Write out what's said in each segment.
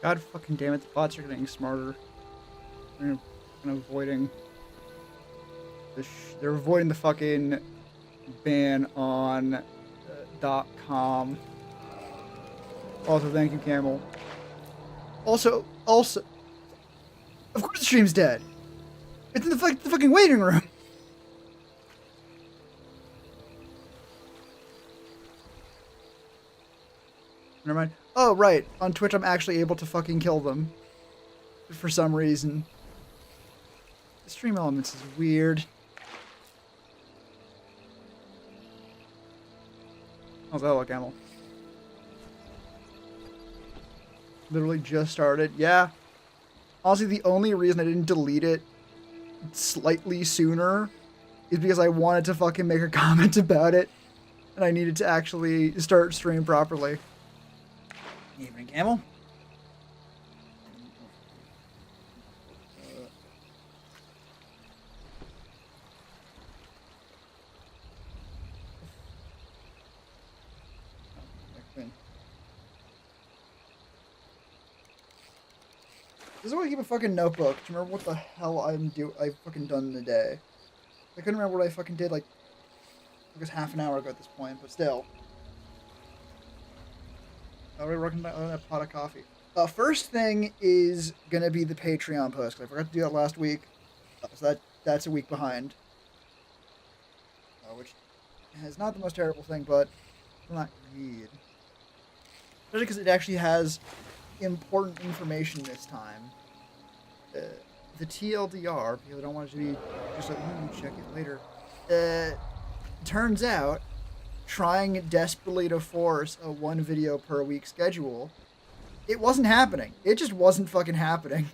God fucking damn it, the bots are getting smarter. They're avoiding they're avoiding the fucking ban on .com. Also, thank you, Camel. Also, of course the stream's dead. It's in the fucking waiting room. Never mind. Oh, right. On Twitch, I'm actually able to fucking kill them. For some reason. The stream elements is weird. How's that look, Camel? Literally just started. Yeah. Honestly, the only reason I didn't delete it slightly sooner is because I wanted to fucking make a comment about it. And I needed to actually start stream properly. Evening, Camel. This is why I keep a fucking notebook to remember what the hell I've fucking done in a day. I couldn't remember what I fucking did like I guess half an hour ago at this point, but still. Already working on that pot of coffee. First thing is gonna be the Patreon post, because I forgot to do that last week. So that's a week behind. Which is not the most terrible thing, but not good. Especially because it actually has important information this time. The TLDR, because I don't want it to be just like, check it later. Turns out, trying desperately to force a 1 video per week schedule, it wasn't happening. It just wasn't fucking happening.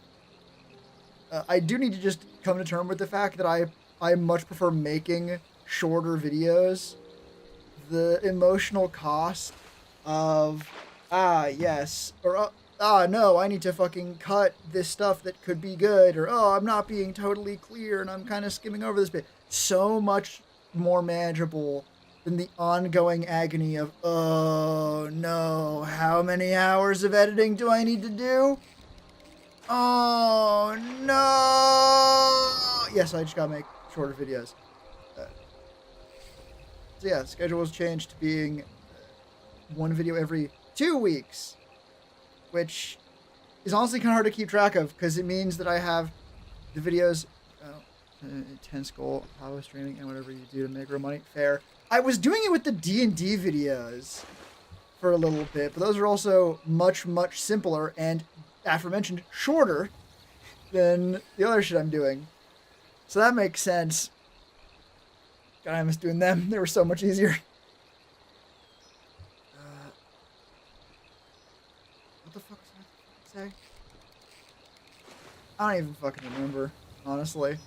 I do need to just come to terms with the fact that I much prefer making shorter videos. The emotional cost of, yes, or, no, I need to fucking cut this stuff that could be good, or, I'm not being totally clear and I'm kind of skimming over this bit. So much more manageable than the ongoing agony of, oh no, how many hours of editing do I need to do? Oh no! Yes, I just gotta make shorter videos. So yeah, the schedule was changed to being 1 video every 2 weeks, which is honestly kind of hard to keep track of because it means that I have the videos, 10 skull, how streaming, and whatever you do to make real money. Fair. I was doing it with the D&D videos for a little bit, but those are also much, much simpler and, aforementioned, shorter than the other shit I'm doing. So that makes sense. God, I miss doing them. They were so much easier. What the fuck was I say? I don't even fucking remember, honestly.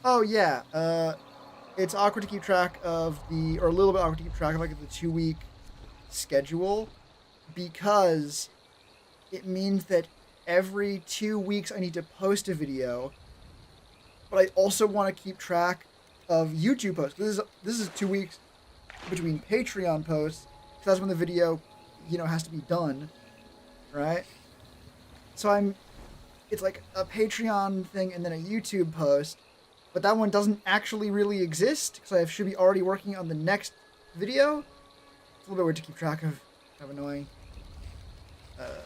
Oh, yeah. It's awkward to keep track of or a little bit awkward to keep track of, like, the 2-week schedule because it means that every 2 weeks I need to post a video, but I also want to keep track of YouTube posts. This is 2 weeks between Patreon posts, because that's when the video, has to be done, right? So it's like a Patreon thing and then a YouTube post, but that one doesn't actually really exist, because I should be already working on the next video. It's a little bit weird to keep track of. Kind of annoying. God,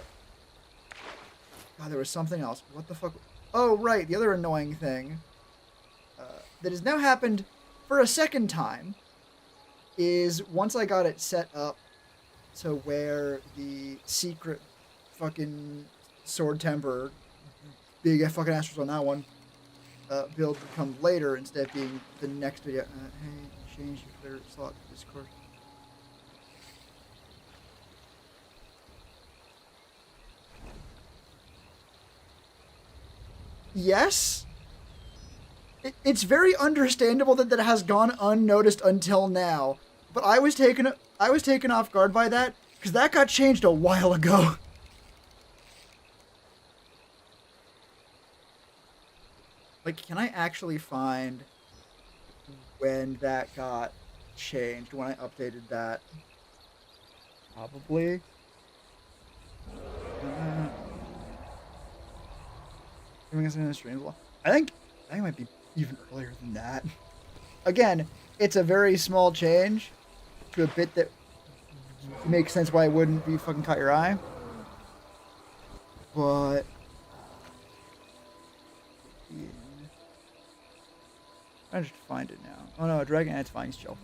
there was something else. What the fuck? Oh, right, the other annoying thing that has now happened for a second time is once I got it set up to where the secret fucking Sword Temper, big fucking asterisk on that one, build would come later instead of being the next video. Hey, change your clear slot to Discord. Yes? It's very understandable that has gone unnoticed until now, but I was taken off guard by that because that got changed a while ago. Like, can I actually find when that got changed, when I updated that? Probably. Doing this in the stream as well. I think it might be even earlier than that. Again, it's a very small change to a bit that makes sense why it wouldn't be fucking caught your eye. But yeah. I just find it now. Oh no, a dragon. It's fine. He's chill.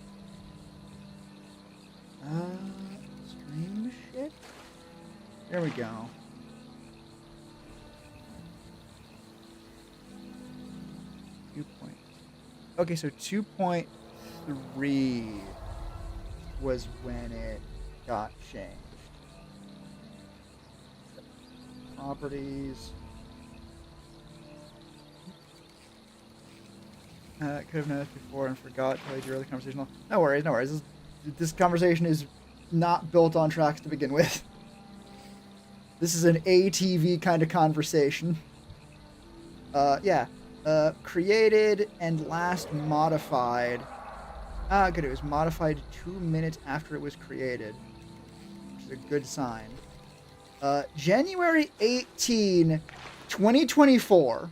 Stream shit. There we go. Okay, so 2.3 was when it got changed. Properties. Could have noticed before and forgot to lead your early conversation. No worries, no worries. This conversation is not built on tracks to begin with. This is an ATV kind of conversation. Yeah. Created and last modified. Good. It was modified 2 minutes after it was created, which is a good sign. January 18, 2024.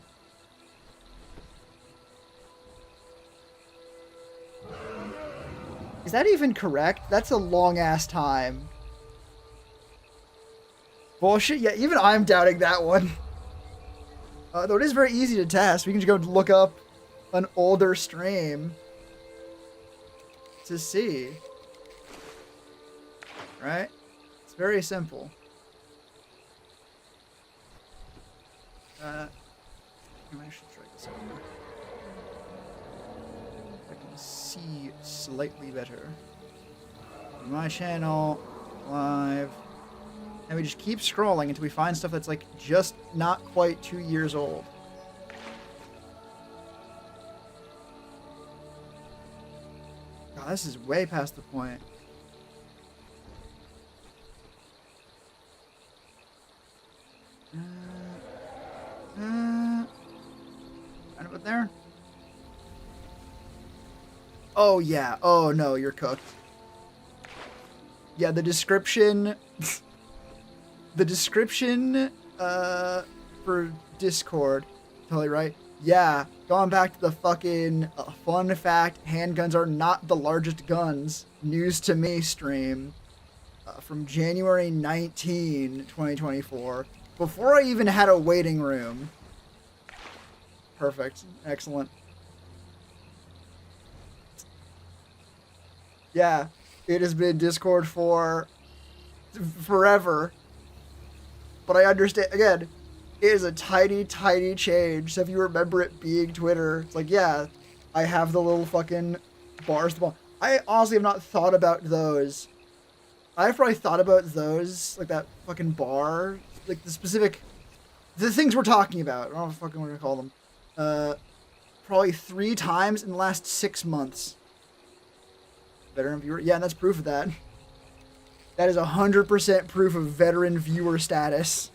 Is that even correct? That's a long ass time. Bullshit. Yeah, even I'm doubting that one. Though it is very easy to test. We can just go look up an older stream to see. Right? It's very simple. I should try this out. I can see slightly better. My channel, live. And we just keep scrolling until we find stuff that's like just not quite 2 years old. God, this is way past the point. Kind of up there. Oh yeah. Oh no, you're cooked. Yeah, the description. The description for Discord, totally right. Yeah, going back to the fucking fun fact, handguns are not the largest guns. News to me stream from January 19, 2024. Before I even had a waiting room. Perfect. Excellent. Yeah, it has been Discord for forever. But I understand, again, it is a tiny, tiny change. So if you remember it being Twitter, it's like, yeah, I have the little fucking bars. I honestly have not thought about those. I've probably thought about those, like that fucking bar, like the specific, the things we're talking about. I don't know what fucking we're gonna call them. Probably 3 times in the last 6 months. Veteran viewer, yeah, and that's proof of that. That is 100% proof of veteran viewer status.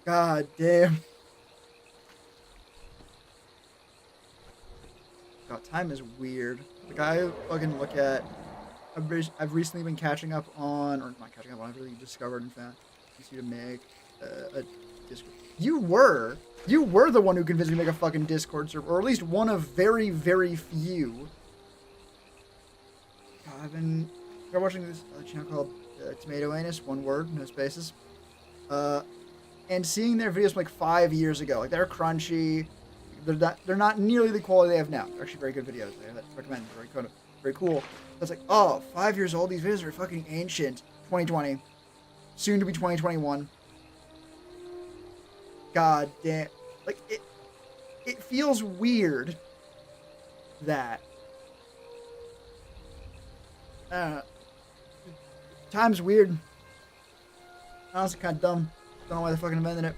God damn. God, time is weird. Like, I fucking look at... I've recently been catching up on... Or not catching up on, I've really discovered, in fact, to make a Discord. You were the one who convinced me to make a fucking Discord server. Or at least one of very, very few. I've been watching this channel called Tomato Anus, one word, no spaces. And seeing their videos from like 5 years ago. Like, they're crunchy. They're not nearly the quality they have now. They're actually very good videos. I recommend. They're very cool. It's like, oh, 5 years old. These videos are fucking ancient. 2020. Soon to be 2021. God damn. Like, it feels weird that time's weird. Honestly, kind of dumb. Don't know why they fucking invented it.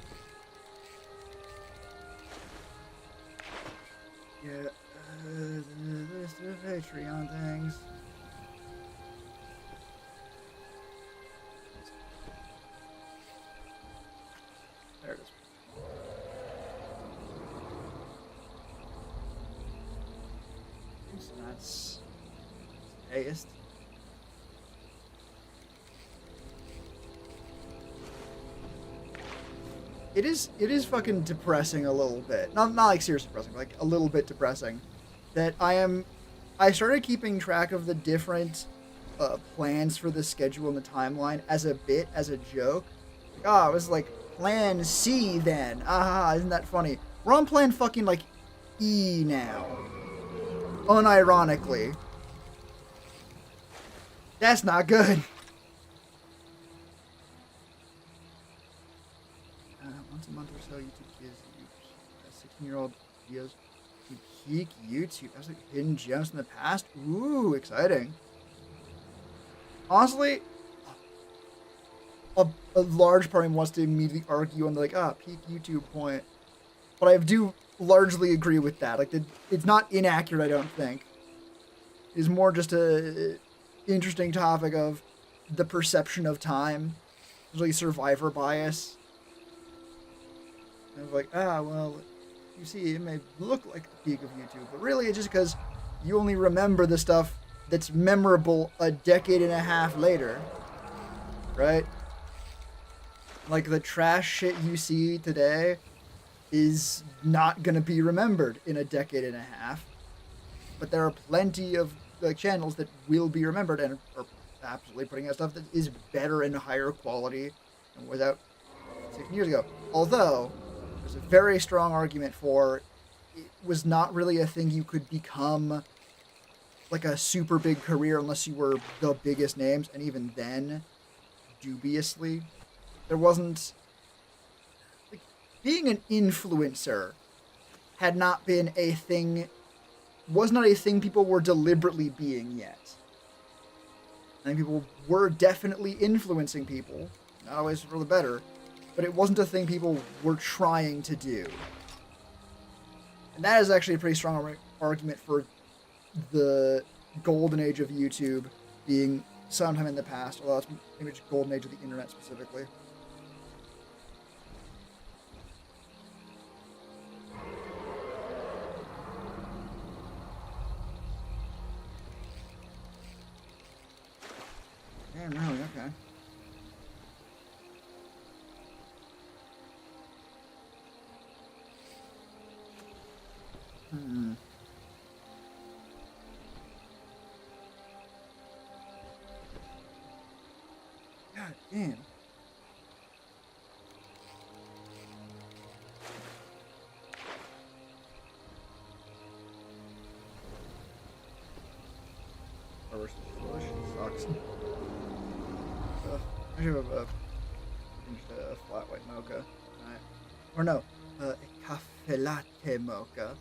Yeah, the Patreon things. There it is. So that's highest. it is fucking depressing a little bit. Not like seriously depressing, but like a little bit depressing. That I started keeping track of the different plans for the schedule and the timeline as a bit, as a joke. Like, oh, it was like plan C then. Ah, isn't that funny? We're on plan fucking like E now. Unironically. That's not good. Once a month or so, YouTube gives you 16-year-old videos to peak YouTube. That's like hidden gems in the past. Ooh, exciting. Honestly, a large part of me wants to immediately argue on the like, peak YouTube point. But I do largely agree with that. Like, it's not inaccurate, I don't think. It's more just a interesting topic of the perception of time. Usually survivor bias. And it's like, well, you see, it may look like the peak of YouTube, but really it's just because you only remember the stuff that's memorable a decade and a half later. Right? Like, the trash shit you see today is not going to be remembered in a decade and a half. But there are plenty of channels that will be remembered and are absolutely putting out stuff that is better and higher quality than was out 16 years ago. Although, there's a very strong argument for it was not really a thing you could become like a super big career unless you were the biggest names, and even then, dubiously. There wasn't... Like, being an influencer had not been a thing... was not a thing people were deliberately being yet. I think people were definitely influencing people, not always for the better, but it wasn't a thing people were trying to do. And that is actually a pretty strong argument for the golden age of YouTube being sometime in the past, although it's maybe just golden age of the internet specifically. Damn, really? Okay. God damn. Or sucks. I should have finished a flat white mocha. Or no, a cafe latte mocha.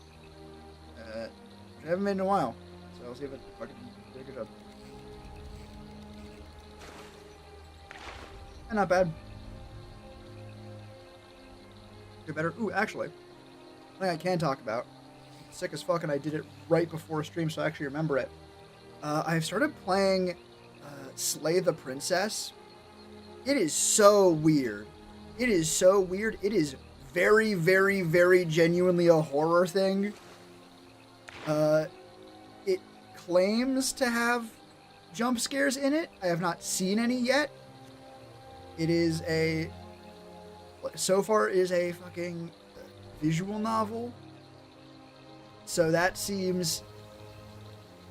I haven't made in a while, so I'll see if I can do a good job. Not bad. Get better. Ooh, actually, something I can talk about. It's sick as fuck, and I did it right before stream, so I actually remember it. I've started playing Slay the Princess. It is so weird. It is so weird. It is very, very, very genuinely a horror thing. It claims to have jump scares in it. I have not seen any yet. It is so far it is a fucking visual novel. So that seems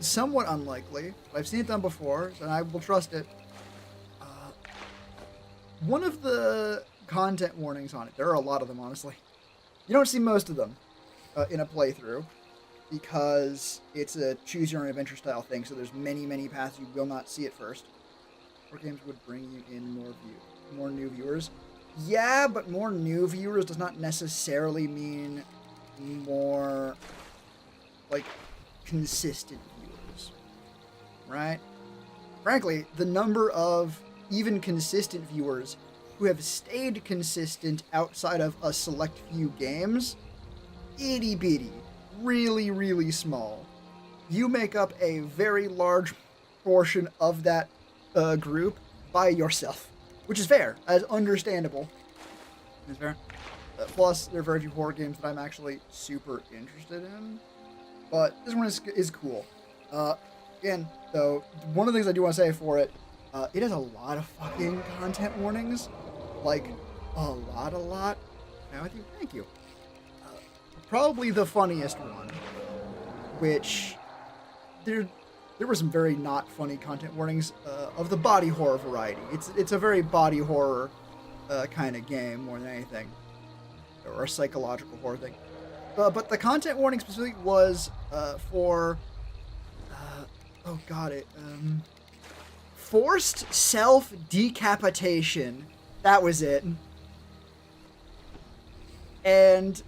somewhat unlikely. I've seen it done before, and I will trust it. One of the content warnings on it, there are a lot of them, honestly. You don't see most of them in a playthrough, because it's a choose-your-own-adventure style thing, so there's many, many paths you will not see at first. More games would bring you in more new viewers. Yeah, but more new viewers does not necessarily mean more, like, consistent viewers, right? Frankly, the number of even consistent viewers who have stayed consistent outside of a select few games, itty bitty, really, really small. You make up a very large portion of that group by yourself, which is fair, as understandable. It's fair. Plus, there are very few horror games that I'm actually super interested in, but this one is cool. Again, though, one of the things I do want to say for it, it has a lot of fucking content warnings, like a lot. Now with you, thank you. Probably the funniest one, which there were some very not funny content warnings of the body horror variety. It's a very body horror kind of game more than anything, or a psychological horror thing. But the content warning specifically was for oh god it forced self decapitation. That was it. And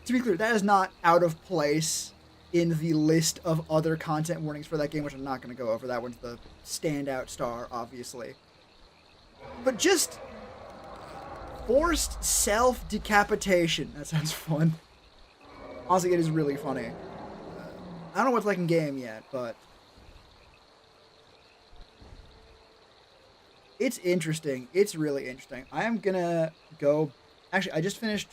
to be clear, that is not out of place in the list of other content warnings for that game, which I'm not going to go over. That one's the standout star, obviously. But just forced self-decapitation. That sounds fun. Honestly, it is really funny. I don't know what it's like in game yet, but it's interesting. It's really interesting. I am going to go... Actually, I just finished...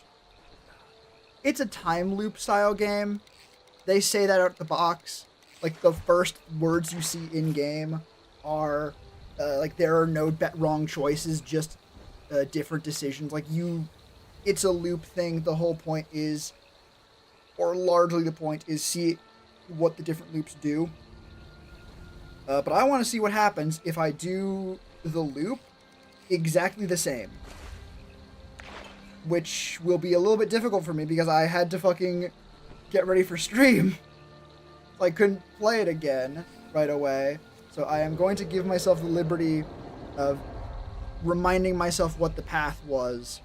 It's a time loop style game. They say that out the box. Like, the first words you see in-game are, like, there are no wrong choices, just different decisions. Like, it's a loop thing. The whole point is, or largely the point is, see what the different loops do. But I want to see what happens if I do the loop exactly the same. Which will be a little bit difficult for me because I had to fucking get ready for stream. I couldn't play it again right away. So I am going to give myself the liberty of reminding myself what the path was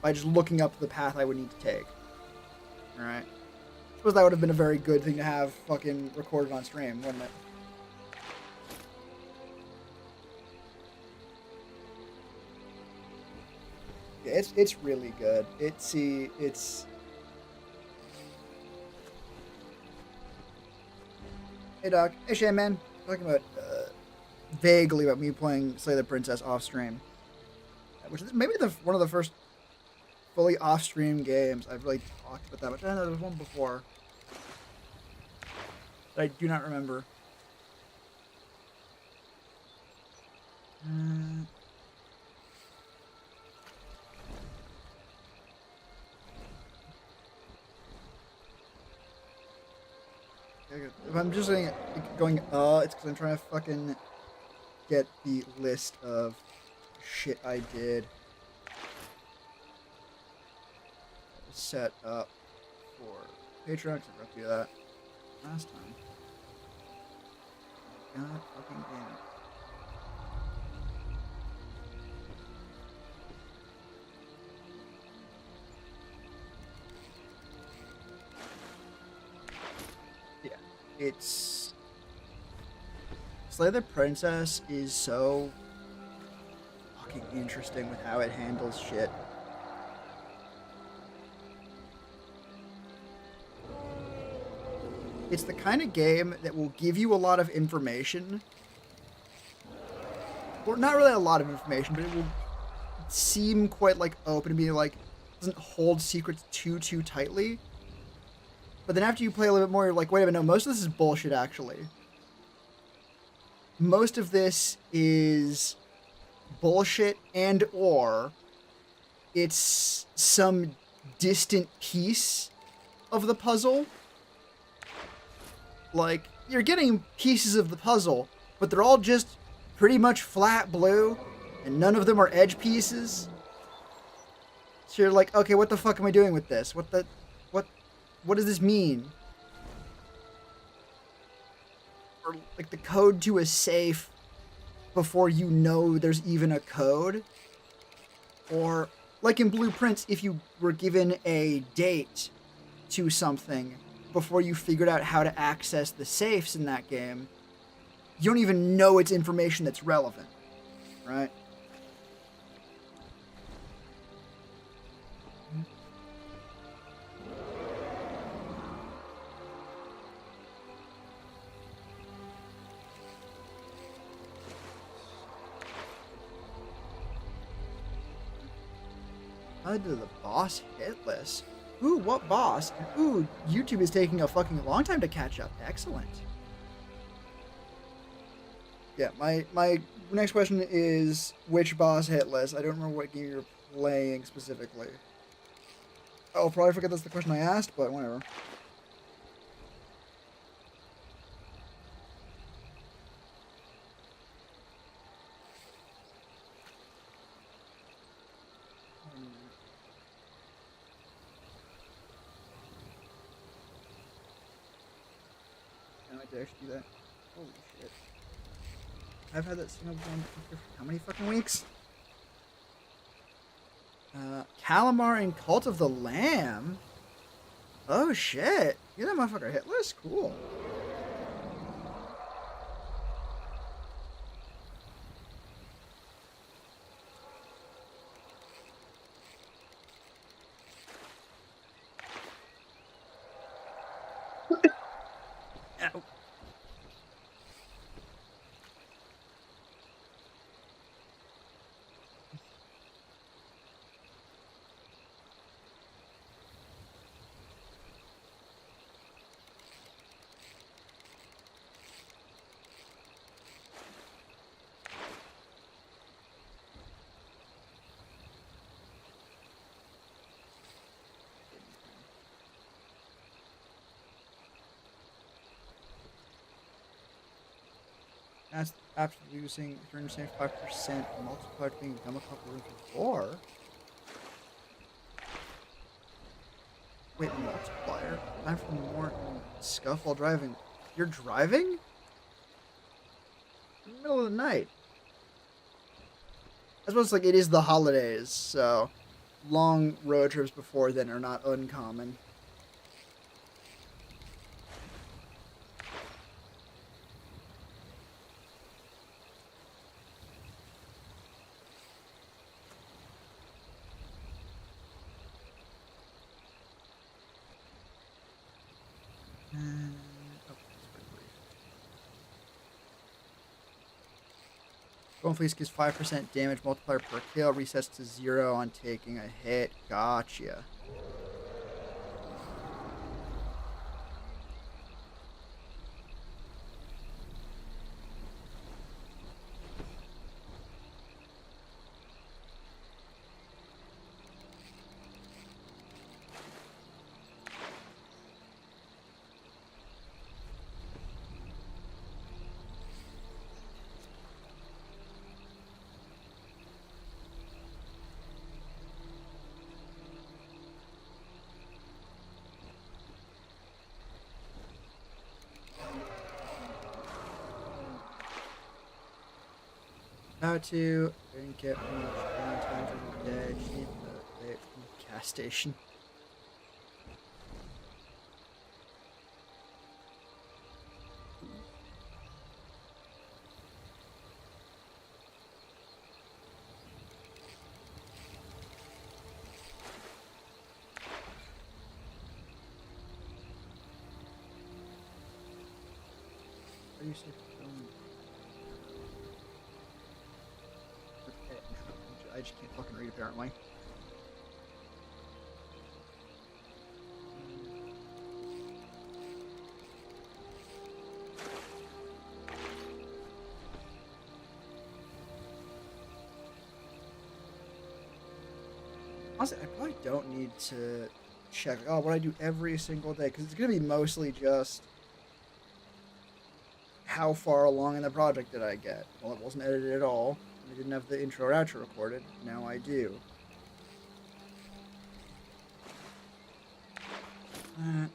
by just looking up the path I would need to take. Alright. I suppose that would have been a very good thing to have fucking recorded on stream, wouldn't it? Yeah, it's really good. It's Hey Doc. Hey Shane, man. Talking about vaguely about me playing Slay the Princess off stream, which is maybe one of the first fully off stream games I've really talked about that much. I know there was one before that I do not remember. If I'm just going, it's because I'm trying to fucking get the list of shit I did set up for Patreon, because I forgot to do that last time. God fucking damn it. It's Slay the Princess is so fucking interesting with how it handles shit. It's the kind of game that will give you a lot of information. Or not really a lot of information, but it will seem quite like open and be like doesn't hold secrets too tightly. But then after you play a little bit more, you're like, wait a minute, no, most of this is bullshit, actually. Most of this is bullshit and or it's some distant piece of the puzzle. Like, you're getting pieces of the puzzle, but they're all just pretty much flat blue, and none of them are edge pieces. So you're like, okay, what the fuck am I doing with this? What does this mean? Or like the code to a safe before you know there's even a code? Or like in Blueprints, if you were given a date to something before you figured out how to access the safes in that game, you don't even know it's information that's relevant, right? How did the boss hitless? Ooh, what boss? Ooh, YouTube is taking a fucking long time to catch up. Excellent. Yeah, my next question is which boss hitless? I don't remember what game you're playing specifically. I'll probably forget that's the question I asked, but whatever. Can I actually do that? Holy shit. I've had that single one for how many fucking weeks? Calamar and Cult of the Lamb? Oh shit. Get that motherfucker hit list? Cool. Ow. That's after losing 375% multiplied being become a couple of four. Wait, multiplier? Time for more scuff while driving. You're driving? In the middle of the night. I suppose like it is the holidays, so long road trips before then are not uncommon. Golden Fleece gives 5% damage multiplier per kill, resets to 0 on taking a hit. Gotcha. How to didn't get much downtime during the day. Just need the late from the gas station. What do you say? I just can't fucking read apparently. Honestly, I probably don't need to check what I do every single day because it's gonna be mostly just how far along in the project did I get. Well, it wasn't edited at all. I didn't have the intro or outro recorded. Now I do. I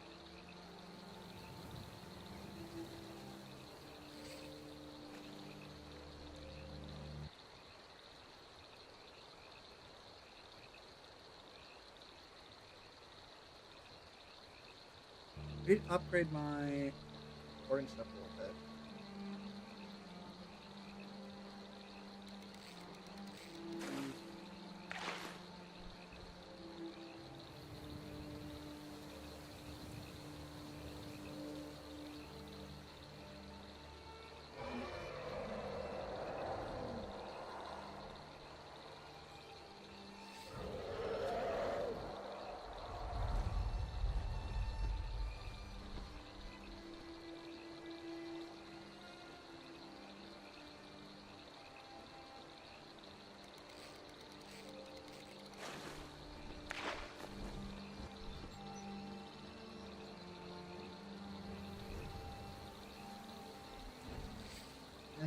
need to upgrade my recording stuff a little bit.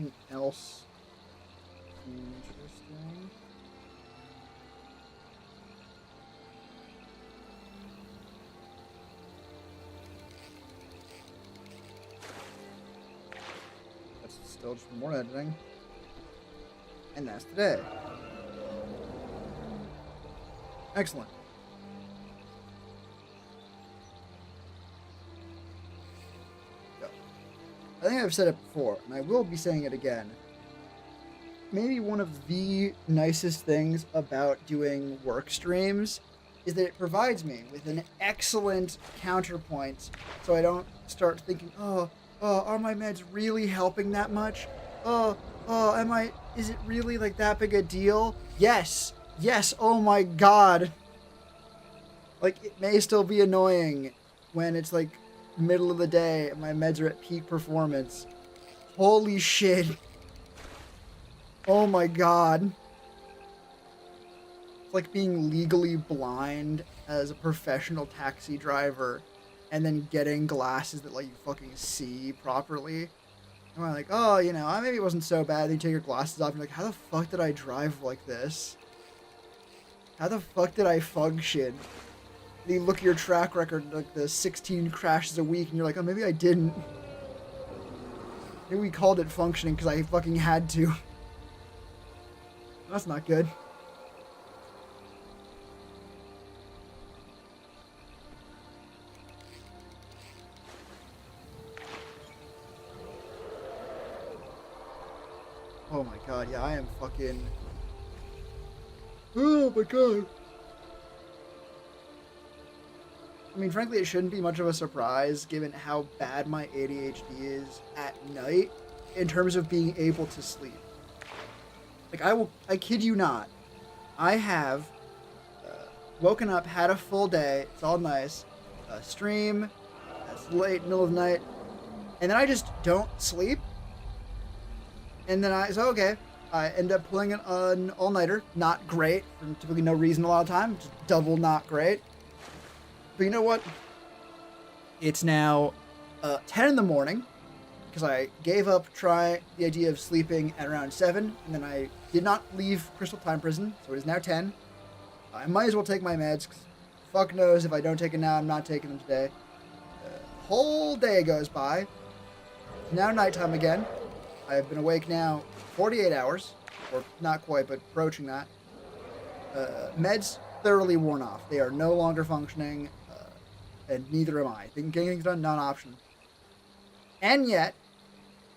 Anything else interesting? That's still just more editing. And that's today. Excellent. I think I've said it before, and I will be saying it again. Maybe one of the nicest things about doing work streams is that it provides me with an excellent counterpoint, so I don't start thinking, are my meds really helping that much? Is it really like that big a deal? Yes, oh my god. Like, it may still be annoying when it's like middle of the day and my meds are at peak performance. Holy shit. Oh my god. It's like being legally blind as a professional taxi driver and then getting glasses that let you fucking see properly. And I'm like, maybe it wasn't so bad. Then you take your glasses off and you're like, how the fuck did I drive like this? How the fuck did I function? And you look at your track record, like the 16 crashes a week, and you're like, oh, maybe I didn't. Maybe we called it functioning because I fucking had to. That's not good. Oh my god, yeah, I am fucking... Oh my god. I mean, frankly, it shouldn't be much of a surprise given how bad my ADHD is at night in terms of being able to sleep. Like, I kid you not, I have woken up, had a full day, it's all nice, stream, it's late, middle of the night, and then I just don't sleep, and then I end up pulling an all-nighter, not great, for typically no reason a lot of time, just double not great. But you know what? It's now 10 in the morning, because I gave up trying the idea of sleeping at around 7, and then I did not leave Crystal Time Prison, so it is now 10. I might as well take my meds, because fuck knows if I don't take it now, I'm not taking them today. Whole day goes by. It's now nighttime again. I've been awake now 48 hours, or not quite, but approaching that. Meds thoroughly worn off. They are no longer functioning. And neither am I. Getting things done, not an option. And yet,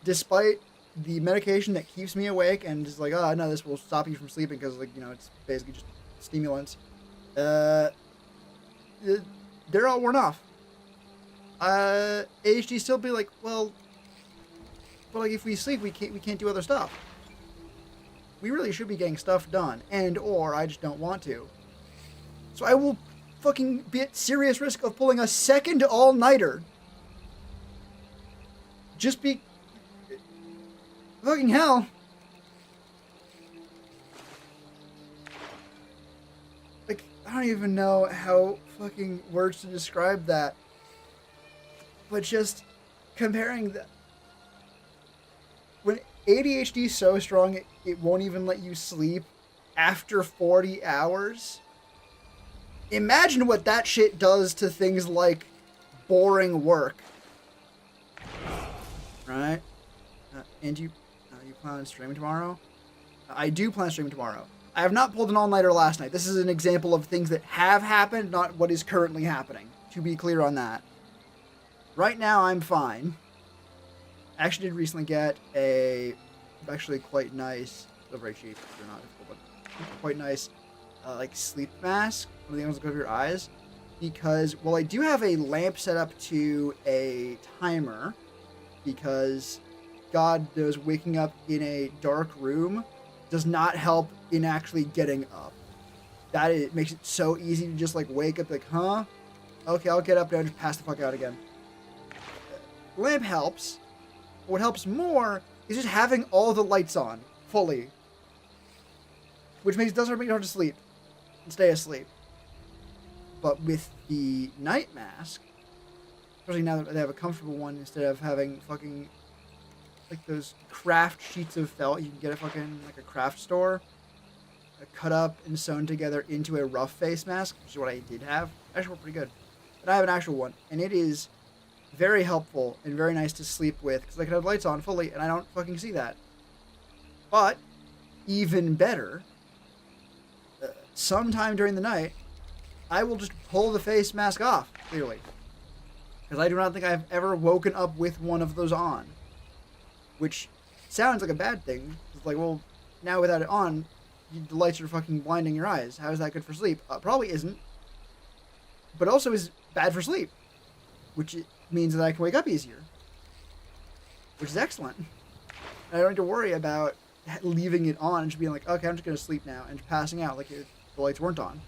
despite the medication that keeps me awake and is like, oh, no, this will stop you from sleeping because, like, it's basically just stimulants, they're all worn off. ADHD still be like, well, but like if we sleep, we can't do other stuff. We really should be getting stuff done, or I just don't want to. So I will fucking be at serious risk of pulling a second all-nighter. Just be... Fucking hell. Like, I don't even know how fucking words to describe that. But just comparing the... When ADHD is so strong, it won't even let you sleep after 40 hours... Imagine what that shit does to things like boring work. Right? And you plan on streaming tomorrow? I do plan on streaming tomorrow. I have not pulled an all-nighter last night. This is an example of things that have happened, not what is currently happening. To be clear on that. Right now, I'm fine. I actually did recently get actually quite nice, they're very cheap, they're not difficult, but quite nice, like sleep mask, one of the ones that go over your eyes, because, well, I do have a lamp set up to a timer, because God knows waking up in a dark room does not help in actually getting up. It makes it so easy to just like wake up like, huh? Okay, I'll get up now and just pass the fuck out again. Lamp helps. What helps more is just having all the lights on fully, which doesn't make it hard to sleep and stay asleep. But with the night mask, especially now that they have a comfortable one instead of having fucking like those craft sheets of felt you can get at fucking like a craft store, cut up and sewn together into a rough face mask, which is what I did have. Actually, worked pretty good. But I have an actual one, and it is very helpful and very nice to sleep with because I can have lights on fully, and I don't fucking see that. But even better, sometime during the night, I will just pull the face mask off. Clearly, because I do not think I've ever woken up with one of those on. Which sounds like a bad thing. It's like, well, now without it on, the lights are fucking blinding your eyes. How is that good for sleep? Probably isn't. But also is bad for sleep. Which means that I can wake up easier. Which is excellent. And I don't have to worry about leaving it on and just being like, okay, I'm just going to sleep now. And just passing out like if the lights weren't on.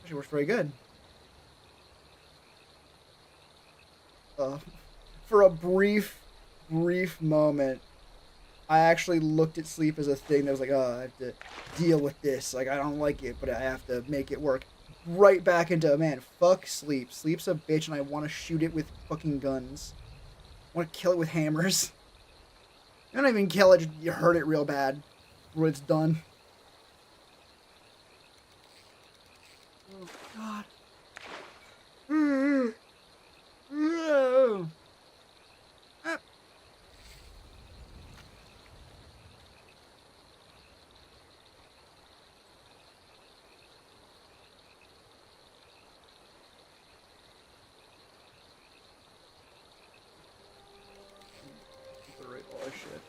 Actually works very good. For a brief moment, I actually looked at sleep as a thing that was like, oh, I have to deal with this. Like, I don't like it, but I have to make it work. Right back into, man, fuck sleep. Sleep's a bitch, and I want to shoot it with fucking guns. I want to kill it with hammers. You don't even kill it, just you hurt it real bad when it's done. Oh, God. All this shit.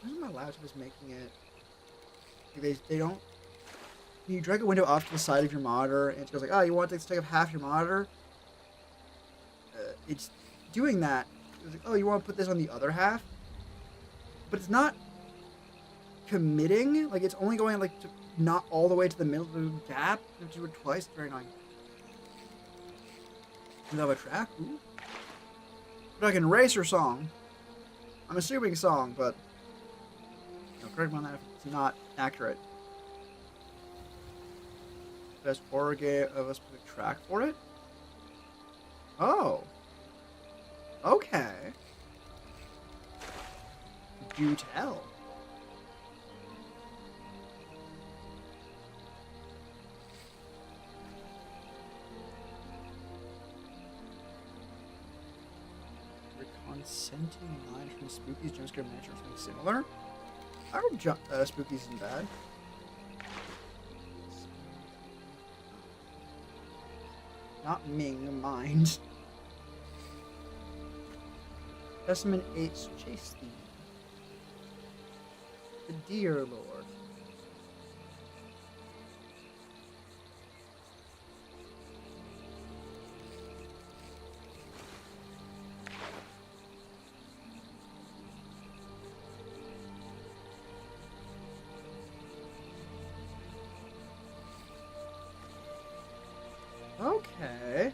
Why my laptop is making it? They don't. You drag a window off to the side of your monitor, and it goes like, "Oh, you want to take up half your monitor?" It's doing that. It's like, "Oh, you want to put this on the other half?" But it's not committing. Like it's only going like to not all the way to the middle of the gap. You have to do it twice. It's very annoying. Do you have a track? Ooh. Like an Racer song. I'm assuming song, but correct me on that if it's not accurate. Best horror game of a specific track for it? Oh. Okay. Do tell. Consenting line from Spooky's jumpscare miniature or something similar? I heard Spooky's isn't bad. Not Ming, mind. Specimen 8's chase theme. The Deer Lord. Okay.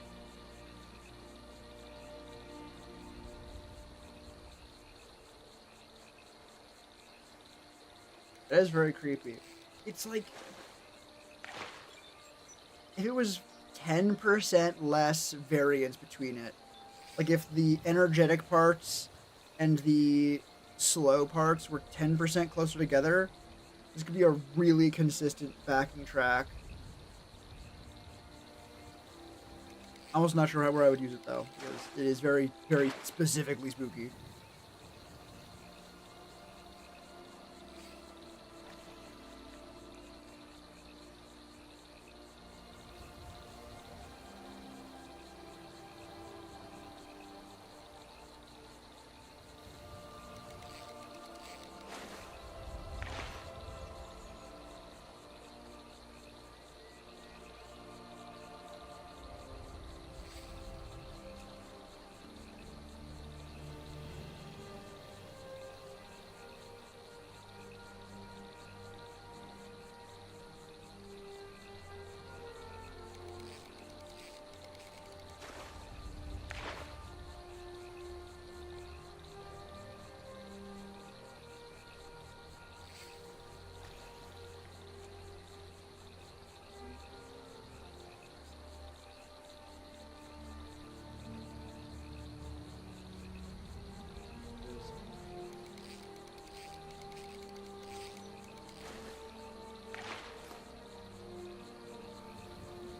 That is very creepy. It's like if it was 10% less variance between it. Like if the energetic parts and the slow parts were 10% closer together, this could be a really consistent backing track. I'm almost not sure where I would use it though, because it is very, very specifically spooky.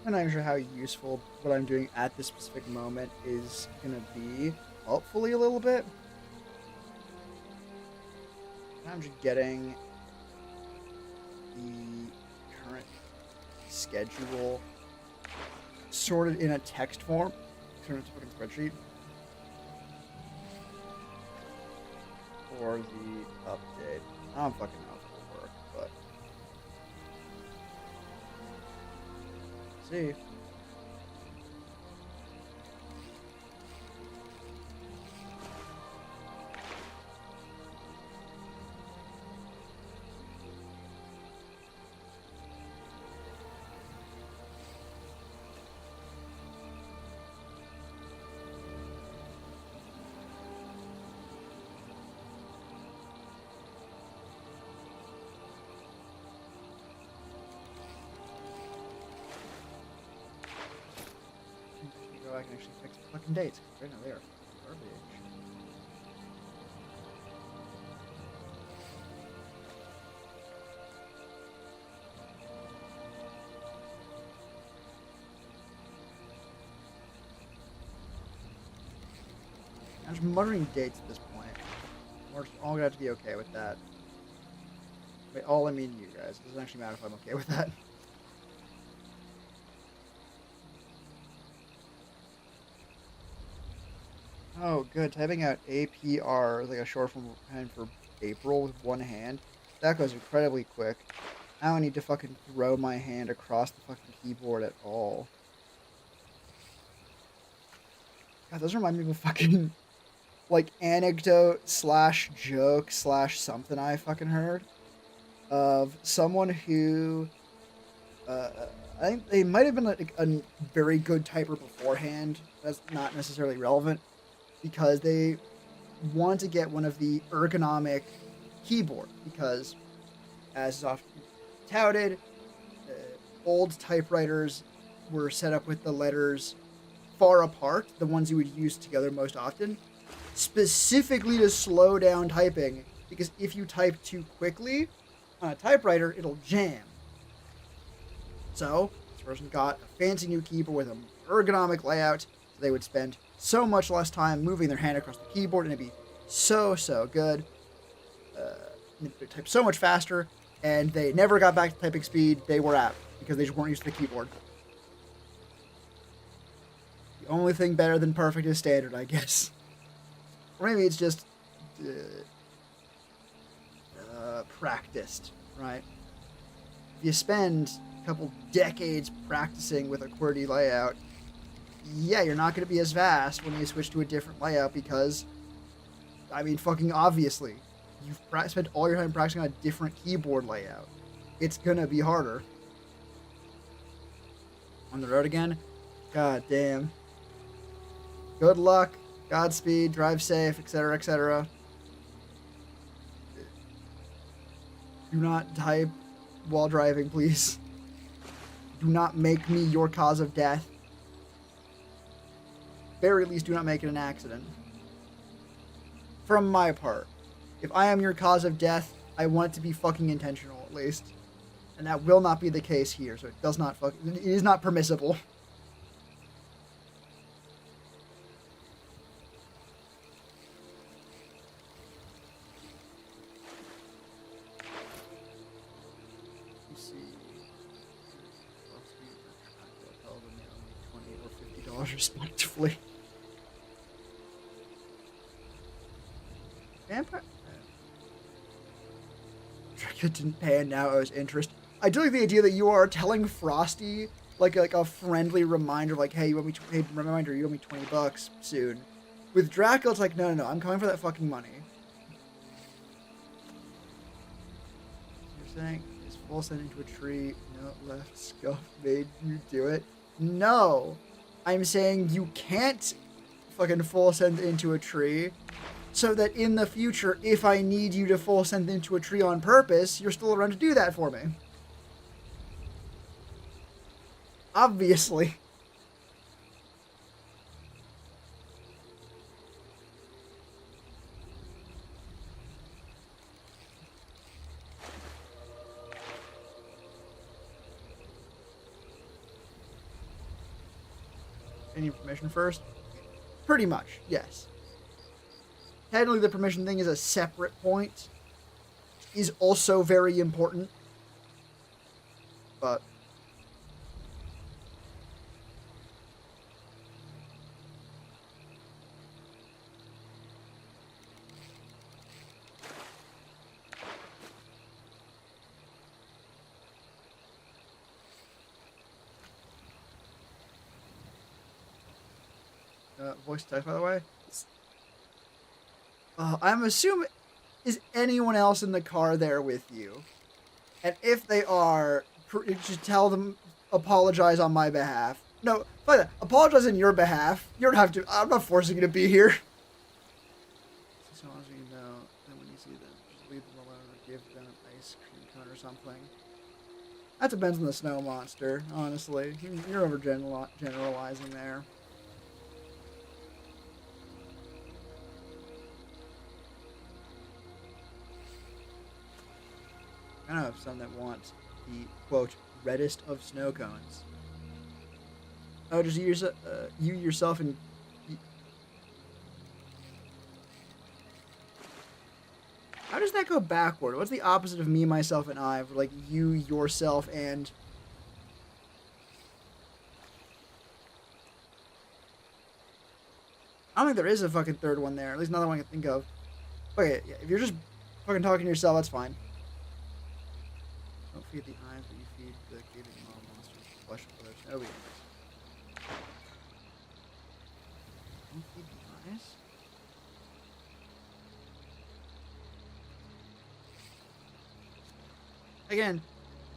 I'm not even sure how useful what I'm doing at this specific moment is gonna be. Hopefully a little bit. I'm just getting the current schedule sorted in a text form. Turn it to a fucking spreadsheet. For the update. I don't fucking know if it'll work, but see. I can actually fix the fucking dates. Right now they are garbage. I'm just muttering dates at this point. We're all gonna have to be okay with that. Wait, all I mean you guys. It doesn't actually matter if I'm okay with that. Oh, good. Typing out APR is like a short form for April with one hand. That goes incredibly quick. I don't need to fucking throw my hand across the fucking keyboard at all. God, those remind me of a fucking, like, anecdote slash joke slash something I fucking heard of someone who, I think they might have been like a very good typer beforehand. That's not necessarily relevant because they want to get one of the ergonomic keyboard because, as is often touted, old typewriters were set up with the letters far apart, the ones you would use together most often, specifically to slow down typing, because if you type too quickly on a typewriter, it'll jam. So, this person got a fancy new keyboard with an ergonomic layout, so they would spend so much less time moving their hand across the keyboard, and it'd be so good. They type so much faster, and they never got back to typing speed they were at, because they just weren't used to the keyboard. The only thing better than perfect is standard, I guess. Or maybe it's just practiced, right? If you spend a couple decades practicing with a QWERTY layout, yeah, you're not going to be as fast when you switch to a different layout because, I mean, fucking obviously, you've spent all your time practicing on a different keyboard layout. It's going to be harder. On the road again? God damn. Good luck. Godspeed. Drive safe, etc., etc. Do not type while driving, please. Do not make me your cause of death. Very least, do not make it an accident. From my part, if I am your cause of death, I want it to be fucking intentional, at least. And that will not be the case here, so it does not it is not permissible. Respectively. Vampire. Dracula didn't pay, and now owes interest. I do like the idea that you are telling Frosty like a friendly reminder, like, "Hey, you owe me hey, reminder, you owe me $20 soon." With Dracula, it's like, no, I'm coming for that fucking money. You're saying is full sent into a tree, no left scuff made you do it? No. I'm saying you can't fucking full send into a tree, so that in the future, if I need you to full send into a tree on purpose, you're still around to do that for me. Obviously. obtaining permission first? Pretty much, yes. Technically, the permission thing is a separate point. Is also very important. But voice text, by the way. I'm assuming, is anyone else in the car there with you? And if they are, just tell them, apologize on my behalf. No, but apologize on your behalf. You don't have to. I'm not forcing you to be here. So long as you know, then when you see them, just leave them alone or give them an ice cream cone or something. That depends on the snow monster, honestly. You're overgeneralizing there. I know of some that want the, quote, reddest of snow cones. Oh, just you yourself and... How does that go backward? What's the opposite of me, myself, and I? For like, you, yourself, and... I don't think there is a fucking third one there. At least another one I can think of. Okay, yeah, if you're just fucking talking to yourself, that's fine. Don't feed the eyes, but you feed the gaping maw monsters flesh of others. Oh, wait. Don't feed the eyes? Again,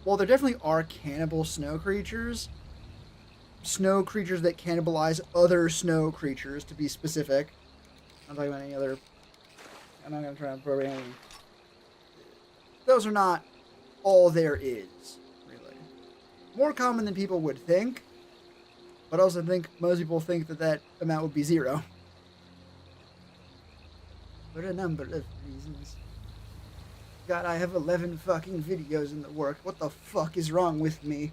while there definitely are cannibal snow creatures that cannibalize other snow creatures, to be specific. I'm not talking about any other... I'm not going to try and appropriate any... Those are not all there is, really. More common than people would think, but I also think most people think that that amount would be 0. For a number of reasons. God, I have 11 fucking videos in the work. What the fuck is wrong with me?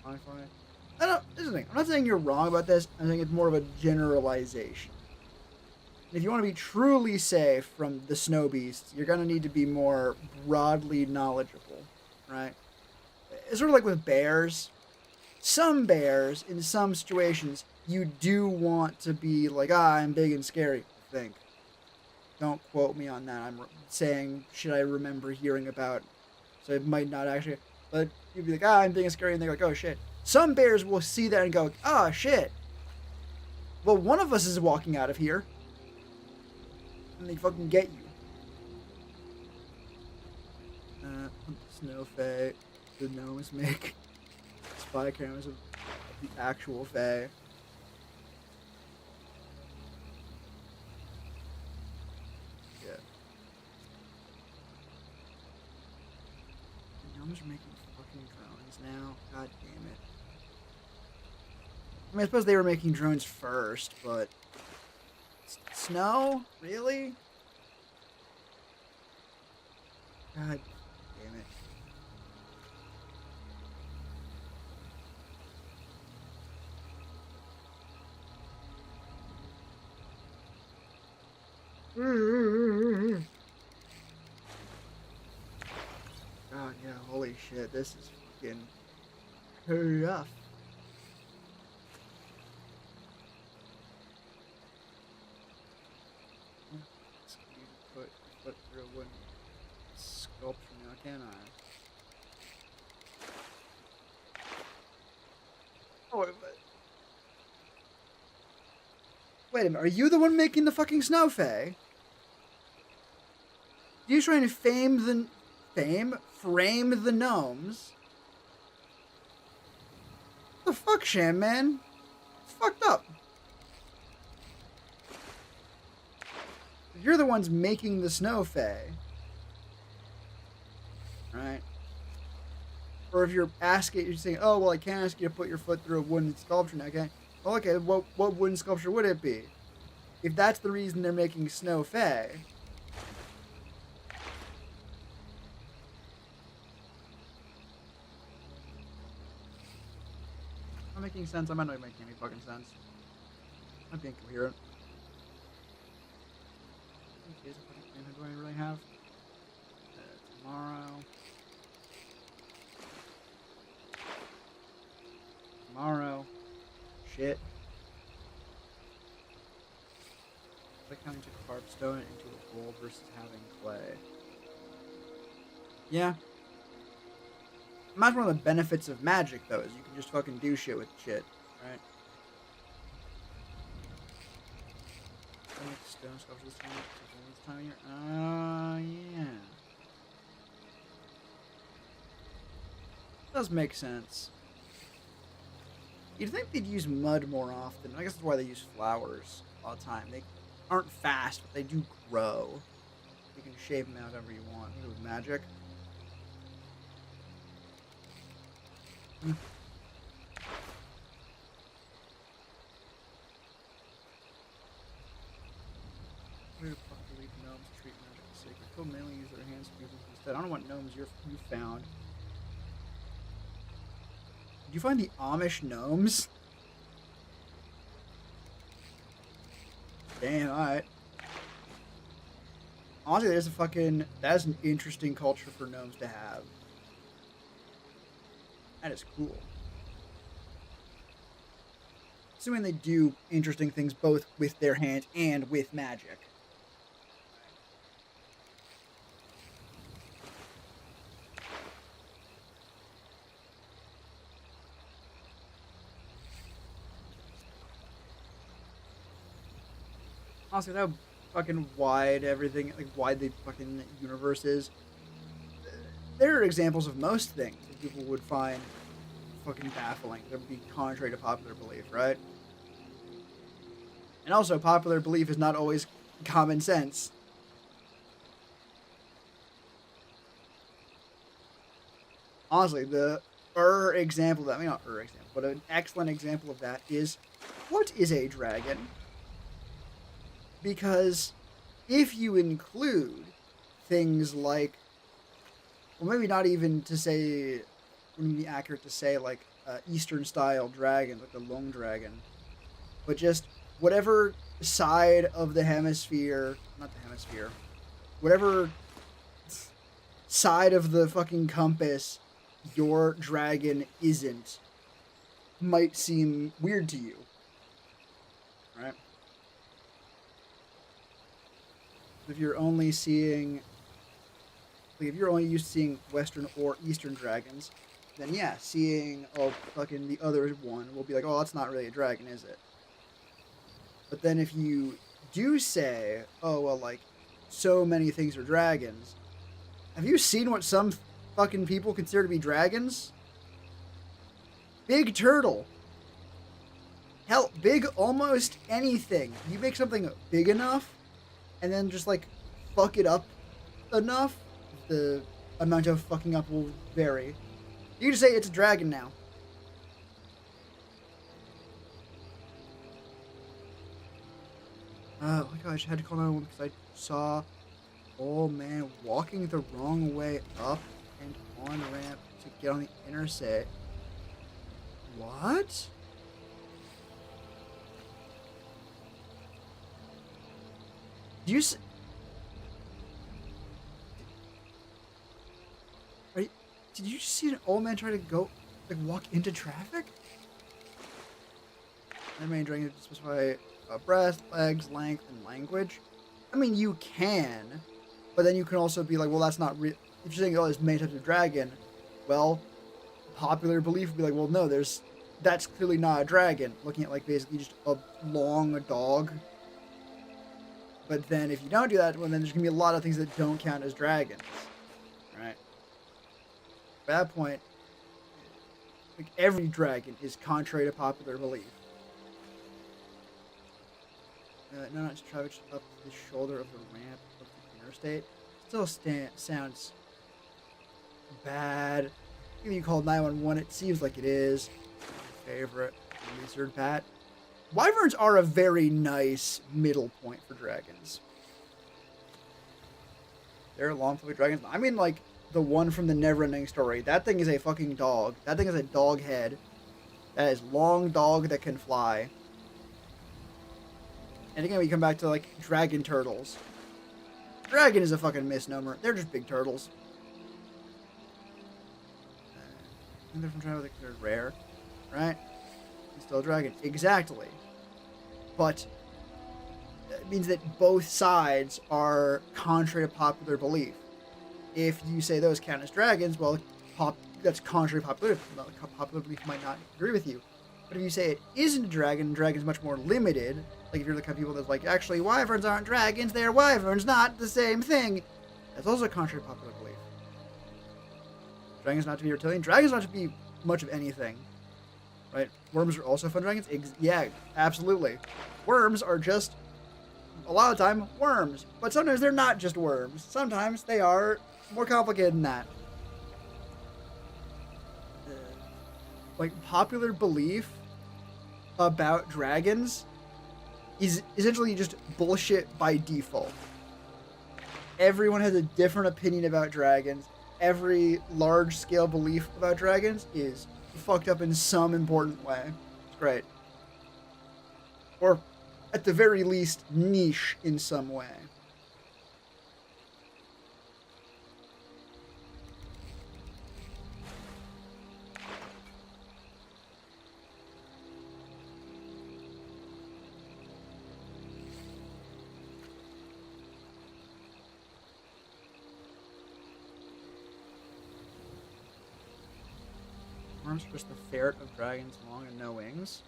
I don't, this is the thing. I'm not saying you're wrong about this. I'm saying it's more of a generalization. If you want to be truly safe from the snow beasts, you're going to need to be more broadly knowledgeable, right? It's sort of like with bears. Some bears, in some situations, you do want to be like, I'm big and scary, I think. Don't quote me on that. I'm saying, should I remember hearing about, so it might not actually, but you'd be like, I'm big and scary, and they're like, oh shit. Some bears will see that and go, oh shit. Well, one of us is walking out of here. And they fucking get you. Snow Fae, the gnomes make spy cameras of the actual Fae. Yeah. The gnomes are making fucking drones now. God damn it. I mean, I suppose they were making drones first, but... Snow? Really? God damn it. God, yeah, holy shit, this is fucking rough. Put your foot through a wooden sculpture now, can I? Oh, wait a minute, are you the one making the fucking Snow Fae? You trying to frame the gnomes? What the fuck, Sham, man? It's fucked up. You're the ones making the Snow Fae. Right? Or if you're asking, you're saying, oh, well, I can't ask you to put your foot through a wooden sculpture now, okay? Well, okay, what wooden sculpture would it be? If that's the reason they're making Snow Fae. making sense? I might not be making any fucking sense. I'm being coherent. What days of fucking planning do I really have? Tomorrow. Tomorrow. Shit. Like having to carve stone into a bowl versus having clay. Yeah. Imagine one of the benefits of magic, though, is you can just fucking do shit with shit, right? Stone sculpture this time of year? Yeah. Does make sense. You'd think they'd use mud more often. I guess that's why they use flowers all the time. They aren't fast, but they do grow. You can shape them however you want. With magic. Where do properly gnomes treat magic as sacred? People mainly use their hands to do things instead. I don't know what gnomes you found. Did you find the Amish gnomes? Damn, alright. Honestly, that is an interesting culture for gnomes to have. That is cool. Assuming they do interesting things both with their hands and with magic. Honestly, how fucking wide everything, like wide the fucking universe is. There are examples of most things that people would find fucking baffling. That would be contrary to popular belief, right? And also, popular belief is not always common sense. Honestly, example that, I mean, not example, but an excellent example of that is, what is a dragon? Because if you include things like, well, maybe not even to say, wouldn't be accurate to say like Eastern style dragons, like the Long Dragon, but just whatever side of the hemisphere, not the hemisphere, whatever side of the fucking compass your dragon isn't, might seem weird to you, right? If you're only seeing, like, if you're only used to seeing Western or Eastern dragons, then yeah, seeing fucking the other one will be like, oh, that's not really a dragon, is it? But then if you do say, oh well, like, so many things are dragons, have you seen what some fucking people consider to be dragons? Big turtle. Hell, big almost anything. You make something big enough, and then just, like, fuck it up enough, the amount of fucking up will vary. You can just say it's a dragon now. Oh my gosh, I had to call 911 because I saw old man walking the wrong way up and on ramp to get on the interstate. What? Do you did you see an old man try to go, like, walk into traffic? I mean, trying to specify breast, legs, length, and language. I mean, you can, but then you can also be like, well, that's not real. If you're saying, oh, there's many types of dragon, well, popular belief would be like, well, no, that's clearly not a dragon. Looking at, like, basically just a long dog. But then if you don't do that, well, then there's going to be a lot of things that don't count as dragons. Right? At that point, like, every dragon is contrary to popular belief. No, not just traffic up the shoulder of the ramp of the interstate. Still sounds bad. Even you call 911, it seems like it is. My favorite lizard bat. Wyverns are a very nice middle point for dragons. They're long fluffy dragons. I mean, like, the one from the Neverending Story. That thing is a fucking dog. That thing is a dog head. That is long dog that can fly. And again, we come back to like dragon turtles. Dragon is a fucking misnomer. They're just big turtles. And they're from China, they're rare, right? It's still a dragon. Exactly. But it means that both sides are contrary to popular belief. If you say those count as dragons, well, that's contrary to popular. Popular belief might not agree with you. But if you say it isn't a dragon, and dragon's much more limited, like if you're the kind of people that's like, actually, wyverns aren't dragons, they're wyverns, not the same thing. That's also contrary to popular belief. Dragons not to be reptilian. Dragons not to be much of anything. Right? Worms are also fun dragons? Yeah, absolutely. Worms are just, a lot of the time, worms. But sometimes they're not just worms. Sometimes they are more complicated than that. Like, popular belief about dragons is essentially just bullshit by default. Everyone has a different opinion about dragons. Every large-scale belief about dragons is fucked up in some important way. It's great. Or, at the very least, niche in some way. Worms are just the ferret of dragons, long and no wings.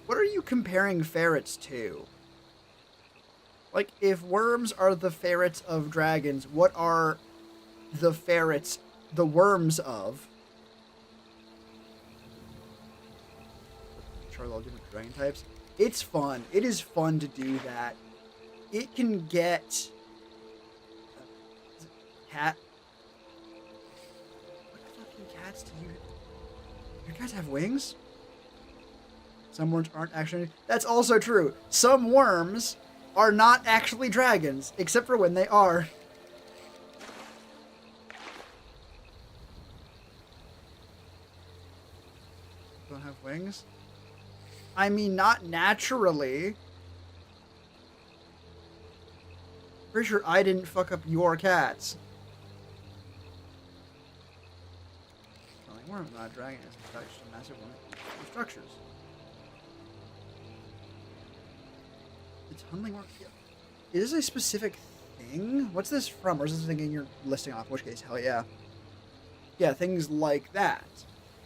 What are you comparing ferrets to? Like, if worms are the ferrets of dragons, what are the ferrets the worms of? Sure, all different dragon types. It's fun. It is fun to do that. It can get... Cat. What fucking cats do you... Your cats have wings? Some worms aren't actually... That's also true. Some worms are not actually dragons, except for when they are. Don't have wings? I mean, not naturally. Pretty sure I didn't fuck up your cats. Worm, not a dragon. It's just a massive one of structures. It's tunneling worm. Is this a specific thing? What's this from? Or is this a thing you're listing off? In which case, hell yeah. Yeah, things like that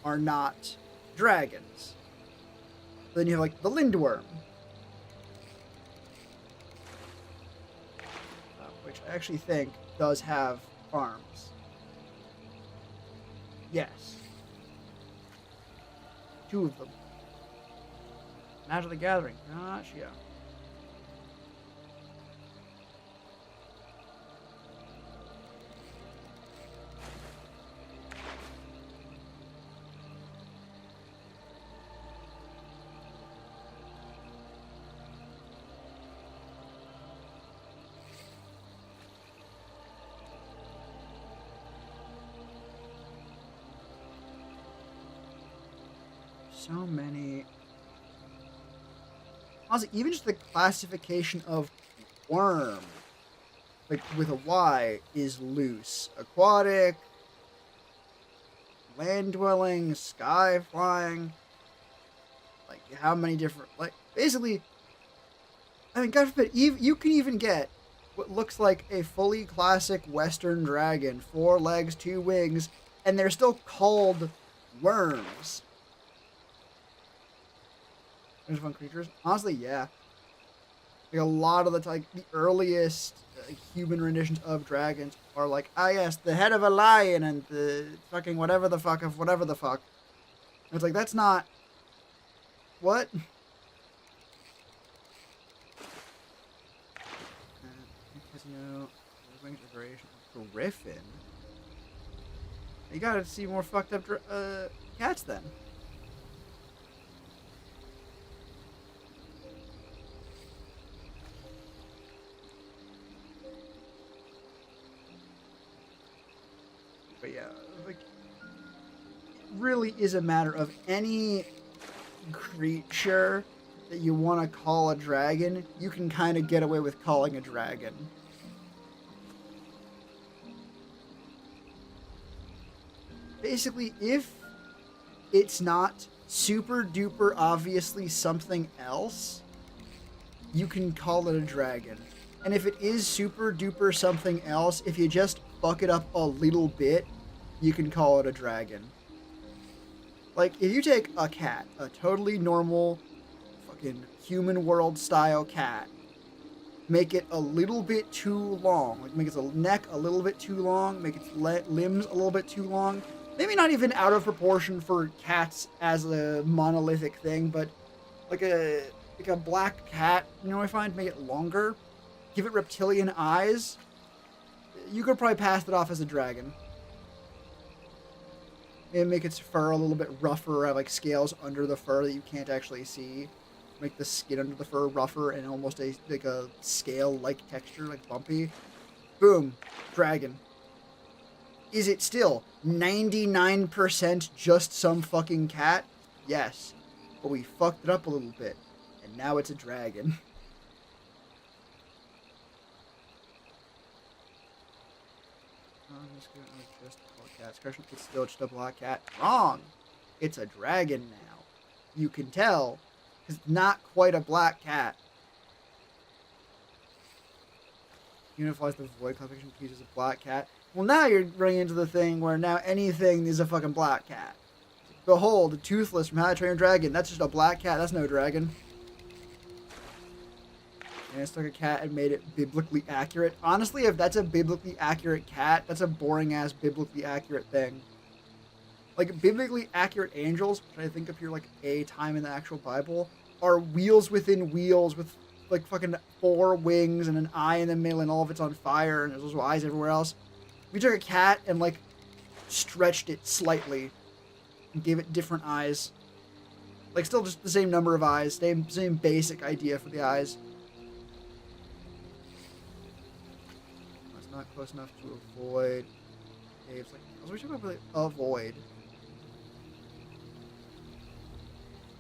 are not dragons. Then you have like the lindworm, which I actually think does have arms. Yes. 2 of them. Magic the Gathering. Gotcha. So many. Also, even just the classification of worm, like with a Y, is loose. Aquatic, land dwelling, sky flying. Like, how many different. Like, basically, I mean, God forbid, you can even get what looks like a fully classic Western dragon, 4 legs, 2 wings, and they're still called worms. Fun creatures. Honestly, yeah. Like a lot of the like the earliest human renditions of dragons are like, ah yes, the head of a lion and the fucking whatever the fuck of whatever the fuck. And it's like that's not what. Griffin. You gotta see more fucked up cats then. But really is a matter of any creature that you want to call a dragon, you can kind of get away with calling a dragon. Basically, if it's not super duper obviously something else, you can call it a dragon. And if it is super duper something else, if you just fuck it up a little bit, you can call it a dragon. Like, if you take a cat, a totally normal, fucking human world style cat, make it a little bit too long, like make its neck a little bit too long, make its limbs a little bit too long, maybe not even out of proportion for cats as a monolithic thing, but like a black cat, you know what I find? Make it longer, give it reptilian eyes, you could probably pass it off as a dragon. Maybe make its fur a little bit rougher, have like scales under the fur that you can't actually see. Make the skin under the fur rougher and almost like a scale-like texture, like bumpy. Boom, dragon. Is it still 99% just some fucking cat? Yes, but we fucked it up a little bit, and now it's a dragon. It's still just a black cat. Wrong. It's a dragon now. You can tell. It's not quite a black cat. Unifies the void classification piece as a black cat. Well, now you're running into the thing where now anything is a fucking black cat. Behold, the Toothless from How to Train Your Dragon. That's just a black cat. That's no dragon. And it's like a cat and made it biblically accurate. Honestly, if that's a biblically accurate cat, that's a boring-ass biblically accurate thing. Like, biblically accurate angels, which I think appear like a time in the actual Bible, are wheels within wheels with like fucking 4 wings and an eye in the middle and all of it's on fire and there's also eyes everywhere else. We took a cat and like stretched it slightly and gave it different eyes. Like still just the same number of eyes, same basic idea for the eyes. That's not close enough to avoid. Dave's like, I was wishing about avoid.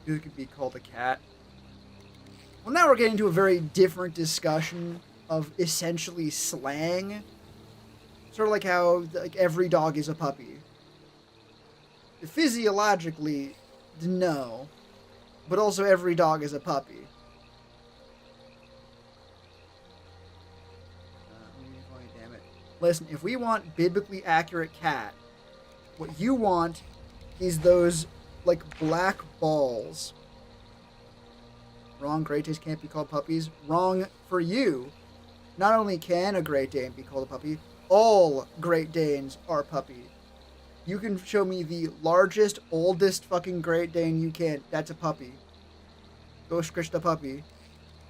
It could be called a cat. Well, now we're getting to a very different discussion of essentially slang. Sort of like how like every dog is a puppy. Physiologically, no. But also every dog is a puppy. Damn it. Listen, if we want biblically accurate cat, what you want is those like black balls. Wrong, Great Danes can't be called puppies. Wrong for you. Not only can a Great Dane be called a puppy, all Great Danes are puppy. You can show me the largest, oldest fucking Great Dane you can. That's a puppy. Go scratch the puppy.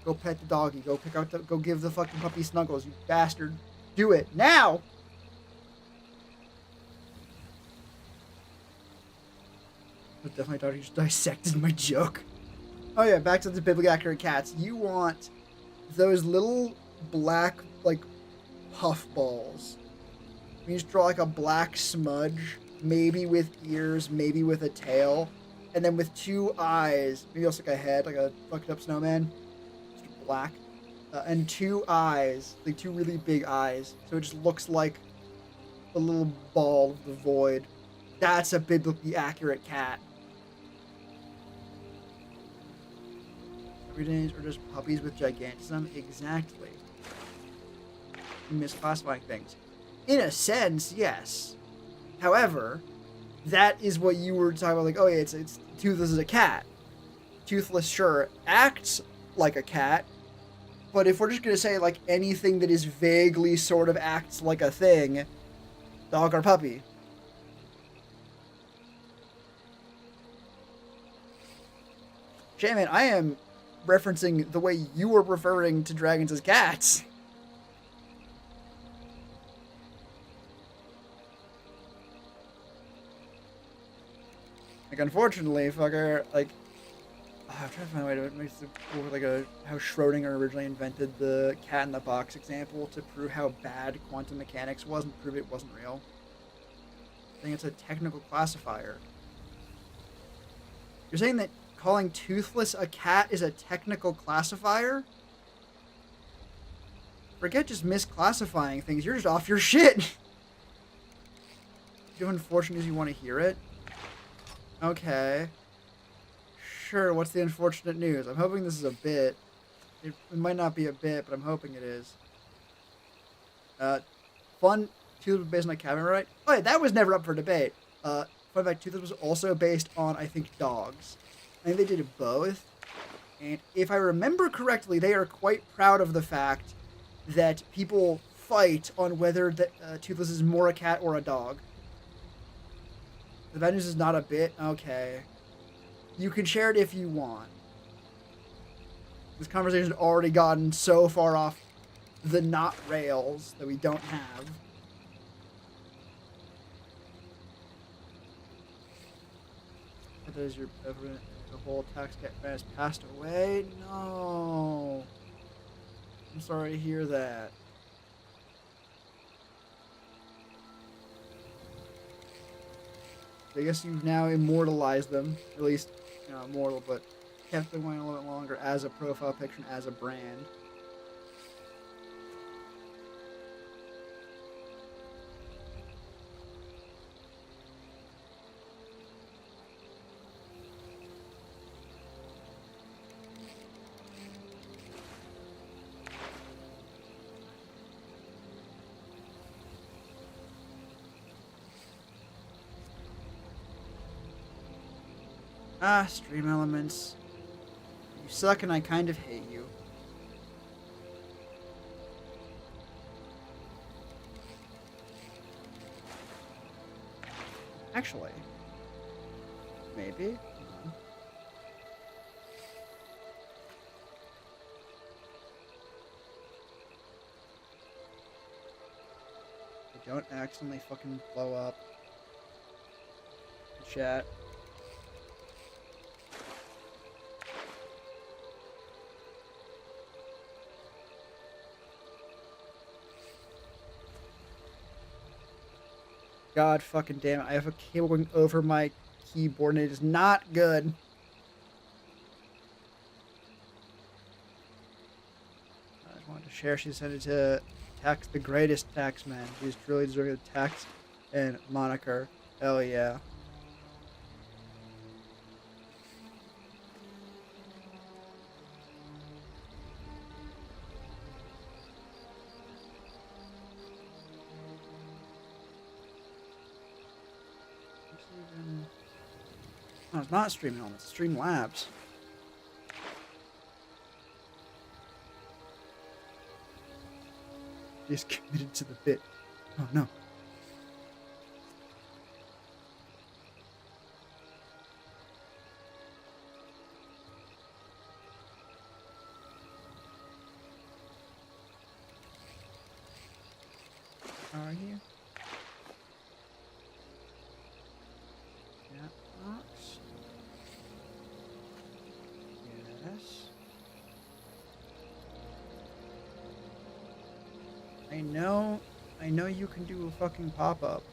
Go pet the doggy. Go give the fucking puppy snuggles, you bastard. Do it now! I definitely thought you just dissected my joke. Oh yeah, back to the biblically accurate cats. You want those little black, like, puff balls. You just draw like a black smudge, maybe with ears, maybe with a tail, and then with 2 eyes, maybe also like a head, like a fucked up snowman, just black, and 2 eyes, like 2 really big eyes, so it just looks like a little ball of the void. That's a biblically accurate cat. Great Danes are just puppies with gigantism? Exactly. Misclassifying things. In a sense, yes. However, that is what you were talking about, like, oh yeah, it's Toothless is a cat. Toothless, sure, acts like a cat, but if we're just gonna say, like, anything that is vaguely sort of acts like a thing, dog or puppy. Shaman, I am referencing the way you were referring to dragons as cats. Like, unfortunately, fucker, like, I'm trying to find a way to make this like how Schrodinger originally invented the cat in the box example to prove how bad quantum mechanics was and prove it wasn't real. I think it's a technical classifier. You're saying that calling toothless a cat is a technical classifier? Forget just misclassifying things. You're just off your shit. You unfortunate as you want to hear it? Okay. Sure, what's the unfortunate news? I'm hoping this is a bit. It might not be a bit, but I'm hoping it is. Fun, Toothless based on a cabin, right? Oh, yeah, that was never up for debate. Fun fact, Toothless was also based on, I think, dogs. I think they did both. And if I remember correctly, they are quite proud of the fact that people fight on whether Toothless is more a cat or a dog. The bad news is not a bit? Okay. You can share it if you want. This conversation has already gotten so far off the not rails that we don't have. Does your the whole tax cat has passed away? No. I'm sorry to hear that. I guess you've now immortalized them, at least, you know, immortal, but kept them going a little bit longer as a profile picture and as a brand. Ah, Stream Elements. You suck and I kind of hate you. Actually. Maybe? Don't accidentally fucking blow up the chat. God fucking damn it. I have a cable going over my keyboard and it is not good. I just wanted to share. She sent it to Tax, the greatest taxman. She's truly deserving of tax and moniker. Hell yeah. No, it's not Stream Elements, it's Streamlabs. He's committed to the bit. Oh no. How are you? Yeah, box. Yes. I know you can do a fucking pop-up.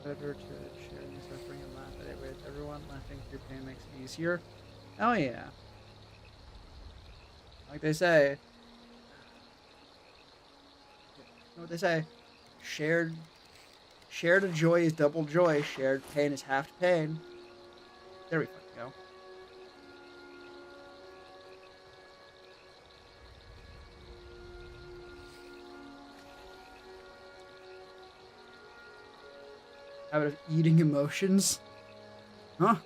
Better to share your suffering and laugh at it with everyone. Laughing through pain makes it easier. Hell yeah. Like they say. You know what they say? Shared joy is double joy. Shared pain is half pain. There we fucking go. Habit of eating emotions? Huh?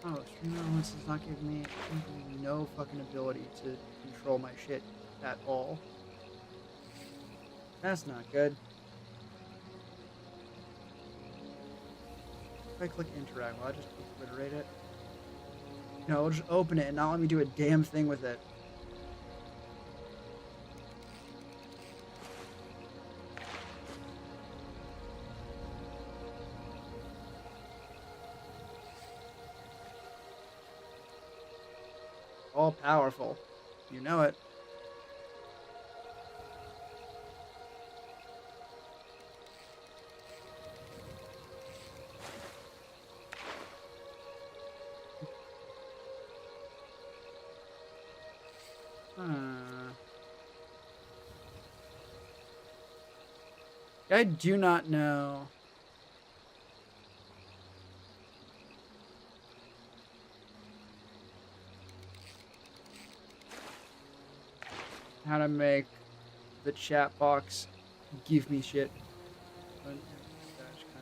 Oh, Stream Elements does not give me no fucking ability to control my shit at all. That's not good. If I click interact, will I just obliterate it? No, it'll just open it and not let me do a damn thing with it. All powerful. You know it. Hmm. I do not know. How to make the chat box give me shit. Dash kind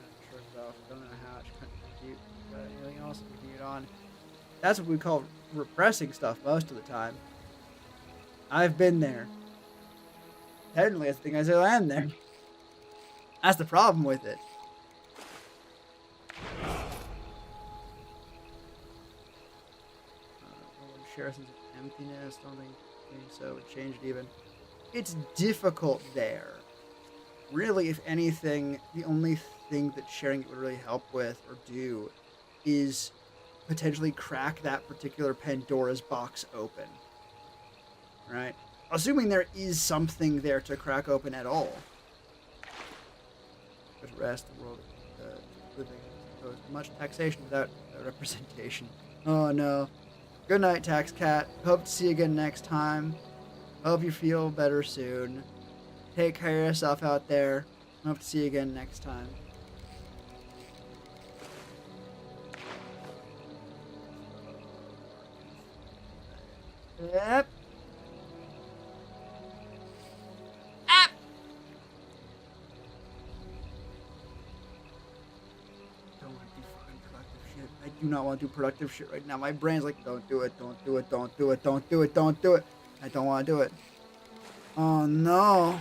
of tripped off. Don't know how it's kind of cute. Got anything else to mute on? That's what we call repressing stuff most of the time. I've been there. Technically, I think I still am there. That's the problem with it. Share a sense of emptiness. Don't think so. It changed even. It's difficult there. Really, if anything, the only thing that sharing it would really help with or do is potentially crack that particular Pandora's box open. Right? Assuming there is something there to crack open at all. Just rest the world living opposed to much taxation without representation. Oh no. Good night, Tax Cat. Hope to see you again next time. Hope you feel better soon. Take care of yourself out there. Hope to see you again next time. Yep. Ah! Don't want to do fucking productive shit. I do not want to do productive shit right now. My brain's like, don't do it, don't do it, don't do it, don't do it, don't do it. I don't want to do it. Oh no.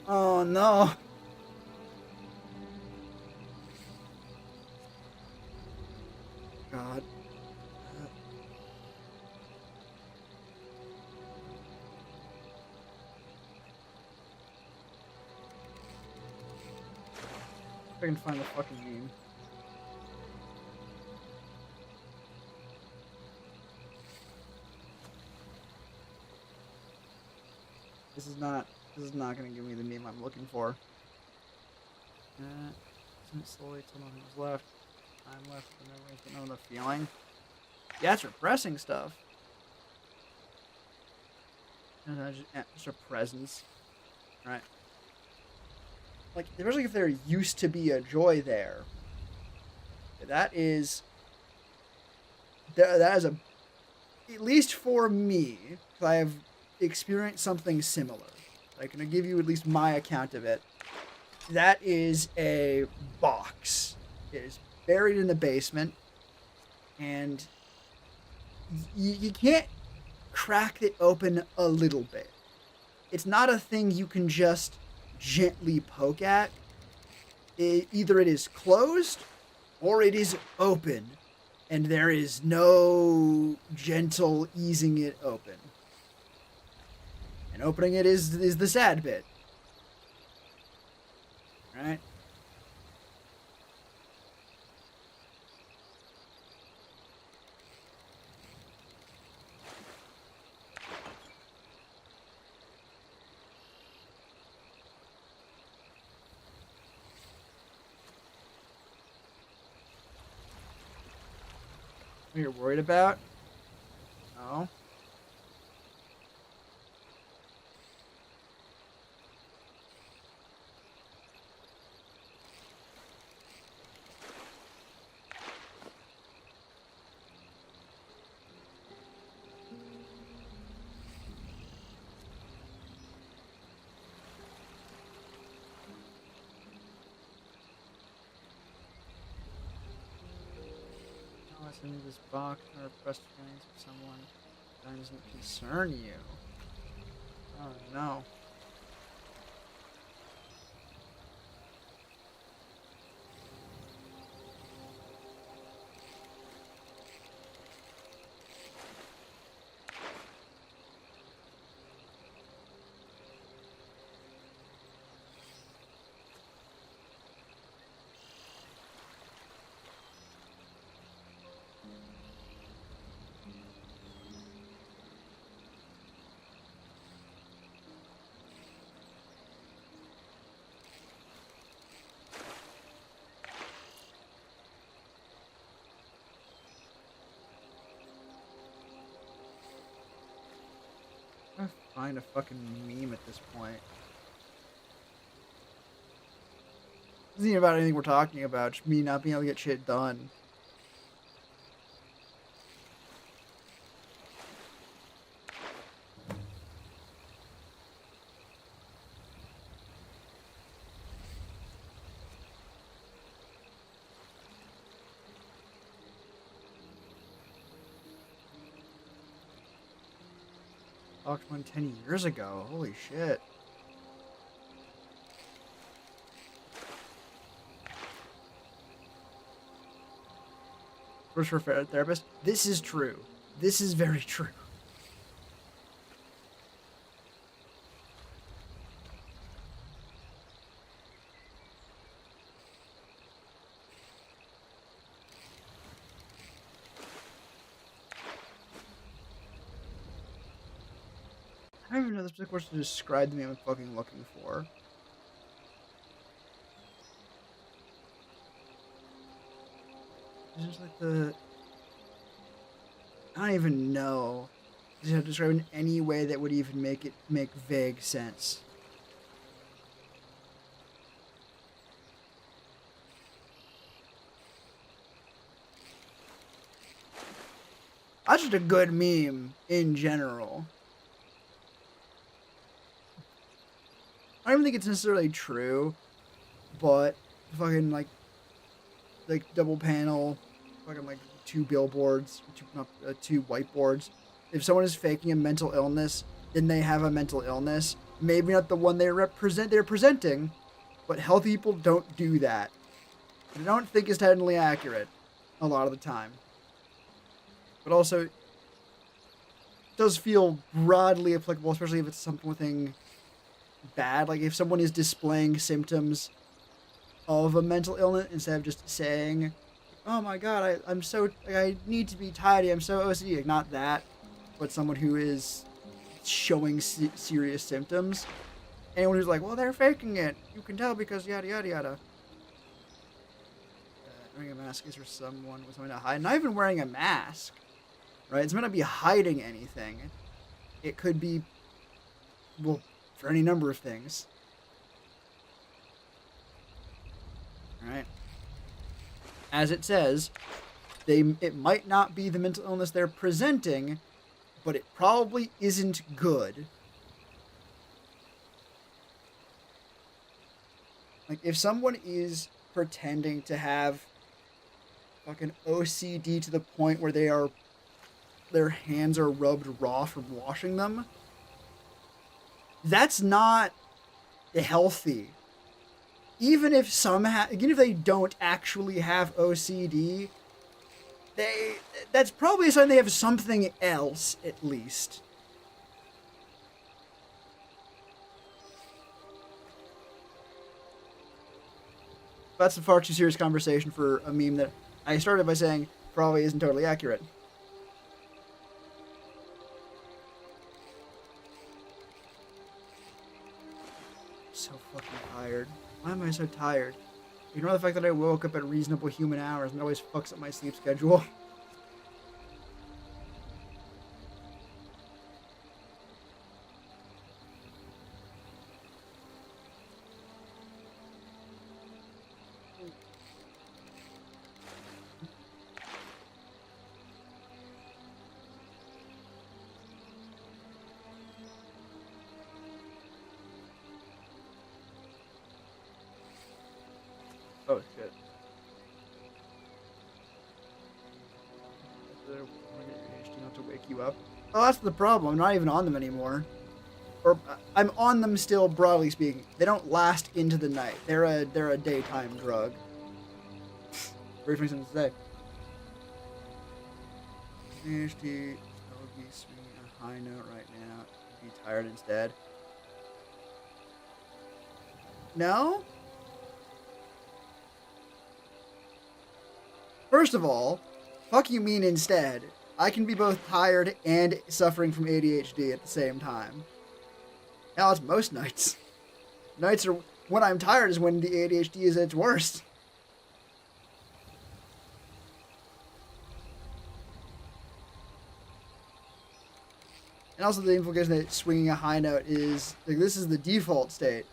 Oh no. God. If I can find the fucking meme. This is not gonna give me the meme I'm looking for. Slowly till nothing was left. Time left for memories, but no the feeling. Yeah, it's repressing stuff. Just a presence. Right. Like, especially if there used to be a joy there. That is a, at least for me, because I have experienced something similar. I can give you at least my account of it. That is a box. It is buried in the basement, and you can't crack it open a little bit. It's not a thing you can just gently poke at. Either it is closed or it is open, and there is no gentle easing it open. And opening it is the sad bit. Right? What you're worried about? No. What's in this box or pressed feelings of someone that doesn't concern you? Oh no. I'm trying to find a fucking meme at this point. This isn't even about anything we're talking about, just me not being able to get shit done. Talked one 10 years ago. Holy shit. First for a therapist. This is true. This is very true. I don't even know this particular word to describe the meme I'm fucking looking for. It's just like the... I don't even know. Just have to describe it in any way that would even make vague sense. That's just a good meme in general. I don't even think it's necessarily true, but fucking like double panel, fucking like two billboards, two whiteboards. If someone is faking a mental illness, then they have a mental illness. Maybe not the one they're presenting, but healthy people don't do that. I don't think it's technically accurate a lot of the time. But also, it does feel broadly applicable, especially if it's something bad. Like if someone is displaying symptoms of a mental illness instead of just saying, "Oh my god, I'm so I need to be tidy. I'm so OCD." Like not that, but someone who is showing serious symptoms. Anyone who's like, "Well, they're faking it. You can tell because yada yada yada." Wearing a mask is for someone with something to hide. Not even wearing a mask, right? It's meant to be hiding anything. It could be, well, for any number of things. Right? As it says, it might not be the mental illness they're presenting, but it probably isn't good. Like, if someone is pretending to have fucking OCD to the point where their hands are rubbed raw from washing them, that's not healthy. Even if they don't actually have OCD, that's probably a sign they have something else at least. That's a far too serious conversation for a meme that I started by saying probably isn't totally accurate. So fucking tired. Why am I so tired? Ignore the fact that I woke up at reasonable human hours and it always fucks up my sleep schedule. Oh shit. Not to wake you up. Oh, that's the problem. I'm not even on them anymore. Or I'm on them still, broadly speaking. They don't last into the night. They're a daytime drug. Very funny something to say. ADHD, I'll be swinging a high note right now. Be tired instead. No? First of all, fuck you mean instead. I can be both tired and suffering from ADHD at the same time. Now it's most nights. Nights are when I'm tired is when the ADHD is at its worst. And also the implication that swinging a high note is, like, this is the default state.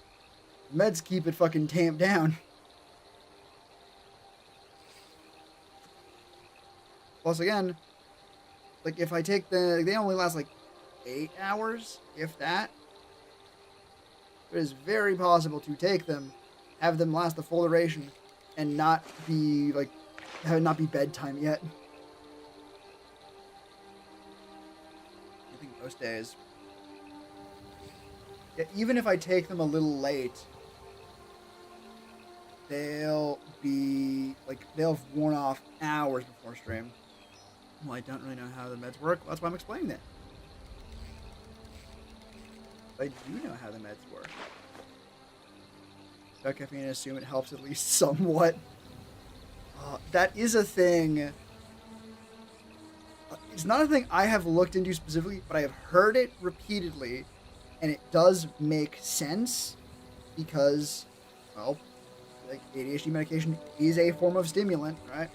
Meds keep it fucking tamped down. Plus, again, like, if I take they only last, like, 8 hours, if that. It is very possible to take them, have them last the full duration, and not be, like, have it not be bedtime yet. I think most days. Yeah, even if I take them a little late, they'll be, like, they'll have worn off hours before stream. Well, I don't really know how the meds work. That's why I'm explaining that. I do know how the meds work. About caffeine, I assume it helps at least somewhat. That is a thing. It's not a thing I have looked into specifically, but I have heard it repeatedly, and it does make sense because, well, like, ADHD medication is a form of stimulant, right?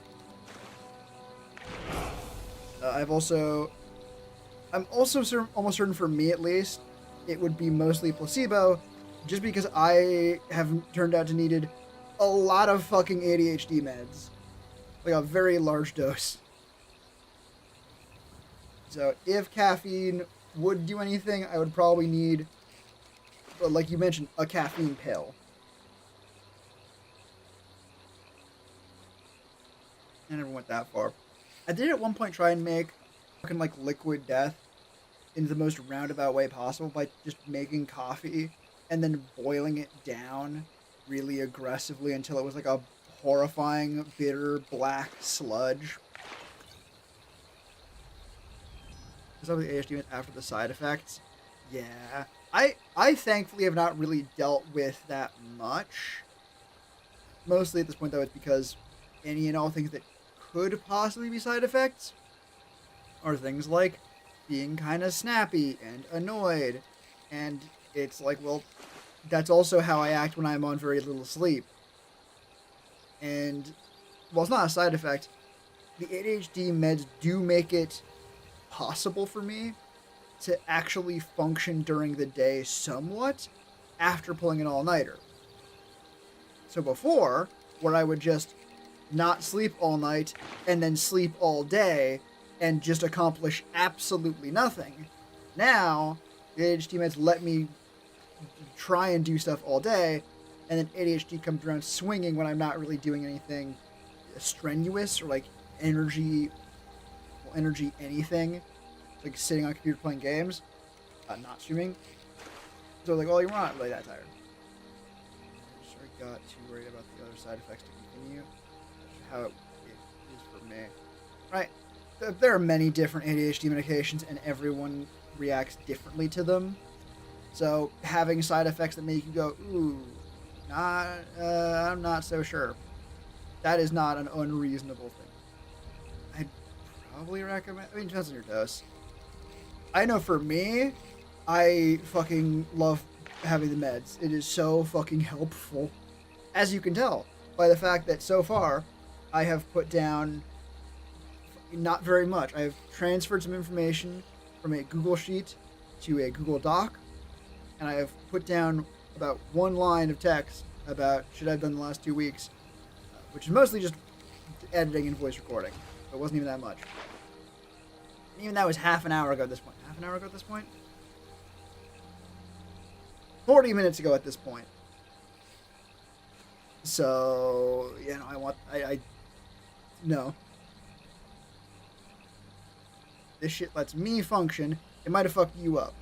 I'm also almost certain, for me at least, it would be mostly placebo, just because I have turned out to needed a lot of fucking ADHD meds, like a very large dose. So if caffeine would do anything, I would probably need, like you mentioned, a caffeine pill. I never went that far. I did at one point try and make fucking, like, liquid death in the most roundabout way possible by just making coffee and then boiling it down really aggressively until it was like a horrifying, bitter, black sludge. Because of the ADHD after the side effects. Yeah. I thankfully have not really dealt with that much. Mostly at this point, though, it's because any and all things that could possibly be side effects are things like being kind of snappy and annoyed. And it's like, well, that's also how I act when I'm on very little sleep. And, well, it's not a side effect. The ADHD meds do make it possible for me to actually function during the day somewhat after pulling an all-nighter. So before, where I would just not sleep all night and then sleep all day and just accomplish absolutely nothing, now the ADHD meds let me try and do stuff all day, and then ADHD comes around swinging when I'm not really doing anything strenuous or like energy anything, like sitting on a computer playing games, not streaming. So like, well, you're not really that tired. I got too worried about the other side effects to continue. That's how it is for me. Right. There are many different ADHD medications, and everyone reacts differently to them. So having side effects that make you go, ooh, I'm not so sure. That is not an unreasonable thing. I'd probably recommend, it depends on your dose. I know for me, I fucking love having the meds. It is so fucking helpful. As you can tell by the fact that so far, I have put down not very much. I have transferred some information from a Google Sheet to a Google Doc, and I have put down about one line of text about shit I've done the last 2 weeks, which is mostly just editing and voice recording. So it wasn't even that much. And even that was half an hour ago at this point. 40 minutes ago at this point. So, no. This shit lets me function. It might have fucked you up.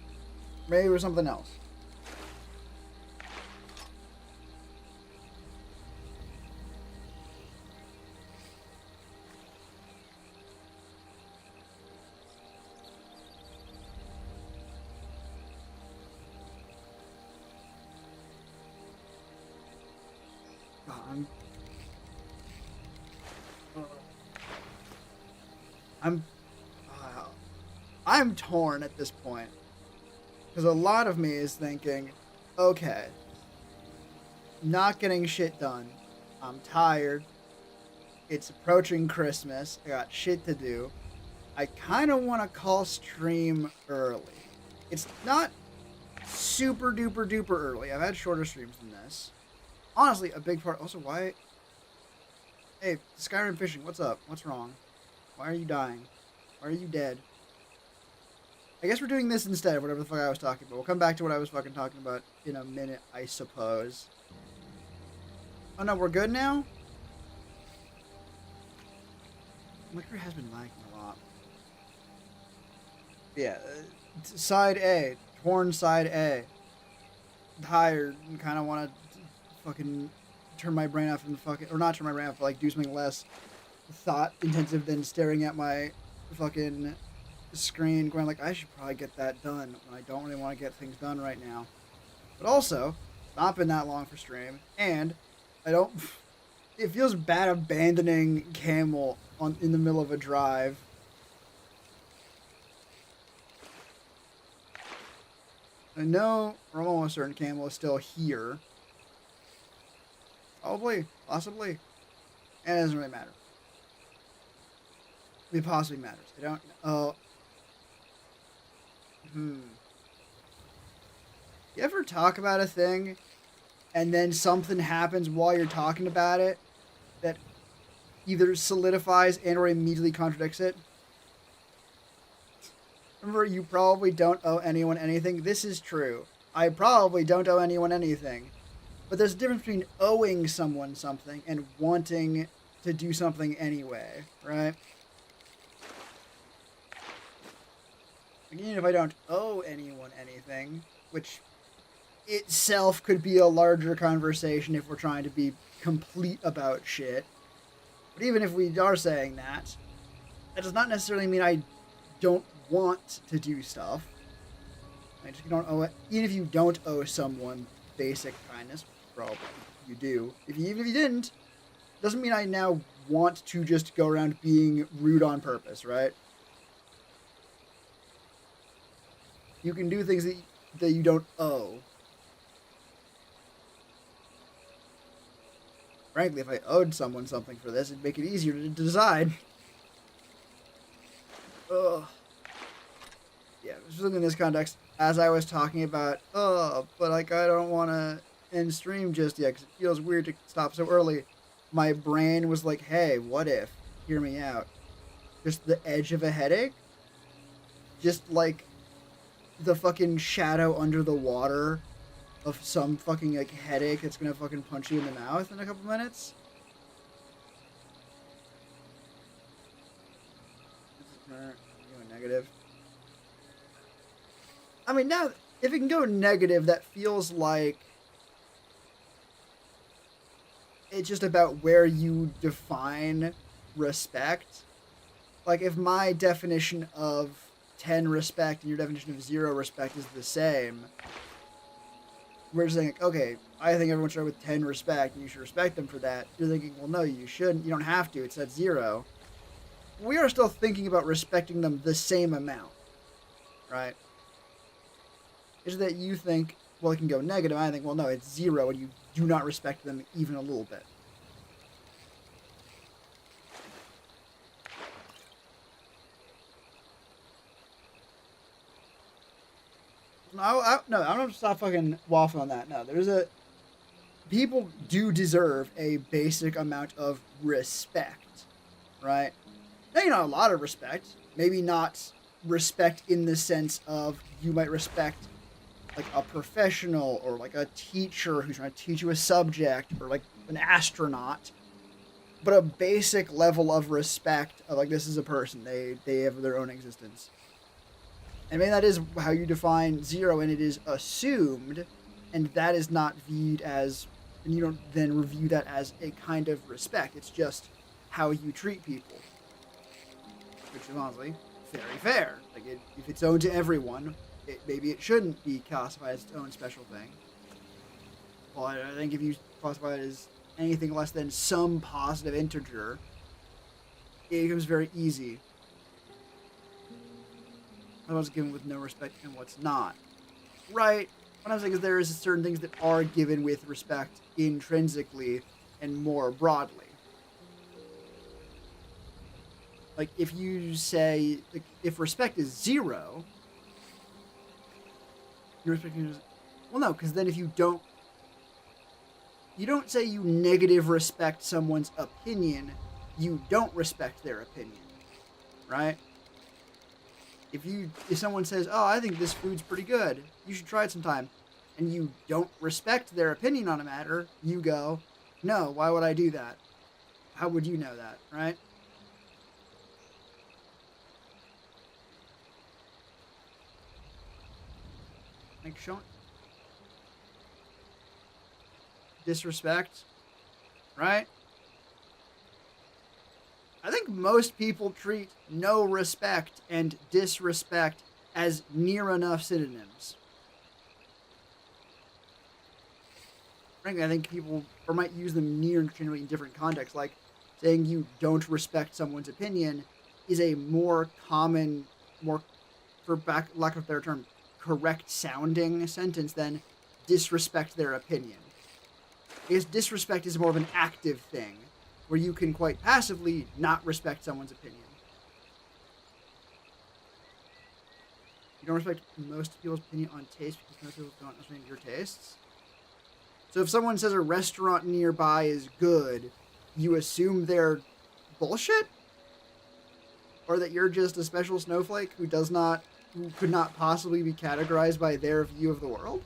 Maybe it was something else. I'm torn at this point, because a lot of me is thinking, okay, not getting shit done. I'm tired. It's approaching Christmas. I got shit to do. I kind of want to call stream early. It's not super duper duper early. I've had shorter streams than this. Honestly, a big part. Also, why? Hey, Skyrim fishing. What's up? What's wrong? Why are you dying? Why are you dead? I guess we're doing this instead of whatever the fuck I was talking about. We'll come back to what I was fucking talking about in a minute, I suppose. Oh no, we're good now? Liquor has been lagging a lot. Yeah, side A. Torn side A. Tired and kind of want to fucking turn my brain off and fucking... Or not turn my brain off, but like do something less thought-intensive than staring at my fucking screen going like, I should probably get that done when I don't really want to get things done right now. But also, it's not been that long for stream, and I don't... It feels bad abandoning Camel in the middle of a drive. I know I'm almost certain Camel is still here. Probably. Possibly. And it doesn't really matter. It possibly matters. I don't... You ever talk about a thing and then something happens while you're talking about it that either solidifies and or immediately contradicts it? Remember, you probably don't owe anyone anything. This is true. I probably don't owe anyone anything. But there's a difference between owing someone something and wanting to do something anyway, right? Again, if I don't owe anyone anything, which itself could be a larger conversation if we're trying to be complete about shit. But even if we are saying that, that does not necessarily mean I don't want to do stuff. I just don't owe it. Even if you don't owe someone basic kindness, probably you do. Even if you didn't, doesn't mean I now want to just go around being rude on purpose, right? You can do things that you don't owe. Frankly, if I owed someone something for this, it'd make it easier to decide. Ugh. Yeah, specifically in this context, as I was talking about, but like I don't want to end stream just yet because it feels weird to stop so early. My brain was like, hey, what if? Hear me out. Just the edge of a headache? Just like the fucking shadow under the water of some fucking like headache that's gonna fucking punch you in the mouth in a couple minutes. Going negative. I mean, now if it can go negative, that feels like it's just about where you define respect. Like if my definition of 10 respect and your definition of 0 respect is the same, we're just saying, like, okay, I think everyone should start with 10 respect and you should respect them for that. You're thinking, well, no, you shouldn't. You don't have to. It's at 0. We are still thinking about respecting them the same amount, right? Is that you think, well, it can go negative. I think, well, no, it's 0 and you do not respect them even a little bit. No, I'm gonna stop fucking waffling on that. No, people do deserve a basic amount of respect, right? Maybe not a lot of respect. Maybe not respect in the sense of you might respect like a professional or like a teacher who's trying to teach you a subject or like an astronaut. But a basic level of respect of like this is a person. They have their own existence. I mean, that is how you define 0, and it is assumed, and that is not viewed as, and you don't then review that as a kind of respect. It's just how you treat people, which is honestly very fair. Like, if it's owed to everyone, maybe it shouldn't be classified as its own special thing. Well, I think if you classify it as anything less than some positive integer, it becomes very easy. What's given with no respect and what's not. Right? What I'm saying is there is certain things that are given with respect intrinsically and more broadly. Like if you say, like, if respect is 0, You respect your... Well, no, because then if you don't... You don't say you negative respect someone's opinion. You don't respect their opinion. Right? If someone says, oh, I think this food's pretty good, you should try it sometime, and you don't respect their opinion on a matter, you go, no, why would I do that? How would you know that, right? Like, showing disrespect, right? I think most people treat no respect and disrespect as near enough synonyms. Frankly, I think people might use them near interchangeably in different contexts. Like saying you don't respect someone's opinion is a more common, more, for lack of a better term, correct sounding sentence than disrespect their opinion. Because disrespect is more of an active thing, where you can quite passively not respect someone's opinion. You don't respect most people's opinion on taste because most people don't understand your tastes. So if someone says a restaurant nearby is good, you assume they're bullshit? Or that you're just a special snowflake who could not possibly be categorized by their view of the world?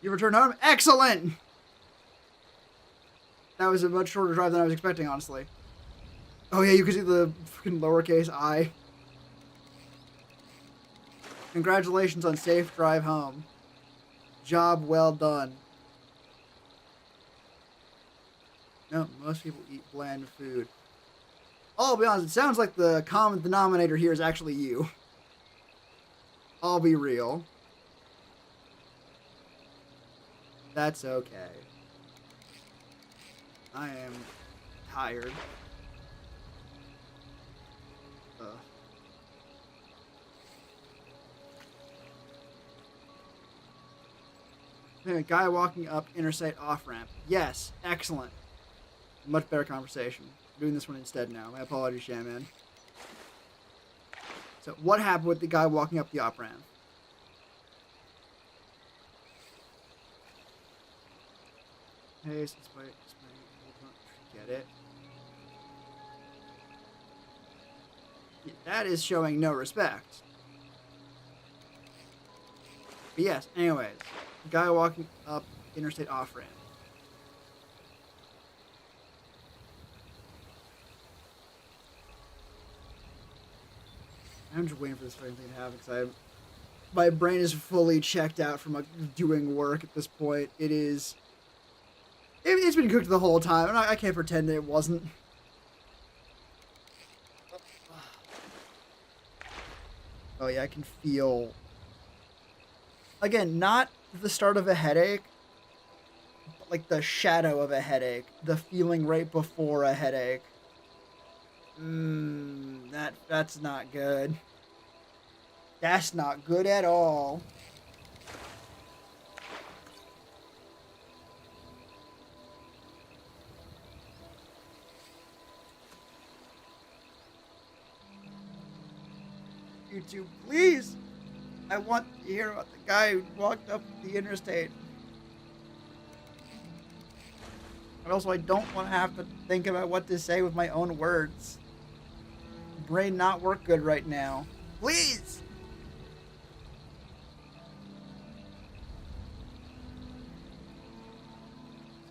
You returned home? Excellent! That was a much shorter drive than I was expecting, honestly. Oh yeah, you could see the freaking lowercase I. Congratulations on safe drive home. Job well done. No, most people eat bland food. I'll be honest, it sounds like the common denominator here is actually you. I'll be real. That's okay. I am tired. A guy walking up interstate off-ramp. Yes, excellent. Much better conversation. I'm doing this one instead now. My apologies, Shaman. So, what happened with the guy walking up the off-ramp? Hey, get it. Yeah, that is showing no respect. But yes, anyways. Guy walking up interstate off-ramp. I'm just waiting for this fucking thing to happen because my brain is fully checked out from doing work at this point. It's been cooked the whole time, and I can't pretend that it wasn't. Oh yeah, I can feel. Again, not the start of a headache, but like the shadow of a headache, the feeling right before a headache. That's not good. That's not good at all. YouTube, please! I want to hear about the guy who walked up the interstate. But also, I don't want to have to think about what to say with my own words. Brain not work good right now. Please!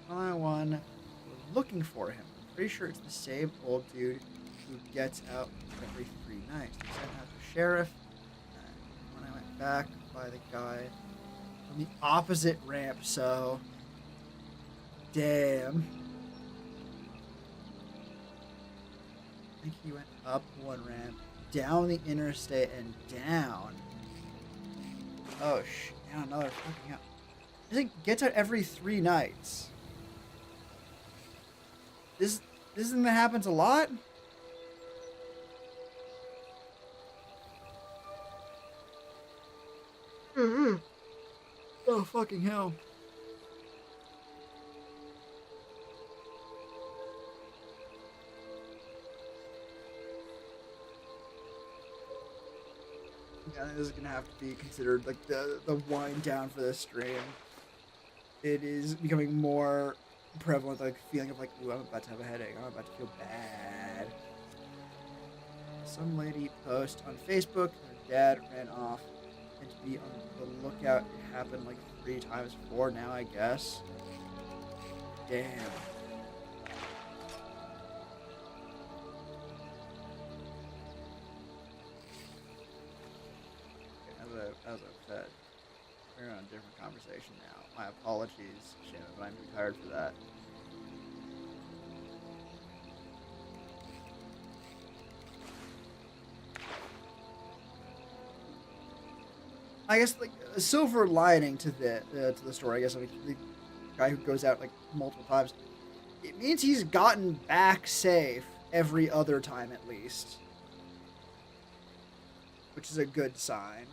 One, we're looking for him. I'm pretty sure it's the same old dude who gets out every 3 nights. He sent out the sheriff. When I went back by the guy on the opposite ramp, so damn. I think he went up one ramp, down the interstate, and down. Oh shit! Down another fucking out. I think gets out every 3 nights. This isn't that happens a lot. Oh fucking hell. Yeah, this is gonna have to be considered like the wind down for this stream. It is becoming more prevalent, like feeling of like, ooh, I'm about to have a headache. I'm about to feel bad. Some lady post on Facebook, her dad ran off, and to be on the lookout. It happened like 3 times before now, I guess. Damn. As I've said, we're on a different conversation now. My apologies, Shannon, but I'm too tired for that. I guess like a silver lining to the story. I guess like the guy who goes out like multiple times, it means he's gotten back safe every other time at least, which is a good sign.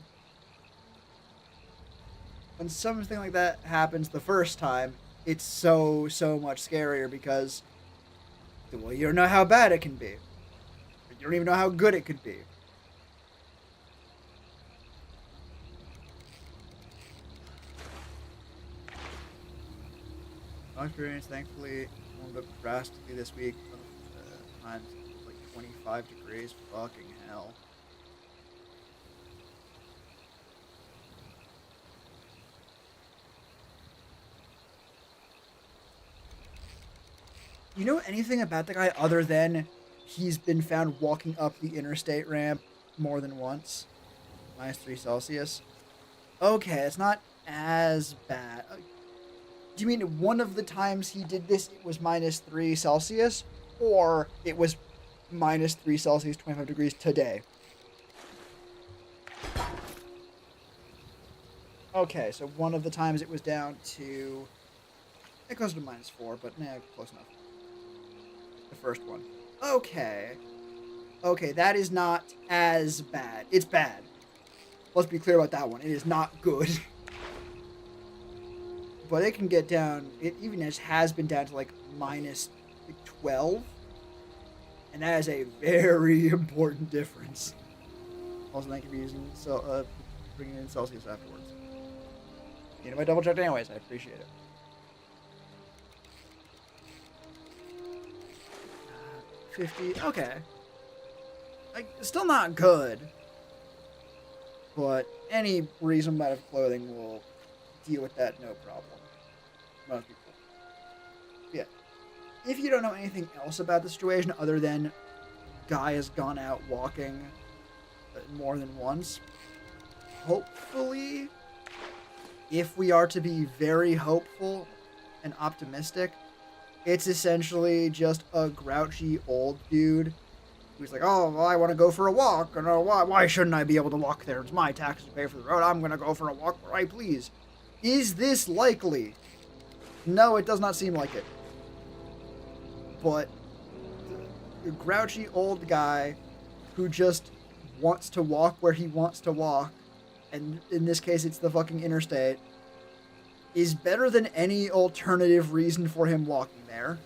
When something like that happens the first time, it's so much scarier because, well, you don't know how bad it can be. You don't even know how good it could be. My experience, thankfully, warmed up drastically this week. Times like 25 degrees. Fucking hell. You know anything about the guy other than he's been found walking up the interstate ramp more than once? -3 Celsius. Okay, it's not as bad. Do you mean one of the times he did this, it was -3 Celsius? Or it was -3 Celsius, 25 degrees today? Okay, so one of the times it was down to... It goes to -4, but nah, close enough. The first one. Okay. Okay, that is not as bad. It's bad. Let's be clear about that one. It is not good. But it can get down, it even has been down to like -12. And that is a very important difference. Also, that can be using bringing in Celsius afterwards. You know, I double checked anyways. I appreciate it. 50. Okay. Like, still not good. But any reasonable amount of clothing will deal with that no problem. Most people. Yeah. If you don't know anything else about the situation other than guy has gone out walking more than once, hopefully, if we are to be very hopeful and optimistic, it's essentially just a grouchy old dude who's like, oh, well, I want to go for a walk. And why shouldn't I be able to walk there? It's my taxes to pay for the road. I'm going to go for a walk where I please. Is this likely? No, it does not seem like it. But a grouchy old guy who just wants to walk where he wants to walk, and in this case it's the fucking interstate, is better than any alternative reason for him walking there.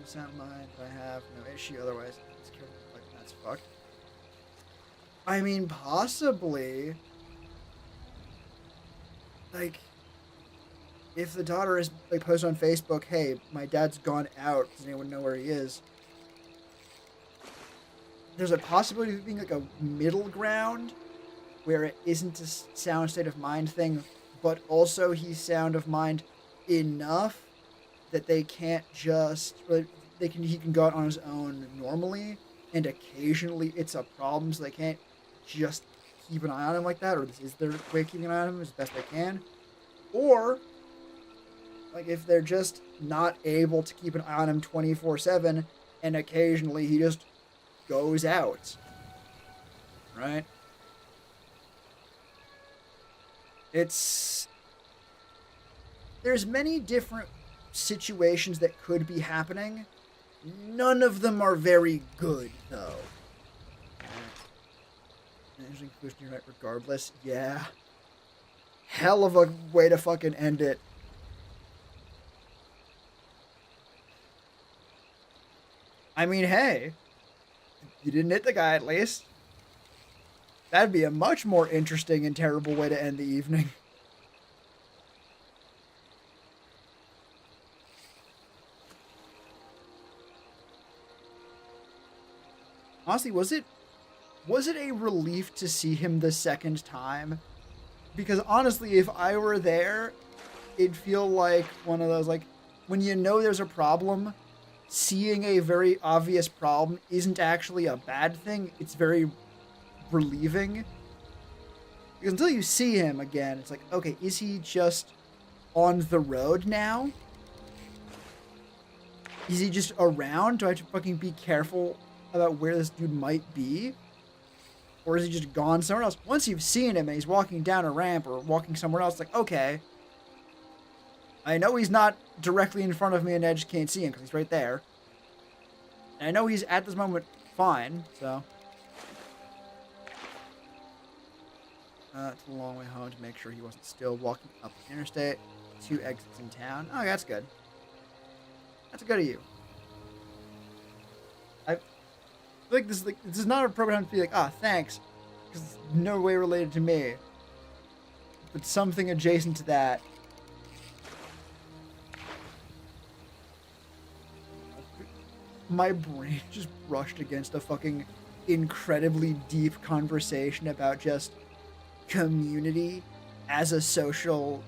It's not mine, but I have no issue, otherwise that's fucked. I mean, possibly. Like, if the daughter is like posted on Facebook, hey, my dad's gone out, does anyone know where he is? There's a possibility of being like a middle ground where it isn't a sound state of mind thing, but also he's sound of mind enough that they can't just he can go out on his own normally, and occasionally it's a problem, so they can't just keep an eye on him like that, or this is their way of keeping an eye on him as best they can. Or like if they're just not able to keep an eye on him 24/7, and occasionally he just goes out, right? There's many different situations that could be happening. None of them are very good, though. Interesting conclusion, you're right, regardless. Yeah. Hell of a way to fucking end it. I mean, hey, You didn't hit the guy at least. That'd be a much more interesting and terrible way to end the evening. Honestly, was it a relief to see him the second time? Because honestly, if I were there, it'd feel like one of those, like, when you know there's a problem, seeing a very obvious problem isn't actually a bad thing. It's very relieving. Because until you see him again, it's like, okay, is he just on the road now? Is he just around? Do I have to fucking be careful about where this dude might be? Or is he just gone somewhere else? Once you've seen him and he's walking down a ramp or walking somewhere else, like, okay. I know he's not directly in front of me and I just can't see him because he's right there. And I know he's at this moment fine, so. It's a long way home to make sure he wasn't still walking up the interstate. 2 exits in town. Oh, that's good. That's good of you. I feel like this is not a appropriate time to be like, ah, thanks, because it's no way related to me. But something adjacent to that. My brain just brushed against a fucking incredibly deep conversation about just community as a social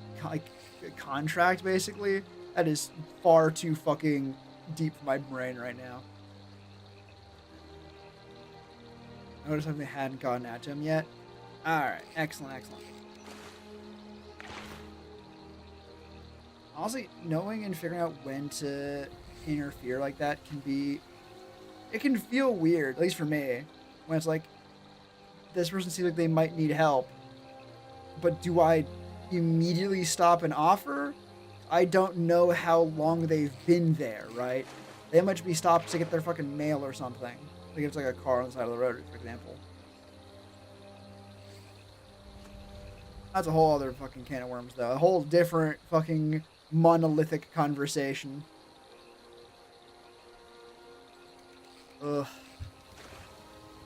contract, basically. That is far too fucking deep for my brain right now. Notice something hadn't gotten out to him yet. Alright, excellent, excellent. Honestly, knowing and figuring out when to interfere like that it can feel weird, at least for me, when it's like, this person seems like they might need help, but do I immediately stop and offer? I don't know how long they've been there, right? They might be stopped to get their fucking mail or something. Like if it's like a car on the side of the road, for example. That's a whole other fucking can of worms, though. A whole different fucking monolithic conversation. Ugh.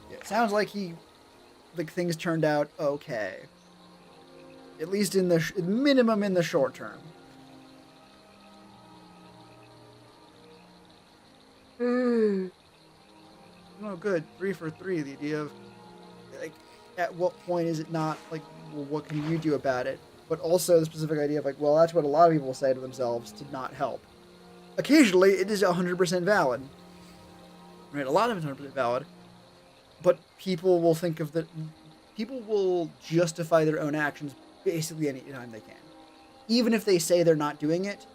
Yeah, it sounds like things turned out okay. At least in the minimum in the short term. Oh, good. 3 for 3. The idea of, like, at what point is it not, like, well, what can you do about it? But also the specific idea of, like, well, that's what a lot of people say to themselves to not help. Occasionally, it is 100% valid. Right? A lot of it's 100% valid. But people will think of people will justify their own actions basically any time they can. Even if they say they're not doing it,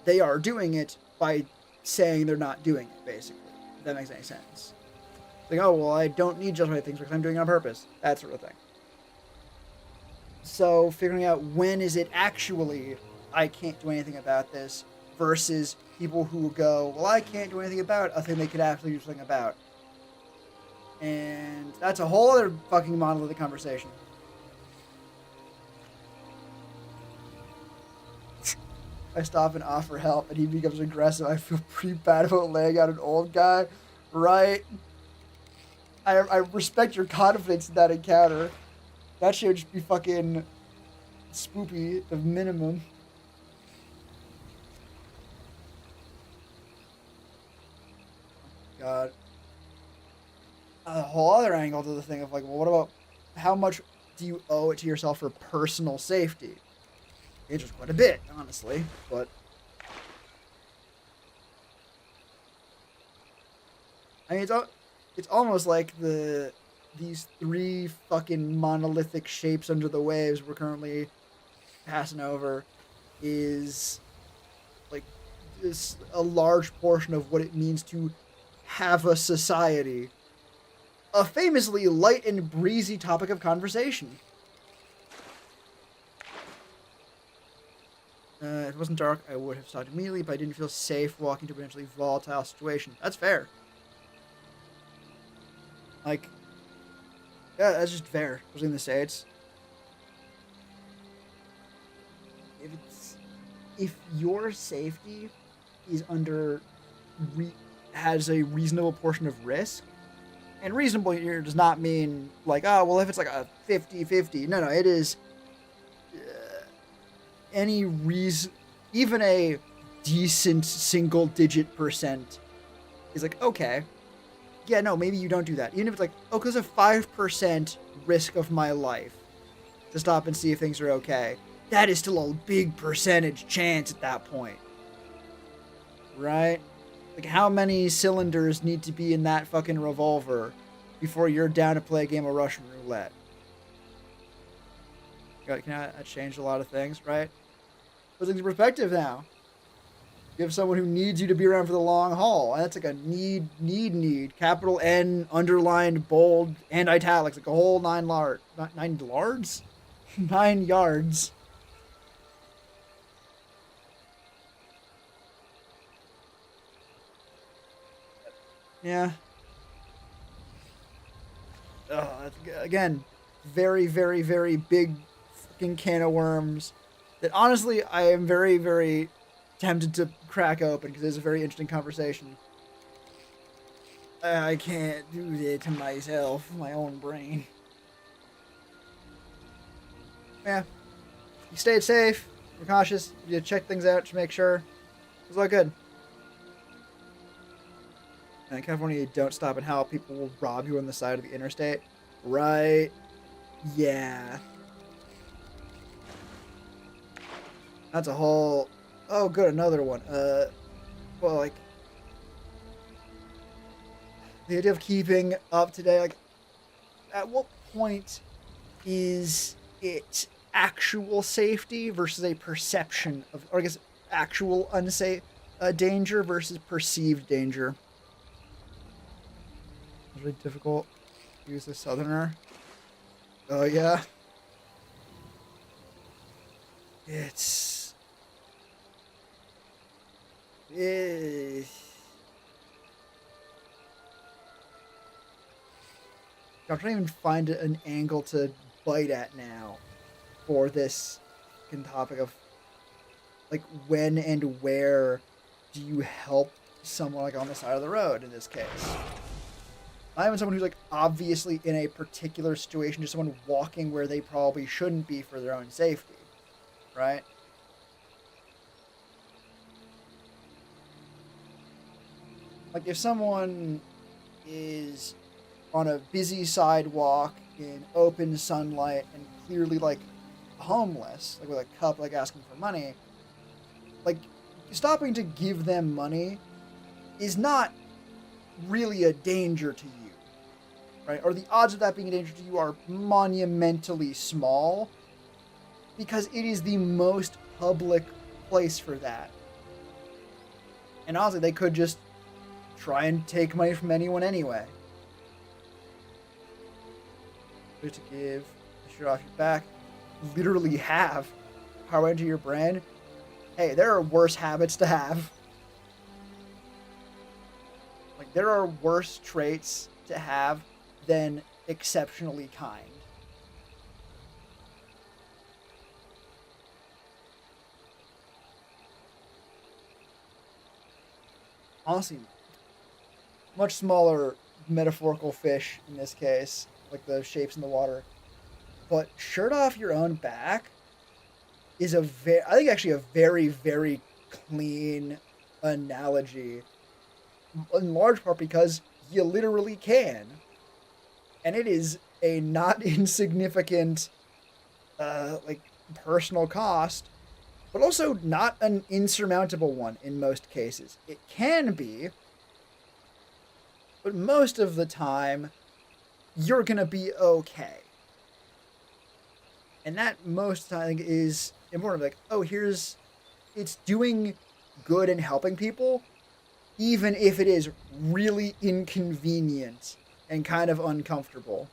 they are doing it by saying they're not doing it, basically. If that makes any sense. Like, oh, well, I don't need to justify things because I'm doing it on purpose. That sort of thing. So, figuring out when is it actually, I can't do anything about this, versus people who go, well, I can't do anything about a thing they could actually do something about. And that's a whole other fucking monolithic conversation. I stop and offer help and he becomes aggressive. I feel pretty bad about laying out an old guy. Right? I respect your confidence in that encounter. That shit would just be fucking spoopy, the minimum. God. A whole other angle to the thing of like, well, what about how much do you owe it to yourself for personal safety? It's just quite a bit, honestly, but I mean, it's almost like these 3 fucking monolithic shapes under the waves we're currently passing over is like a large portion of what it means to have a society. A famously light and breezy topic of conversation. If it wasn't dark, I would have stopped immediately, but I didn't feel safe walking to a potentially volatile situation. That's fair. Like, yeah, that's just fair, especially in the States. If your safety is has a reasonable portion of risk, And reasonable here does not mean like, oh, well, if it's like a 50-50. No, it is any reason, even a decent single digit percent is like, okay, yeah, no, maybe you don't do that. Even if it's like, oh, because of 5% risk of my life to stop and see if things are okay. That is still a big percentage chance at that point. Right? Like, how many cylinders need to be in that fucking revolver before you're down to play a game of Russian roulette? That changed a lot of things, right? Put things in perspective now. You have someone who needs you to be around for the long haul. And that's like a need. Capital N, underlined, bold, and italics. Like a whole 9 lards? 9 yards. Yeah. That's, again, very, very, very big fucking can of worms that honestly I am very, very tempted to crack open because it's a very interesting conversation. I can't do that to myself, my own brain. Yeah. You stayed safe. You're cautious. You check things out to make sure. It's all good. And in California, you don't stop and how people will rob you on the side of the interstate. Right. Yeah. That's a whole... Oh, good, another one. Well, like... The idea of keeping up today, like... At what point is it actual safety versus a perception of... Or I guess actual unsafe danger versus perceived danger? It's really difficult to use the Southerner. Oh, yeah. It's... I'm trying to even find an angle to bite at now for this topic of like when and where do you help someone like on the side of the road in this case. Not even someone who's like obviously in a particular situation, just someone walking where they probably shouldn't be for their own safety, right? Like if someone is on a busy sidewalk in open sunlight and clearly like homeless, like with a cup, like asking for money, like stopping to give them money is not really a danger to you, right? Or the odds of that being a danger to you are monumentally small because it is the most public place for that. And honestly, they could just try and take money from anyone anyway. Just to give the shirt off your back, literally have power into your brand. Hey, there are worse habits to have. Like, there are worse traits to have than exceptionally kind. Honestly, much smaller metaphorical fish in this case, like the shapes in the water. But shirt off your own back is I think actually a very, very clean analogy, in large part because you literally can. And it is a not insignificant, like, personal cost, but also not an insurmountable one in most cases. It can be, but most of the time, you're gonna be okay. And that most of the time, I think, is important. Like, oh, it's doing good and helping people, even if it is really inconvenient and kind of uncomfortable.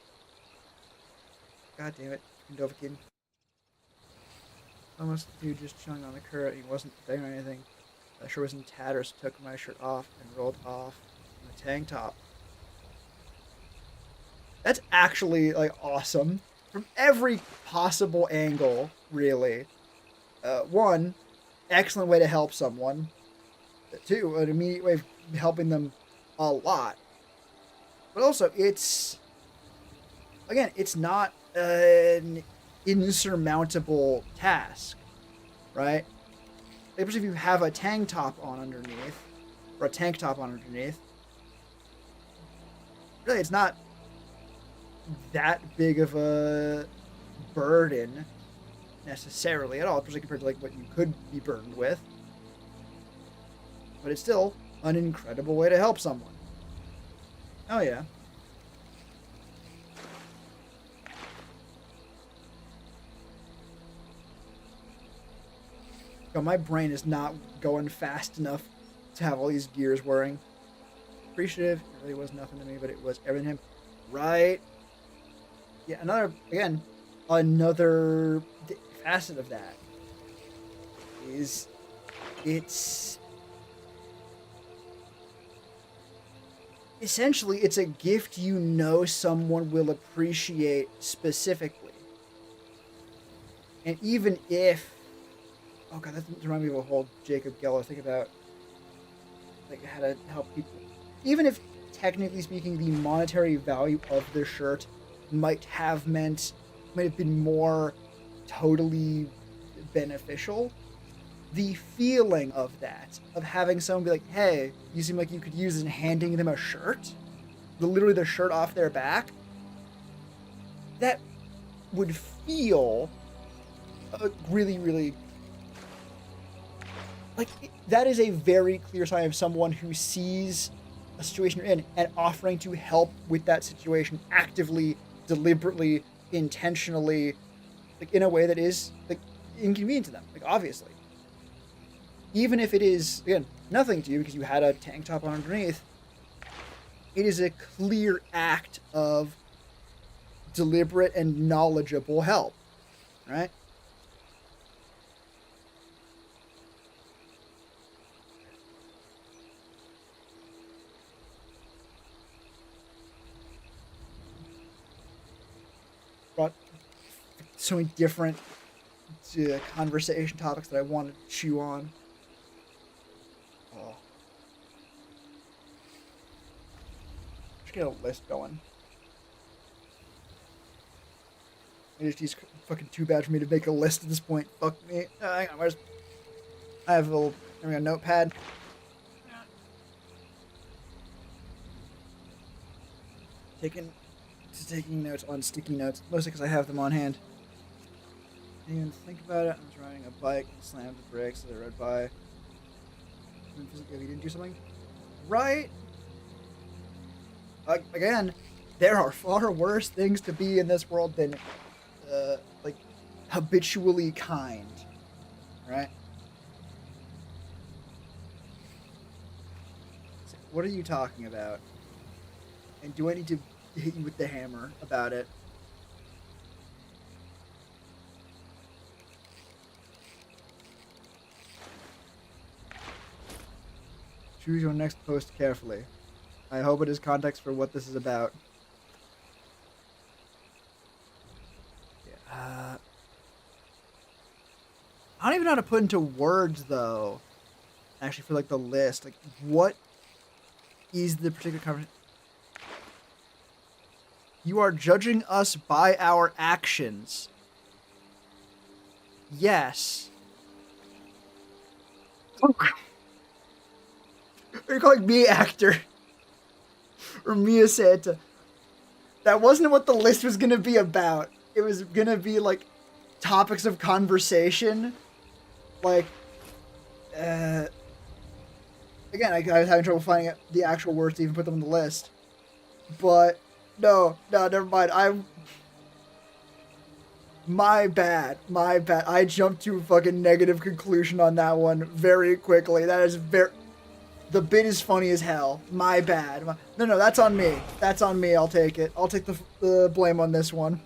God damn it, Dovahkiin. Almost dude just chilling on the current. He wasn't saying anything. I sure was in tatters. Took my shirt off and rolled off my tank top. That's actually like awesome from every possible angle. Really, one, excellent way to help someone. Two, an immediate way of helping them a lot. But also, it's not an insurmountable task, right? Especially if you have a tank top on underneath, or a tank top on underneath. Really, it's not that big of a burden necessarily at all, especially compared to like what you could be burdened with. But it's still an incredible way to help someone. Oh yeah. Yo, my brain is not going fast enough to have all these gears whirring. Appreciative, it really was nothing to me, but it was everything to him. Right. Yeah, another facet of that is it's essentially it's a gift you know someone will appreciate specifically. And even if, oh god, that reminds me of a whole Jacob Geller thing about like how to help people. Even if technically speaking the monetary value of the shirt might have been more totally beneficial, the feeling of that, of having someone be like, hey, you seem like you could use it, and handing them a shirt, literally the shirt off their back, that would feel really, really, like, that is a very clear sign of someone who sees a situation you're in and offering to help with that situation actively, deliberately, intentionally, like in a way that is like inconvenient to them, like obviously. Even if it is, again, nothing to you because you had a tank top on underneath, it is a clear act of deliberate and knowledgeable help, right? Brought so many different conversation topics that I wanted to chew on. Oh. Just get a list going. ADHD's fucking too bad for me to make a list at this point. Fuck me. Hang on, I have a notepad. Taking notes on sticky notes, mostly because I have them on hand. Didn't even think about it. I was riding a bike, slammed the brakes as I rode by. If you didn't do something right, again, there are far worse things to be in this world than like habitually kind, right? So what are you talking about? And do I need to hit you with the hammer about it? Choose your next post carefully. I hope it is context for what this is about. Yeah. I don't even know how to put into words, though. Actually, for like the list, like what is the particular conversation? You are judging us by our actions. Yes. You're calling me actor. Or Mia Santa. That wasn't what the list was gonna be about. It was gonna be like topics of conversation. Like, again, I was having trouble finding the actual words to even put them on the list. But no, never mind. My bad. I jumped to a fucking negative conclusion on that one very quickly. That is the bit is funny as hell. My bad. No, that's on me. I'll take it. I'll take the blame on this one.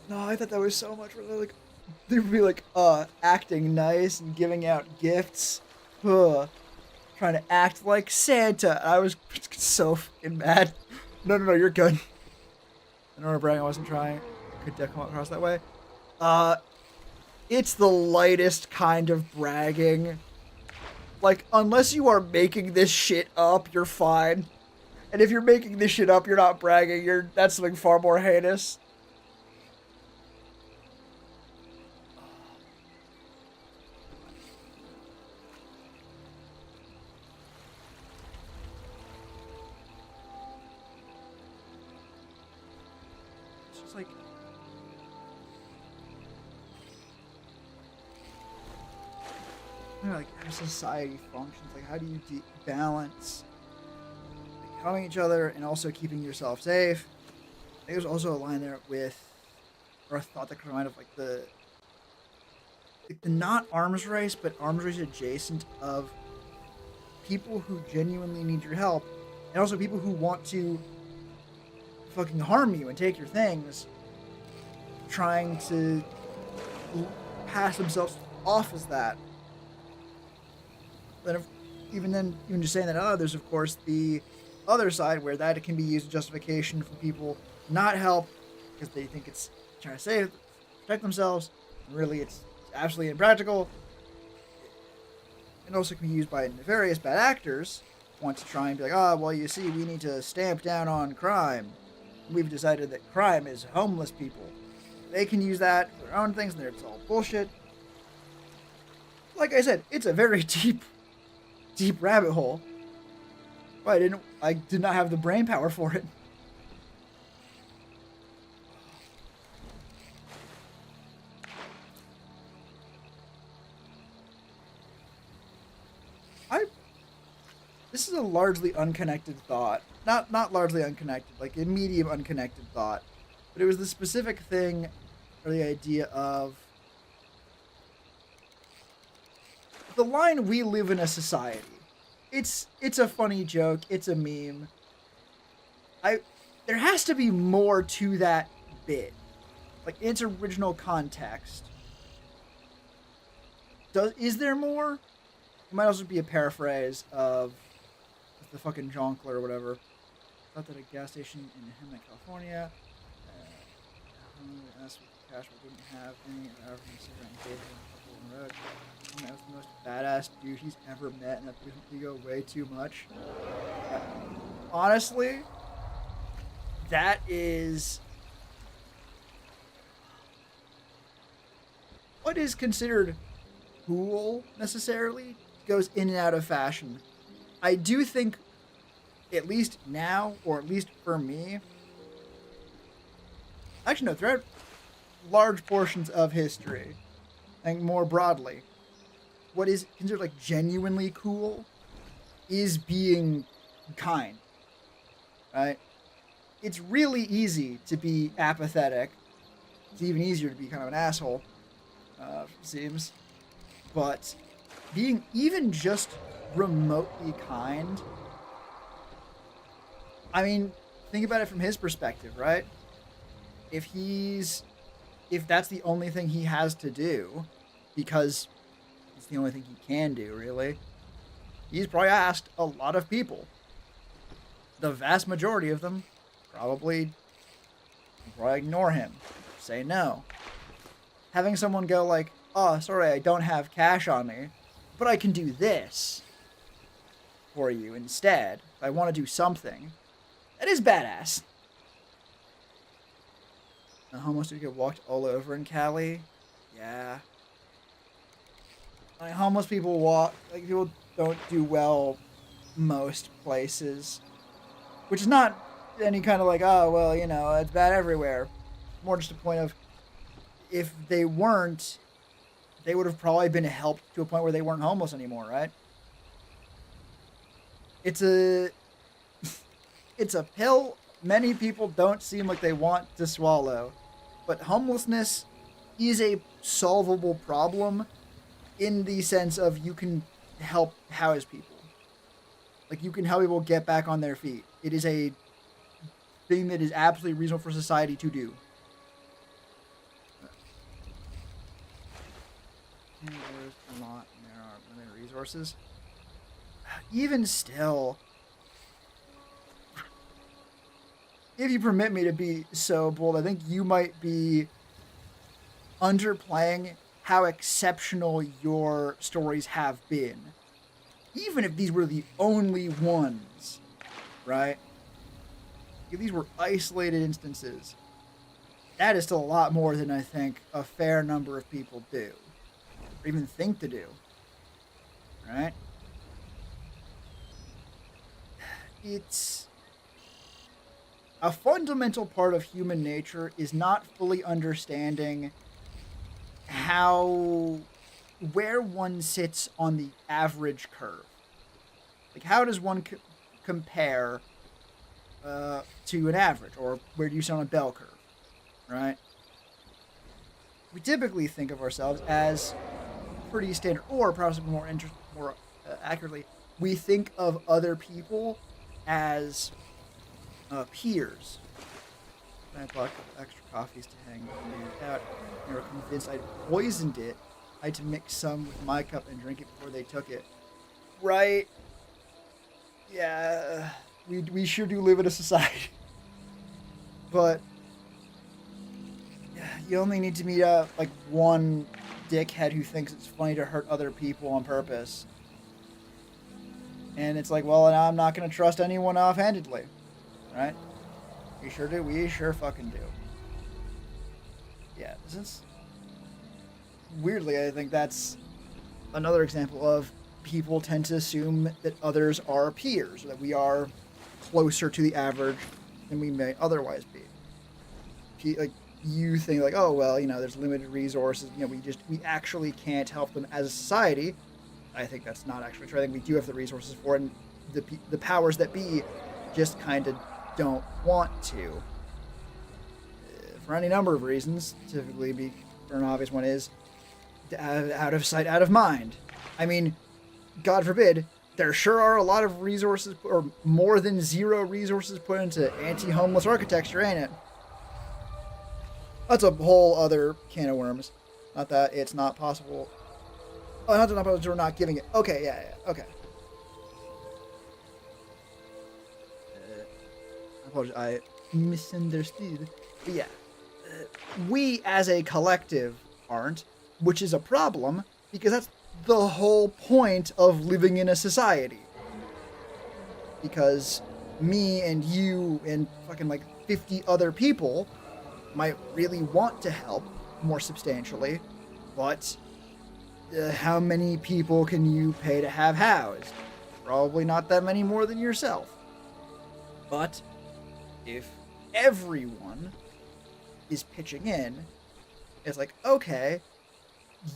No, I thought that was so much really like, they would be like, acting nice and giving out gifts. Trying to act like Santa. I was so fucking mad. No, you're good. I don't know, bragging, I wasn't trying. Could that come across that way? It's the lightest kind of bragging. Like, unless you are making this shit up, you're fine. And if you're making this shit up, you're not bragging. That's something far more heinous. It's just like, you know, like how society functions. Like, how do you balance like, helping each other and also keeping yourself safe? I think there's also a line there with, or a thought that could remind of like the not arms race, but arms race adjacent of people who genuinely need your help, and also people who want to fucking harm you and take your things, trying to pass themselves off as that. Then, even just saying that, there's of course the other side where that can be used as justification for people to not help because they think it's trying to protect themselves. And really, it's absolutely impractical. It also can be used by nefarious bad actors who want to try and be like, well, you see, we need to stamp down on crime. We've decided that crime is homeless people. They can use that for their own things, and it's all bullshit. Like I said, it's a very deep rabbit hole. But I did not have the brain power for it. This is a largely unconnected thought. Not largely unconnected, like a medium unconnected thought. But it was the specific thing, or the idea of the line, "We live in a society." It's a funny joke. It's a meme. There has to be more to that bit, like its original context. Is there more? It might also be a paraphrase of the fucking jonquil or whatever. Thought that a gas station in Hemet, California. Asked what the cash we didn't have any of our cigarette and gave him a couple on the road. That was the most badass dude he's ever met, and that we go way too much. Honestly, that is what is considered cool necessarily goes in and out of fashion. I do think, at least now, or at least for me, actually no, throughout large portions of history, and more broadly, what is considered like genuinely cool is being kind, right? It's really easy to be apathetic. It's even easier to be kind of an asshole, seems. But being even just remotely kind, I mean, think about it from his perspective, right? If that's the only thing he has to do, because it's the only thing he can do, really, he's probably asked a lot of people. The vast majority of them probably ignore him, say no. Having someone go like, "Oh, sorry, I don't have cash on me, but I can do this for you instead. I want to do something." That is badass. The homeless dude get walked all over in Cali. Yeah. Like, homeless people people don't do well most places. Which is not any kind of like, oh, well, it's bad everywhere. More just a point of, if they weren't, they would have probably been helped to a point where they weren't homeless anymore, right? It's a pill many people don't seem like they want to swallow. But homelessness is a solvable problem in the sense of you can help house people. Like, you can help people get back on their feet. It is a thing that is absolutely reasonable for society to do. And there's a lot, and there are limited resources. Even still, if you permit me to be so bold, I think you might be underplaying how exceptional your stories have been. even if these were the only ones, right? If these were isolated instances, that is still a lot more than I think a fair number of people do, or even think to do, right? It's a fundamental part of human nature is not fully understanding how where one sits on the average curve. Like, how does one compare to an average, or where do you sit on a bell curve, right? We typically think of ourselves as pretty standard, or perhaps more accurately, we think of other people as peers. I bought a couple extra coffees to hang out. They were convinced I'd poisoned it. I had to mix some with my cup and drink it before they took it. Right? Yeah, we sure do live in a society. But you only need to meet like one dickhead who thinks it's funny to hurt other people on purpose. And it's like, well, I'm not going to trust anyone offhandedly. Right? We sure do. We sure fucking do. Yeah, since weirdly, I think that's another example of people tend to assume that others are peers, or that we are closer to the average than we may otherwise be. Like, you think like, oh, well, there's limited resources, we actually can't help them as a society. I think that's not actually true. I think we do have the resources for it, and the powers that be just kind of don't want to. For any number of reasons, typically for an obvious one is out of sight, out of mind. I mean, God forbid, there sure are a lot of resources, or more than zero resources put into anti-homeless architecture, ain't it? That's a whole other can of worms. Not that it's not possible. Oh, not that we're not giving it. Okay, yeah, okay. I apologize. I misunderstood. But yeah, we as a collective aren't, which is a problem, because that's the whole point of living in a society. Because me and you and fucking like 50 other people might really want to help more substantially, but how many people can you pay to have housed? Probably not that many more than yourself. But if everyone is pitching in, it's like, okay,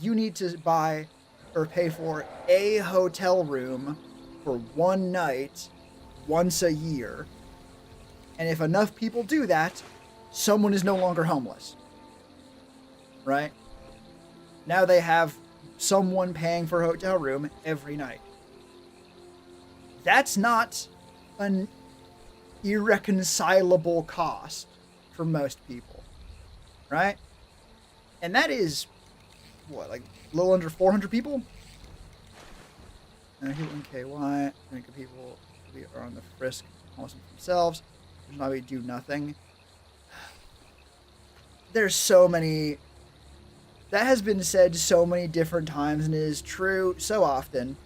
you need to buy or pay for a hotel room for one night once a year. And if enough people do that, someone is no longer homeless. Right? Now they have someone paying for a hotel room every night. That's not an irreconcilable cost for most people. Right? And that is, what, like a little under 400 people? And people in KY, I think people are on the frisk almost themselves. There's not really do nothing. There's so many. That has been said so many different times and it is true so often.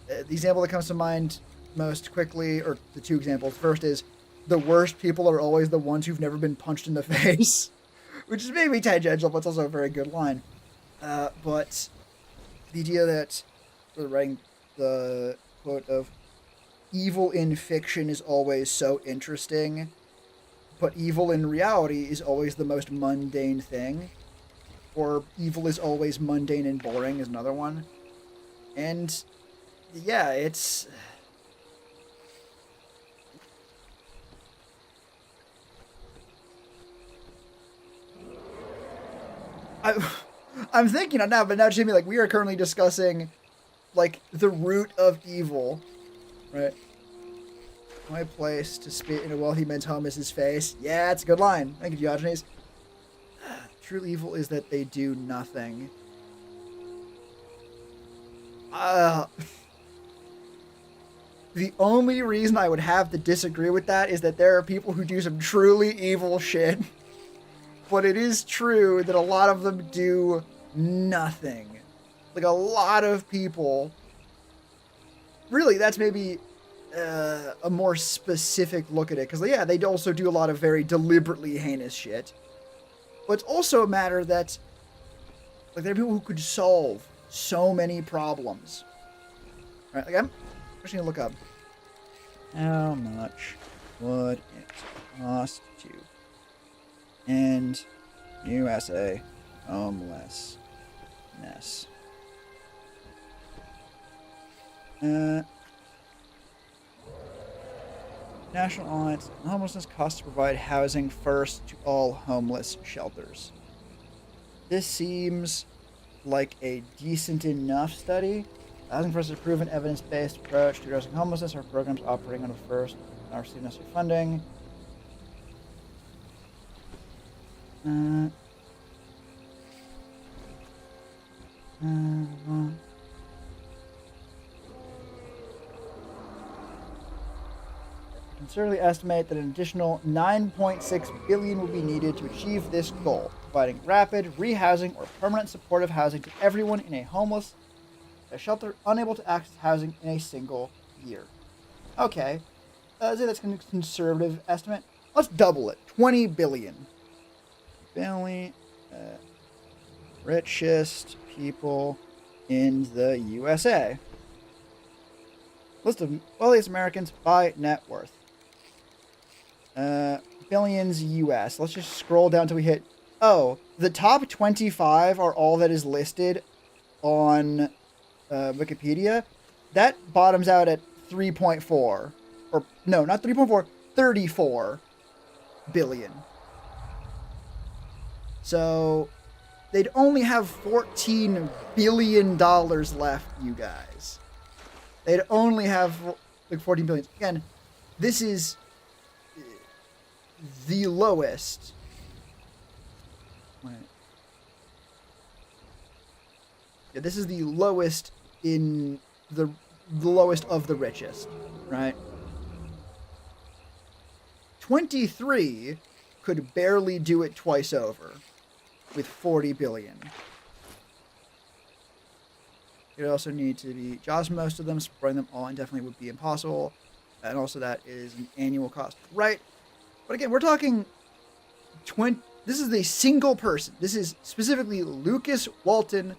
The example that comes to mind most quickly, or the two examples, first is the worst people are always the ones who've never been punched in the face, which is maybe tangential, but it's also a very good line. But the idea that, for writing the quote of, evil in fiction is always so interesting, but evil in reality is always the most mundane thing. Or evil is always mundane and boring is another one. And yeah, it's... I'm thinking on now, but now Jimmy, like, we are currently discussing, like, the root of evil, right? My place to spit in a well-he-meant home is his face. Yeah, it's a good line. Thank you, Diogenes. True evil is that they do nothing. The only reason I would have to disagree with that is that there are people who do some truly evil shit. But it is true that a lot of them do nothing. Like, a lot of people really, that's maybe a more specific look at it. Because, yeah, they also do a lot of very deliberately heinous shit. But it's also a matter that, like, there are people who could solve so many problems. Right? Like, I'm just going to look up. How much would it cost to end USA homelessness? National Alliance on Homelessness costs to provide housing first to all homeless shelters. This seems like a decent enough study. Housing First is a proven evidence-based approach to addressing homelessness. Our programs operating under First are receiving necessary funding. Conservatively estimate that an additional $9.6 billion will be needed to achieve this goal, providing rapid rehousing or permanent supportive housing to everyone in a homeless shelter unable to access housing in a single year. Okay, I'd say that's a conservative estimate. Let's double it. $20 billion. Richest people in the USA. List of wealthiest Americans by net worth. Billions US. Let's just scroll down till we hit... Oh, the top 25 are all that is listed on Wikipedia. That bottoms out at 3.4. Or, no, not 3.4. 34 billion. So, they'd only have $14 billion left, you guys. They'd only have like 14 billion. Again, this is the lowest. Wait. Yeah, this is the lowest in the lowest of the richest, right? 23 could barely do it twice over with 40 billion. It also need to be jobs for most of them. Spreading them all indefinitely would be impossible. And also that is an annual cost. Right. But again, we're talking 20. This is a single person. This is specifically Lucas Walton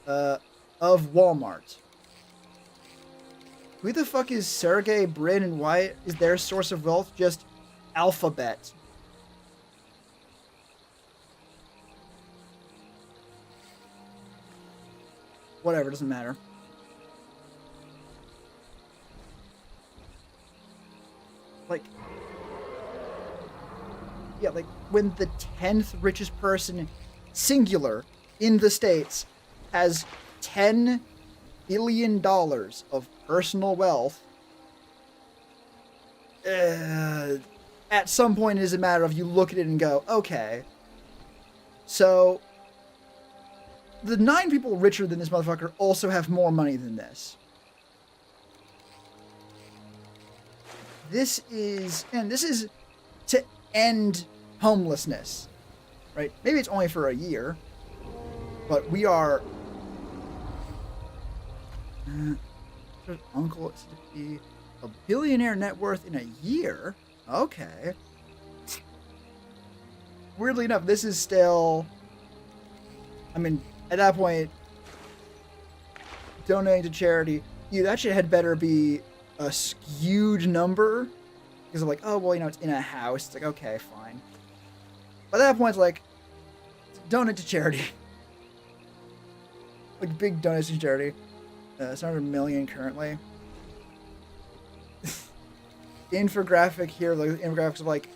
of Walmart. Who the fuck is Sergey Brin and why is their source of wealth just Alphabet? Whatever, doesn't matter. Like, yeah, like when the 10th richest person, singular, in the States has $10 billion of personal wealth, at some point it is a matter of you look at it and go, okay, so the 9 people richer than this motherfucker also have more money than this. This is to end homelessness, right? Maybe it's only for a year, but we are... uncle is to be a billionaire net worth in a year? Okay. Weirdly enough, this is still... I mean, at that point, donating to charity, that shit had better be a skewed number. Because I'm like, oh, well, it's in a house. It's like, okay, fine. By that point, it's like, donate to charity. Like, big donation to charity. It's $100 million currently. Infographic here, like, infographics of like,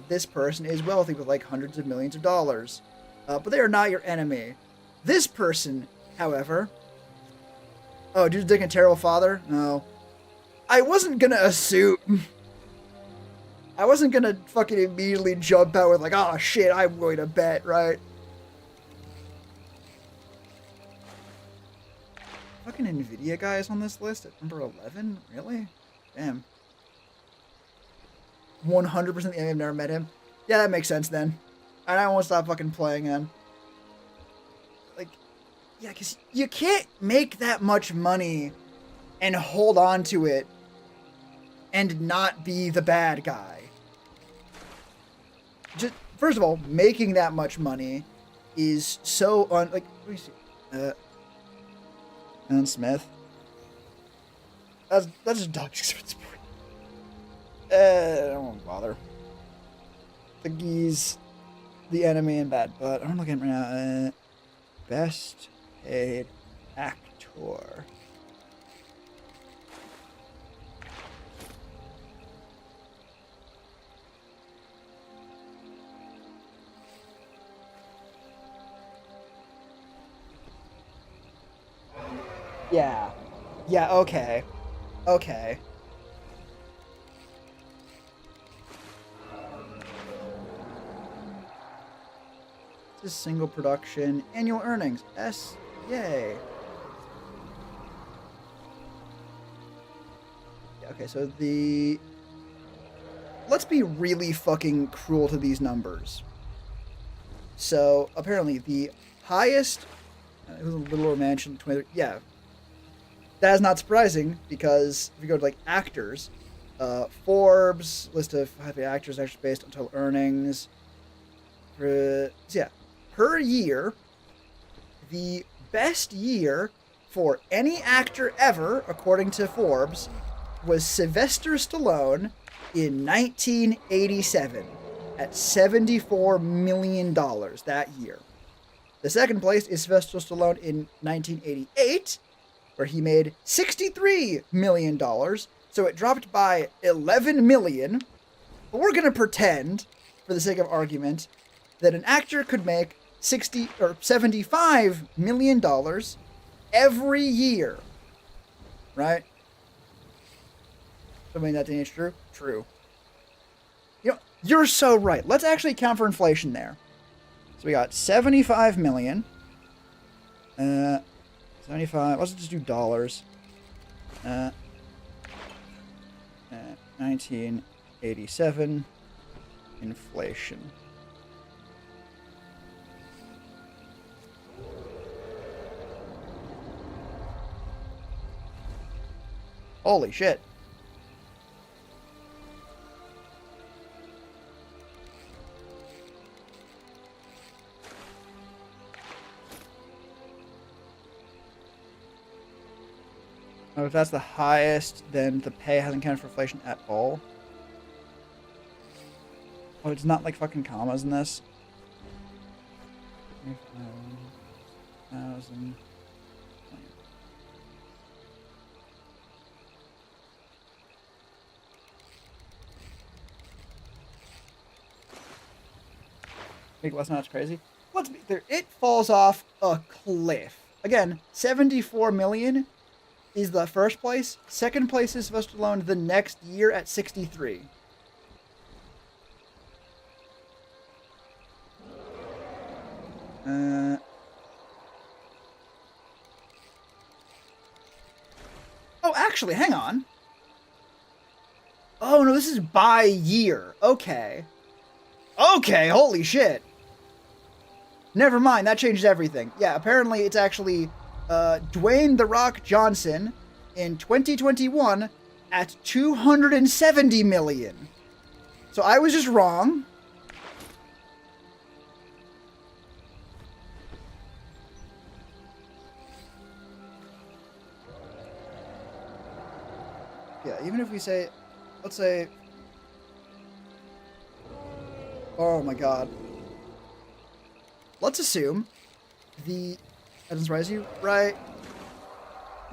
this person is wealthy with like hundreds of millions of dollars. But they are not your enemy. This person, however... Oh, dude's dick and terrible father? No. I wasn't gonna assume... I wasn't gonna fucking immediately jump out with like, oh shit, I'm going to bet, right? Fucking Nvidia guy is on this list at number 11? Really? Damn. 100% the enemy, I've never met him. Yeah, that makes sense then. And I won't stop fucking playing then. Like, yeah, because you can't make that much money and hold on to it and not be the bad guy. Just first of all, making that much money is so let me see. Alan Smith. That's just Dodge Expense. I don't want to bother. The Geese, the enemy, and Bad Butt. I'm looking right now. Best paid actor. Yeah. Yeah, okay. Okay. This is single production. Annual earnings. S. Yay. Yeah, okay, so the... Let's be really fucking cruel to these numbers. So, apparently, the highest... it was a Little Mansion, 20... Yeah. That is not surprising, because if you go to, like, actors, Forbes, list of happy actors actually based on total earnings. So yeah, per year, the best year for any actor ever, according to Forbes, was Sylvester Stallone in 1987 at $74 million that year. The second place is Sylvester Stallone in 1988, where he made $63 million. So it dropped by $11 million. But we're going to pretend, for the sake of argument, that an actor could make $60 or $75 million every year. Right? Something that ain't true? True. You know, you're so right. Let's actually account for inflation there. So we got $75 million. 75, let's just do dollars. 1987 inflation. Holy shit. Oh, if that's the highest, then the pay hasn't counted for inflation at all. Oh, it's not like fucking commas in this. 1,000. Make less not crazy. Let's be clear. It falls off a cliff. Again, 74 million is the first place. Second place is Sylvester Stallone the next year at 63. Oh, actually, hang on. Oh, no, this is by year. Okay. Okay, holy shit. Never mind, that changes everything. Yeah, apparently it's actually Dwayne "The Rock" Johnson in 2021 at 270 million. So I was just wrong. Yeah, even if we say, let's say, oh my god. Let's assume that doesn't surprise you, right?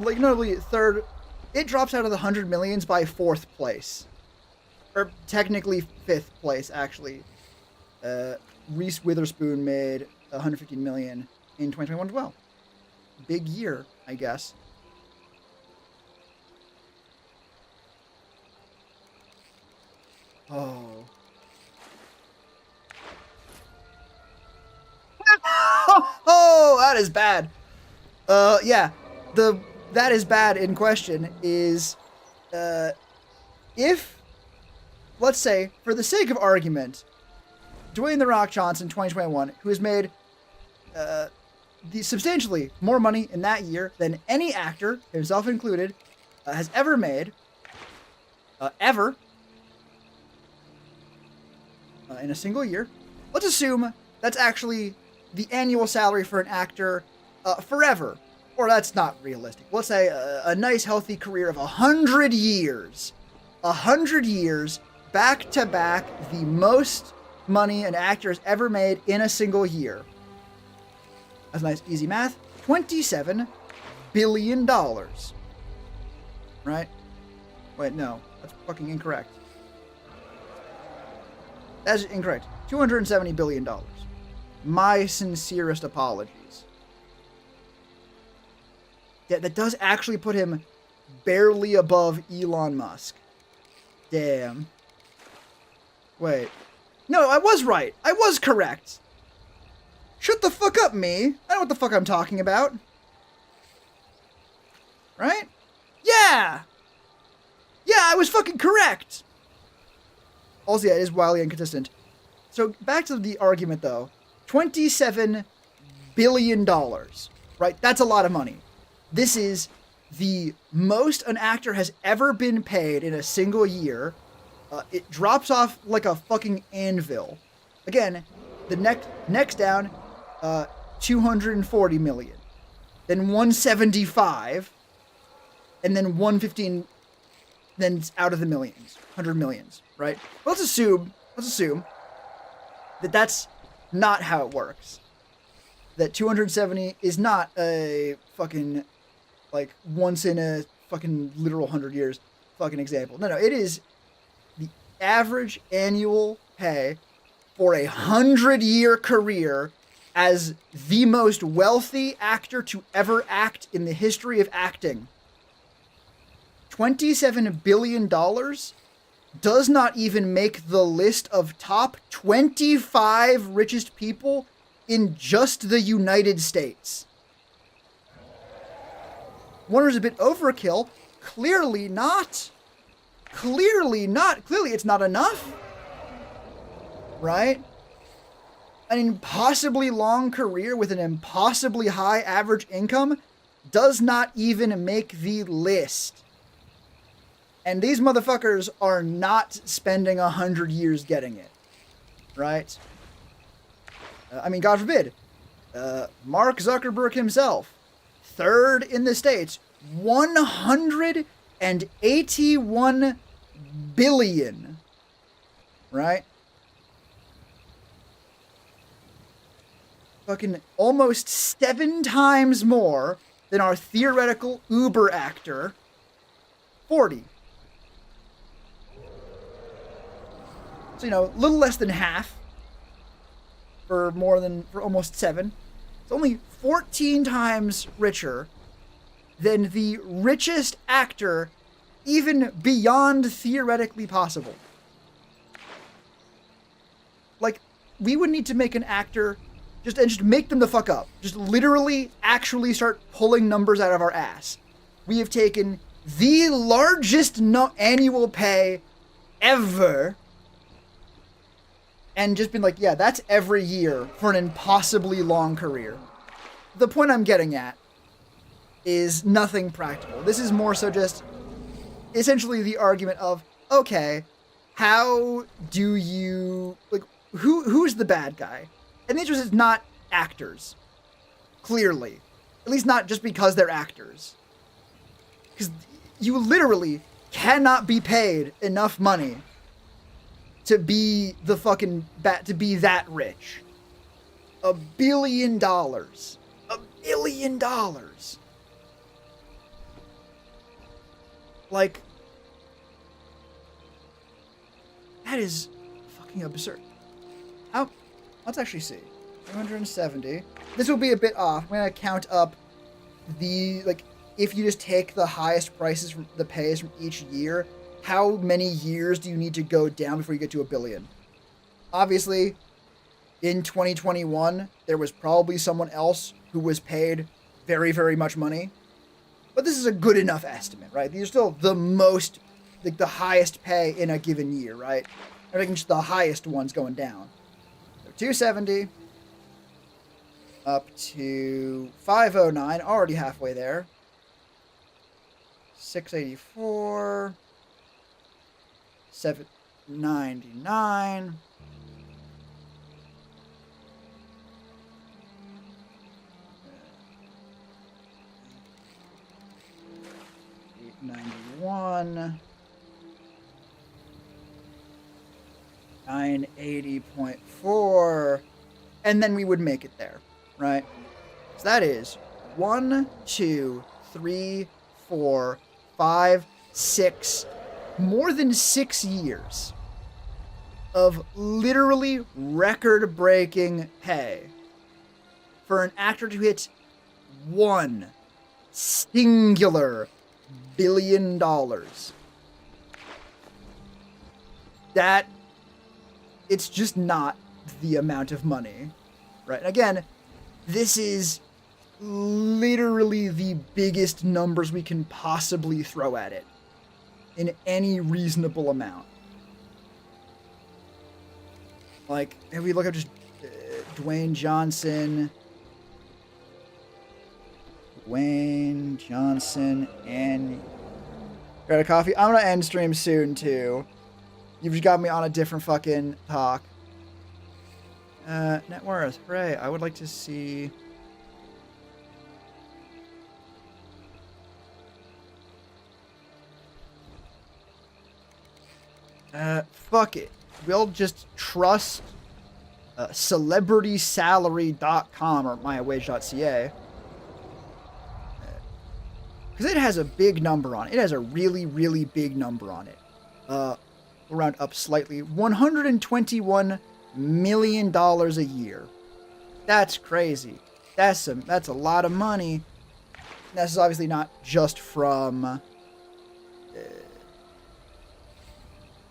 Like, notably, third, it drops out of the 100 millions by fourth place. Or technically fifth place, actually. Reese Witherspoon made 115 million in 2021 as well. Big year, I guess. Oh. Oh, that is bad. Yeah, that is bad in question is, if, let's say, for the sake of argument, Dwayne "The Rock" Johnson, 2021, who has made, substantially more money in that year than any actor, himself included, has ever made, ever, in a single year. Let's assume that's actually the annual salary for an actor forever. Or that's not realistic. Let's say a nice, healthy career of 100 years. 100 years, back to back, the most money an actor has ever made in a single year. That's nice, easy math. $27 billion. Right? Wait, no. That's fucking incorrect. That's incorrect. $270 billion. My sincerest apologies. Yeah, that does actually put him barely above Elon Musk. Damn. Wait. No, I was right. I was correct. Shut the fuck up, me. I know what the fuck I'm talking about. Right? Yeah! Yeah, I was fucking correct! Also, yeah, it is wildly inconsistent. So, back to the argument, though. $27 billion. Right? That's a lot of money. This is the most an actor has ever been paid in a single year. It drops off like a fucking anvil. Again, the next down, 240 million. Then 175. And then 115. Then it's out of the millions. 100 millions, right? Let's assume that that's not how it works. That 270 is not a fucking, like, once in a fucking literal 100 years fucking example. No, it is the average annual pay for a 100-year career as the most wealthy actor to ever act in the history of acting. $27 billion does not even make the list of top 25 richest people in just the United States. Wonders a bit overkill. Clearly not. Clearly not. Clearly it's not enough. Right? An impossibly long career with an impossibly high average income does not even make the list. And these motherfuckers are not spending 100 years getting it. Right? I mean, God forbid. Mark Zuckerberg himself, third in the States, 181 billion. Right? Fucking almost 7 times more than our theoretical Uber actor, 40. So, a little less than half for almost 7. It's only 14 times richer than the richest actor even beyond theoretically possible. Like, we would need to make an actor just make them the fuck up. Just literally actually start pulling numbers out of our ass. We have taken the largest annual pay ever and just been like, yeah, that's every year for an impossibly long career. The point I'm getting at is nothing practical. This is more so just essentially the argument of, okay, how do you, like, who's the bad guy? And the answer is not actors. Clearly. At least not just because they're actors. Because you literally cannot be paid enough money to be the fucking to be that rich. $1 billion. $1 billion. Like, that is fucking absurd. How? Let's actually see. 270. This will be a bit off. I'm gonna count up the, like, if you just take the highest prices from the pays from each year, how many years do you need to go down before you get to $1 billion? Obviously, in 2021, there was probably someone else who was paid very, very much money. But this is a good enough estimate, right? These are still the most, like, the highest pay in a given year, right? I'm taking just the highest ones going down. So 270 up to 509, already halfway there. 684, 799. 891. 980.4, and then we would make it there, right? So that is 1, 2, 3, 4, 5, 6, more than 6 years of literally record-breaking pay for an actor to hit one singular $1 billion. That, it's just not the amount of money, right? And again, this is literally the biggest numbers we can possibly throw at it in any reasonable amount. Like, if we look at just Dwayne Johnson, and got a coffee. I'm gonna end stream soon too. You've just got me on a different fucking talk. Net worth, hooray! I would like to see. Fuck it. We'll just trust celebritysalary.com or mywage.ca. Because it has a big number on it. It has a really, really big number on it. We'll round up slightly. $121 million a year. That's crazy. That's a lot of money. This is obviously not just from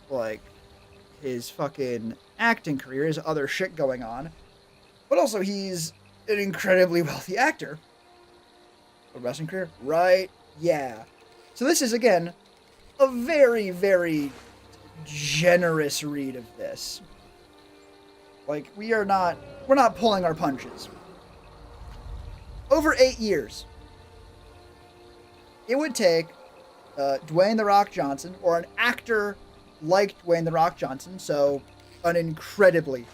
like his fucking acting career, his other shit going on, but also he's an incredibly wealthy actor. A wrestling career, right? Yeah. So this is again a very, very generous read of this. Like, we're not pulling our punches. Over 8 years, it would take Dwayne "The Rock" Johnson, or an actor like Dwayne "The Rock" Johnson, so an incredibly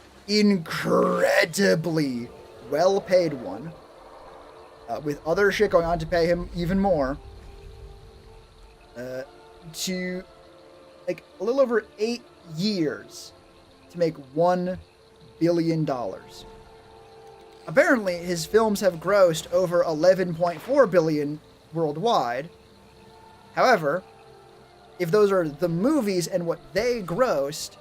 well-paid one, with other shit going on to pay him even more, to like a little over 8 years to make $1 billion. Apparently, his films have grossed over $11.4 billion worldwide. However, if those are the movies and what they grossed,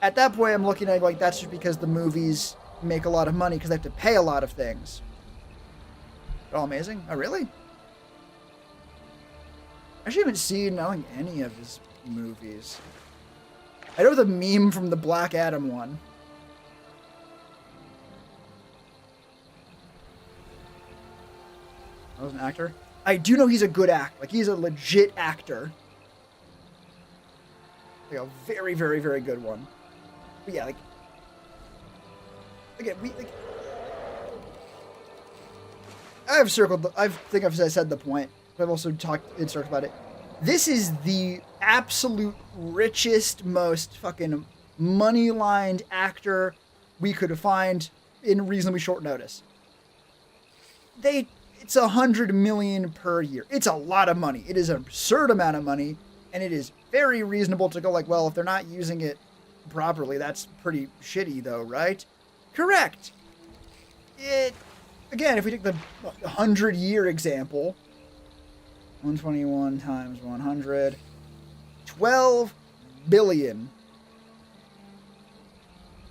at that point I'm looking at like that's just because the movies make a lot of money because they have to pay a lot of things. They're all amazing? Oh, really? I actually haven't seen, I don't think, any of his movies. I know the meme from the Black Adam one. I was an actor. I do know he's a good actor. Like, he's a legit actor. Like a very, very, very good one. But yeah, like, again, I think I've said the point, but I've also talked in circles about it. This is the absolute richest, most fucking money-lined actor we could find in reasonably short notice. It's $100 million per year. It's a lot of money. It is an absurd amount of money, and it is very reasonable to go like, well, if they're not using it properly, that's pretty shitty, though, right? Correct. Again, if we take the 100-year example, 121 times 100, 12 billion.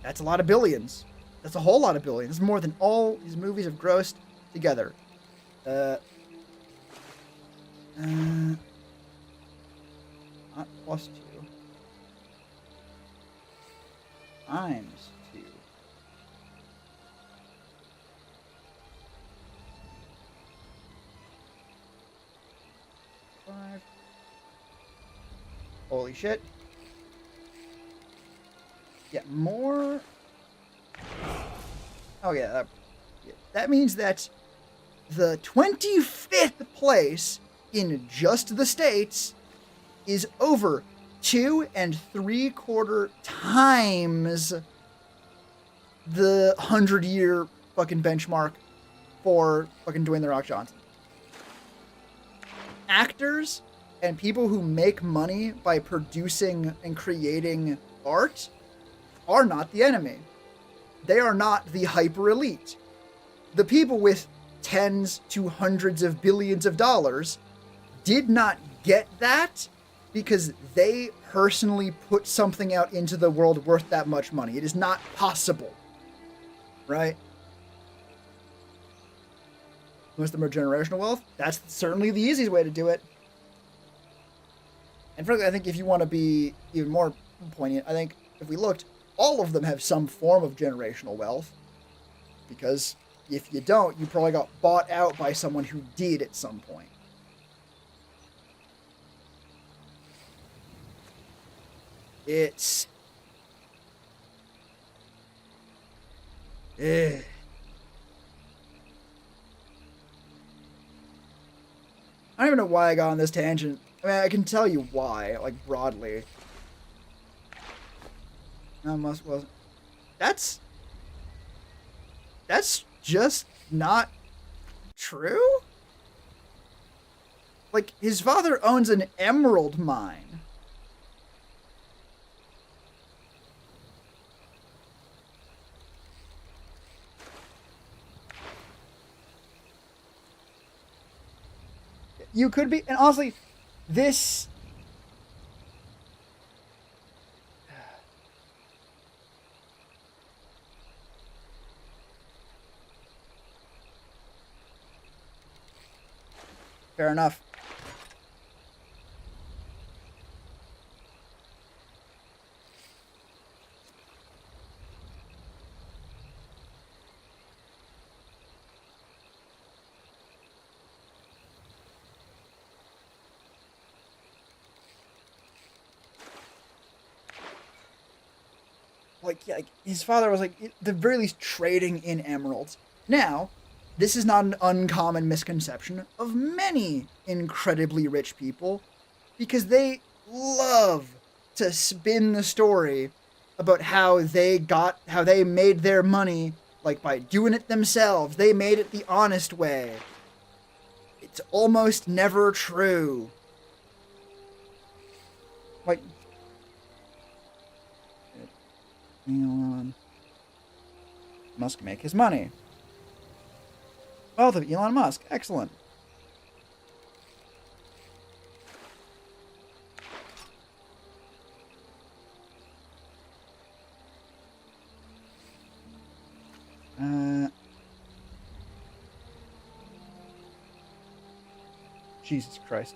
That's a lot of billions. That's a whole lot of billions. It's more than all these movies have grossed together. Not plus 2. Times 2. Five. Holy shit. Yeah, more. Oh yeah, that means that the 25th place in just the States is over 2.75 times the 100-year fucking benchmark for fucking Dwayne The Rock Johnson. Actors and people who make money by producing and creating art are not the enemy. They are not the hyper elite. The people with tens to hundreds of billions of dollars did not get that because they personally put something out into the world worth that much money. It is not possible. Right? Most of them are generational wealth. That's certainly the easiest way to do it. And frankly, I think if you want to be even more poignant, I think if we looked, all of them have some form of generational wealth. Because if you don't, you probably got bought out by someone who did at some point. It's... I don't even know why I got on this tangent. I mean, I can tell you why, like, broadly. Well, that's just not true? Like, his father owns an emerald mine. You could be, and honestly, this... Fair enough. Like his father was, like, at the very least, trading in emeralds. Now, this is not an uncommon misconception of many incredibly rich people, because they love to spin the story about how they made their money, like, by doing it themselves. They made it the honest way. It's almost never true. Like, Elon Musk make his money. Wealth of Elon Musk. Excellent. Jesus Christ.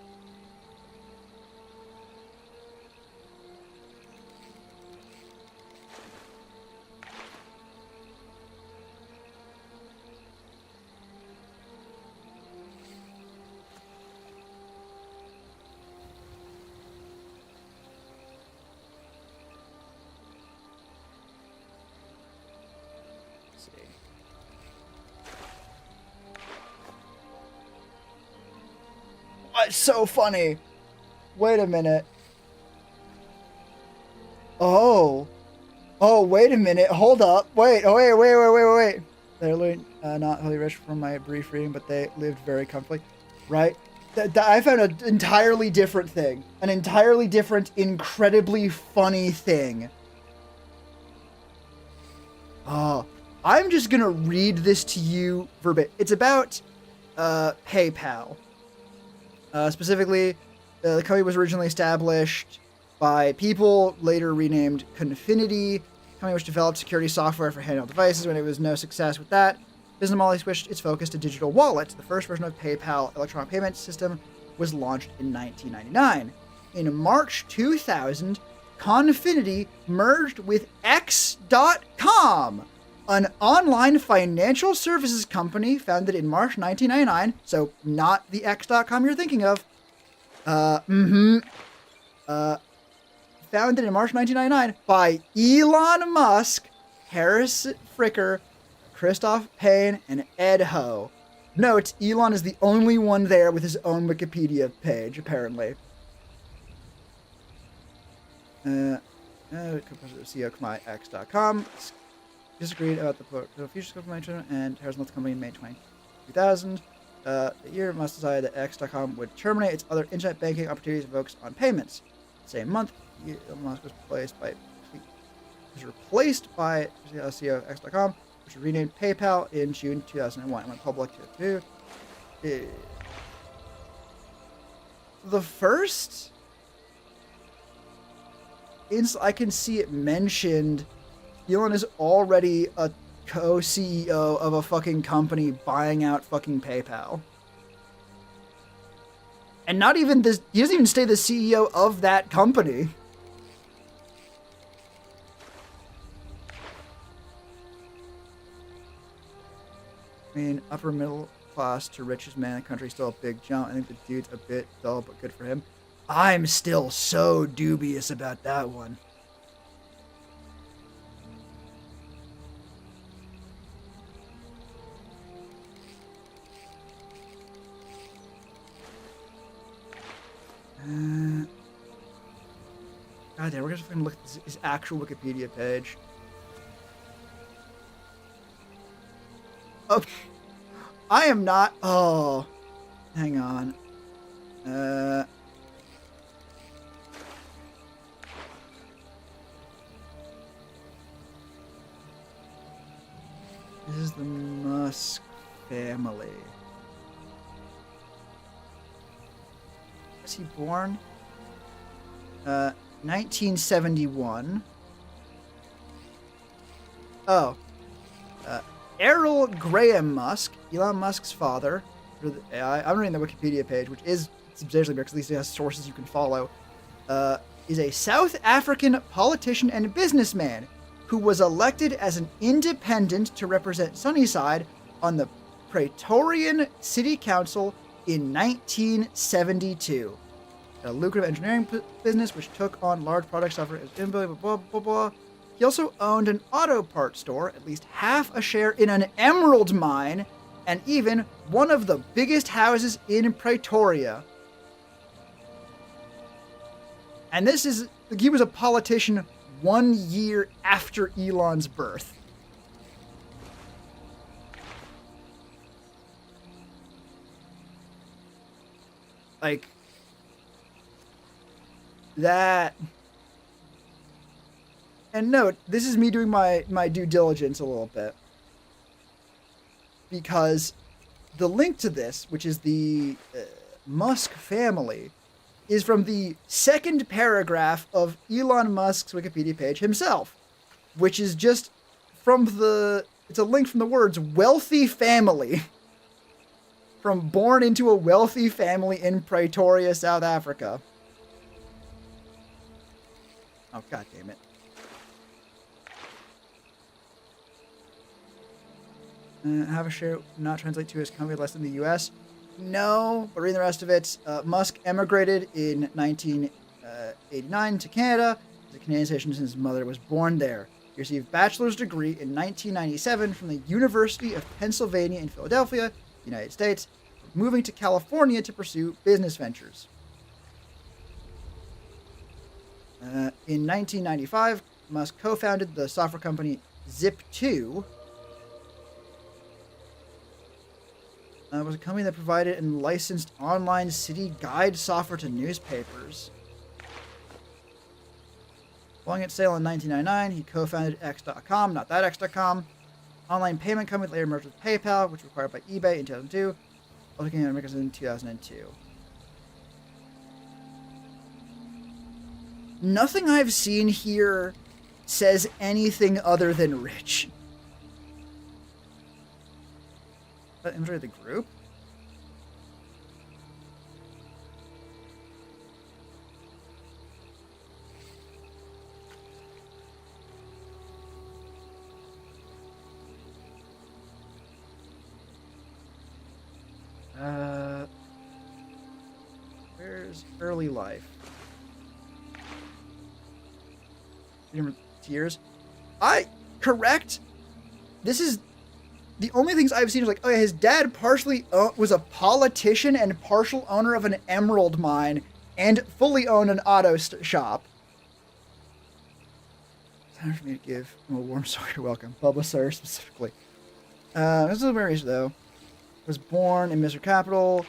It's so funny. Wait a minute. Oh, wait a minute. Hold up. Wait. Wait. They're not really rich from my brief reading, but they lived very comfortably. Right? I found an entirely different thing. An entirely different, incredibly funny thing. I'm just gonna read this to you verbatim. It's about PayPal. Specifically, the company was originally established by people, later renamed Confinity, a company which developed security software for handheld devices. When it was no success with that, business model switched its focus to digital wallets. The first version of PayPal electronic payment system was launched in 1999. In March 2000, Confinity merged with X.com, an online financial services company founded in March 1999, so not the X.com you're thinking of. Founded in March 1999 by Elon Musk, Harris Fricker, Christoph Payne, and Ed Ho. Note, Elon is the only one there with his own Wikipedia page, apparently. CEO of CompanyX.com disagreed about the future scope of my channel and Harris left the company in May 2000. The year Musk decided that X.com would terminate its other internet banking opportunities focused on payments. Same month, Elon Musk was replaced by CEO of X.com, which was renamed PayPal in June 2001 and went public too. The first, I can see it mentioned. Elon is already a co-CEO of a fucking company buying out fucking PayPal. And not even this, he doesn't even stay the CEO of that company. I mean, upper middle class to richest man in the country is still a big jump. I think the dude's a bit dull, but good for him. I'm still so dubious about that one. God damn, we're just gonna look at his actual Wikipedia page. Oh, I am not. Oh, hang on. This is the Musk family. Was he born? 1971. Oh. Errol Graham Musk, Elon Musk's father. I'm reading the Wikipedia page, which is substantially because at least it has sources you can follow. Is a South African politician and businessman who was elected as an independent to represent Sunnyside on the Praetorian City Council in 1972. A lucrative engineering business which took on large product software as blah, blah, blah, blah. He also owned an auto parts store, at least half a share in an emerald mine, and even one of the biggest houses in Pretoria. And this is, he was a politician 1 year after Elon's birth. Like, that. And note, this is me doing my due diligence a little bit. Because the link to this, which is the Musk family, is from the second paragraph of Elon Musk's Wikipedia page himself. Which is just from it's a link from the words wealthy family. From born into a wealthy family in Pretoria, South Africa. Oh, god damn it. Have a share not translate to his company less than the U.S.? No, but reading the rest of it, Musk emigrated in 1989 to Canada as a Canadian citizen since his mother was born there. He received a bachelor's degree in 1997 from the University of Pennsylvania in Philadelphia, United States, moving to California to pursue business ventures. In 1995, Musk co-founded the software company Zip2. It was a company that provided and licensed online city guide software to newspapers. Following its sale in 1999, he co-founded X.com, not that X.com, online payment company that later merged with PayPal, which was acquired by eBay in 2002, also became America's in 2002. Nothing I've seen here says anything other than rich. Enjoy the group? Where's early life? Tears. Correct. This is the only things I've seen is like, oh yeah, his dad partially was a politician and partial owner of an emerald mine and fully owned an auto shop. Time for me to give him a warm sorry welcome. Bubba Sir specifically. This is where he's though. Was born in Mr. Capital.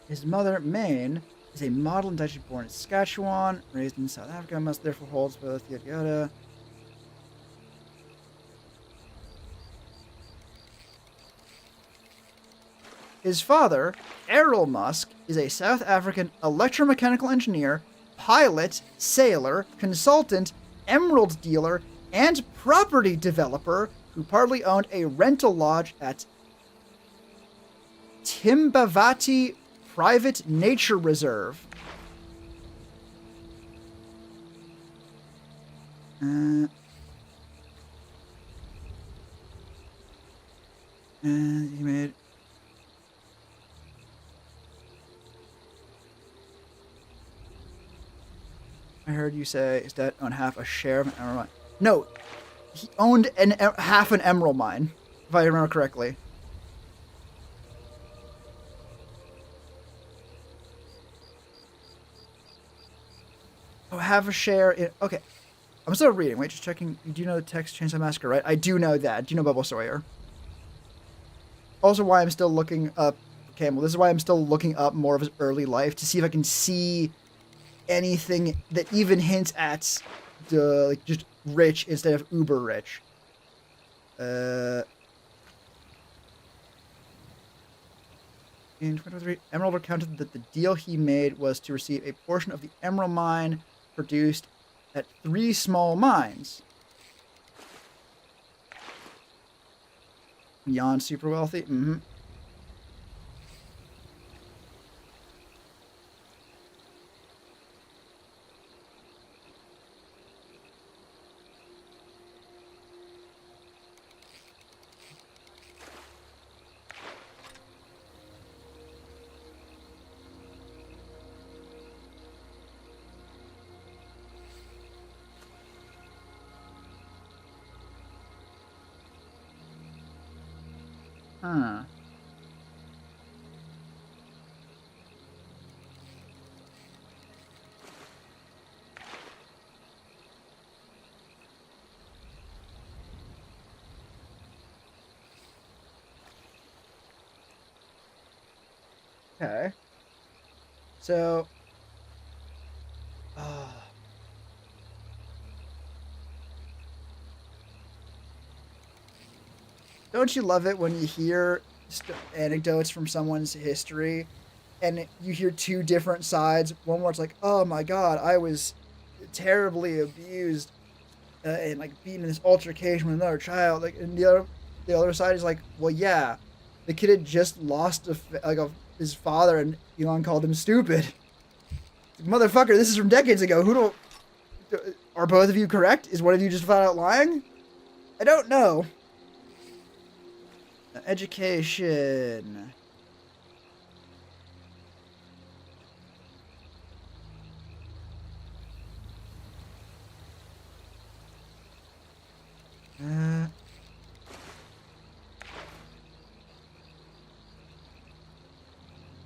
His mother, Maine, is a model and Dutch born in Saskatchewan, raised in South Africa, must therefore hold both yada yada. His father, Errol Musk, is a South African electromechanical engineer, pilot, sailor, consultant, emerald dealer, and property developer who partly owned a rental lodge at Timbavati Private Nature Reserve. He made. I heard you say his dad owned half a share of an emerald mine. No, he owned half an emerald mine, if I remember correctly. Oh, have a share in. Okay. I'm still reading. Wait, just checking. You do know the text Chainsaw Massacre, right? I do know that. Do you know Bubble Sawyer? Also, why I'm still looking up Campbell. This is why I'm still looking up more of his early life to see if I can see anything that even hints at the like just rich instead of uber rich. In 2023, Emerald recounted that the deal he made was to receive a portion of the emerald mine produced at 3 small mines. Beyond super wealthy? Mm-hmm. Huh. Okay. So, don't you love it when you hear anecdotes from someone's history and you hear 2 different sides? One where it's like, oh my god, I was terribly abused and like beaten in this altercation with another child. Like, and the other side is like, well, yeah, the kid had just lost his father, and Elon called him stupid. Motherfucker, this is from decades ago. Are both of you correct? Is one of you just flat out lying? I don't know. Education.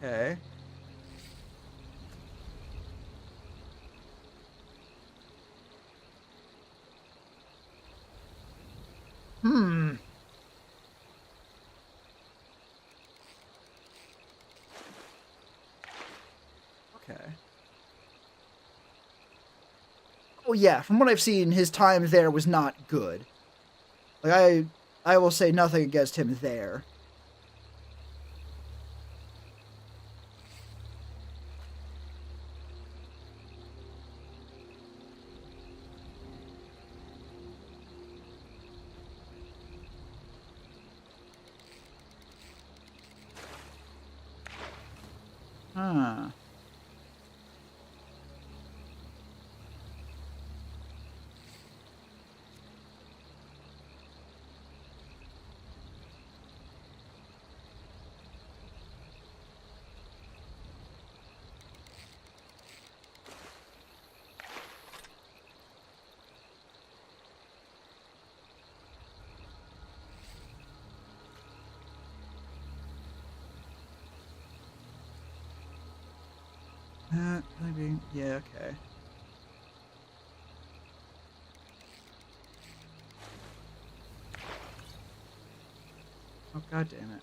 Okay. Hmm. Okay. Oh yeah, from what I've seen, his time there was not good. Like I will say nothing against him there. Huh. Maybe. Yeah, okay. Oh, god damn it.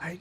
I...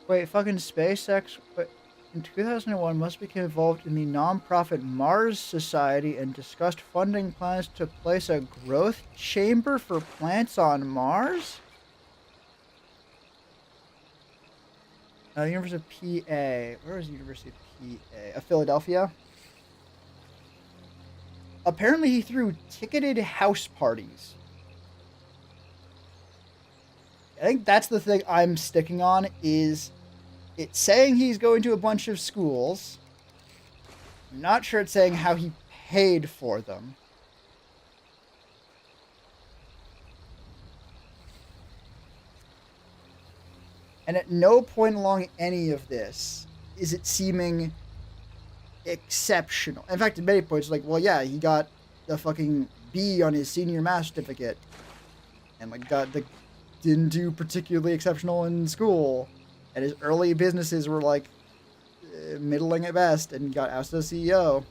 Wait, fucking SpaceX... Wait, in 2001, Musk became involved in the non-profit Mars Society and discussed funding plans to place a growth chamber for plants on Mars? University of PA. Where is the University of PA? Of Philadelphia? Apparently he threw ticketed house parties. I think that's the thing I'm sticking on, is it's saying he's going to a bunch of schools. I'm not sure it's saying how he paid for them. And at no point along any of this is it seeming exceptional. In fact, at many points, like, well, yeah, he got the fucking B on his senior math certificate. And, like, didn't do particularly exceptional in school. And his early businesses were, like, middling at best, and got ousted as CEO.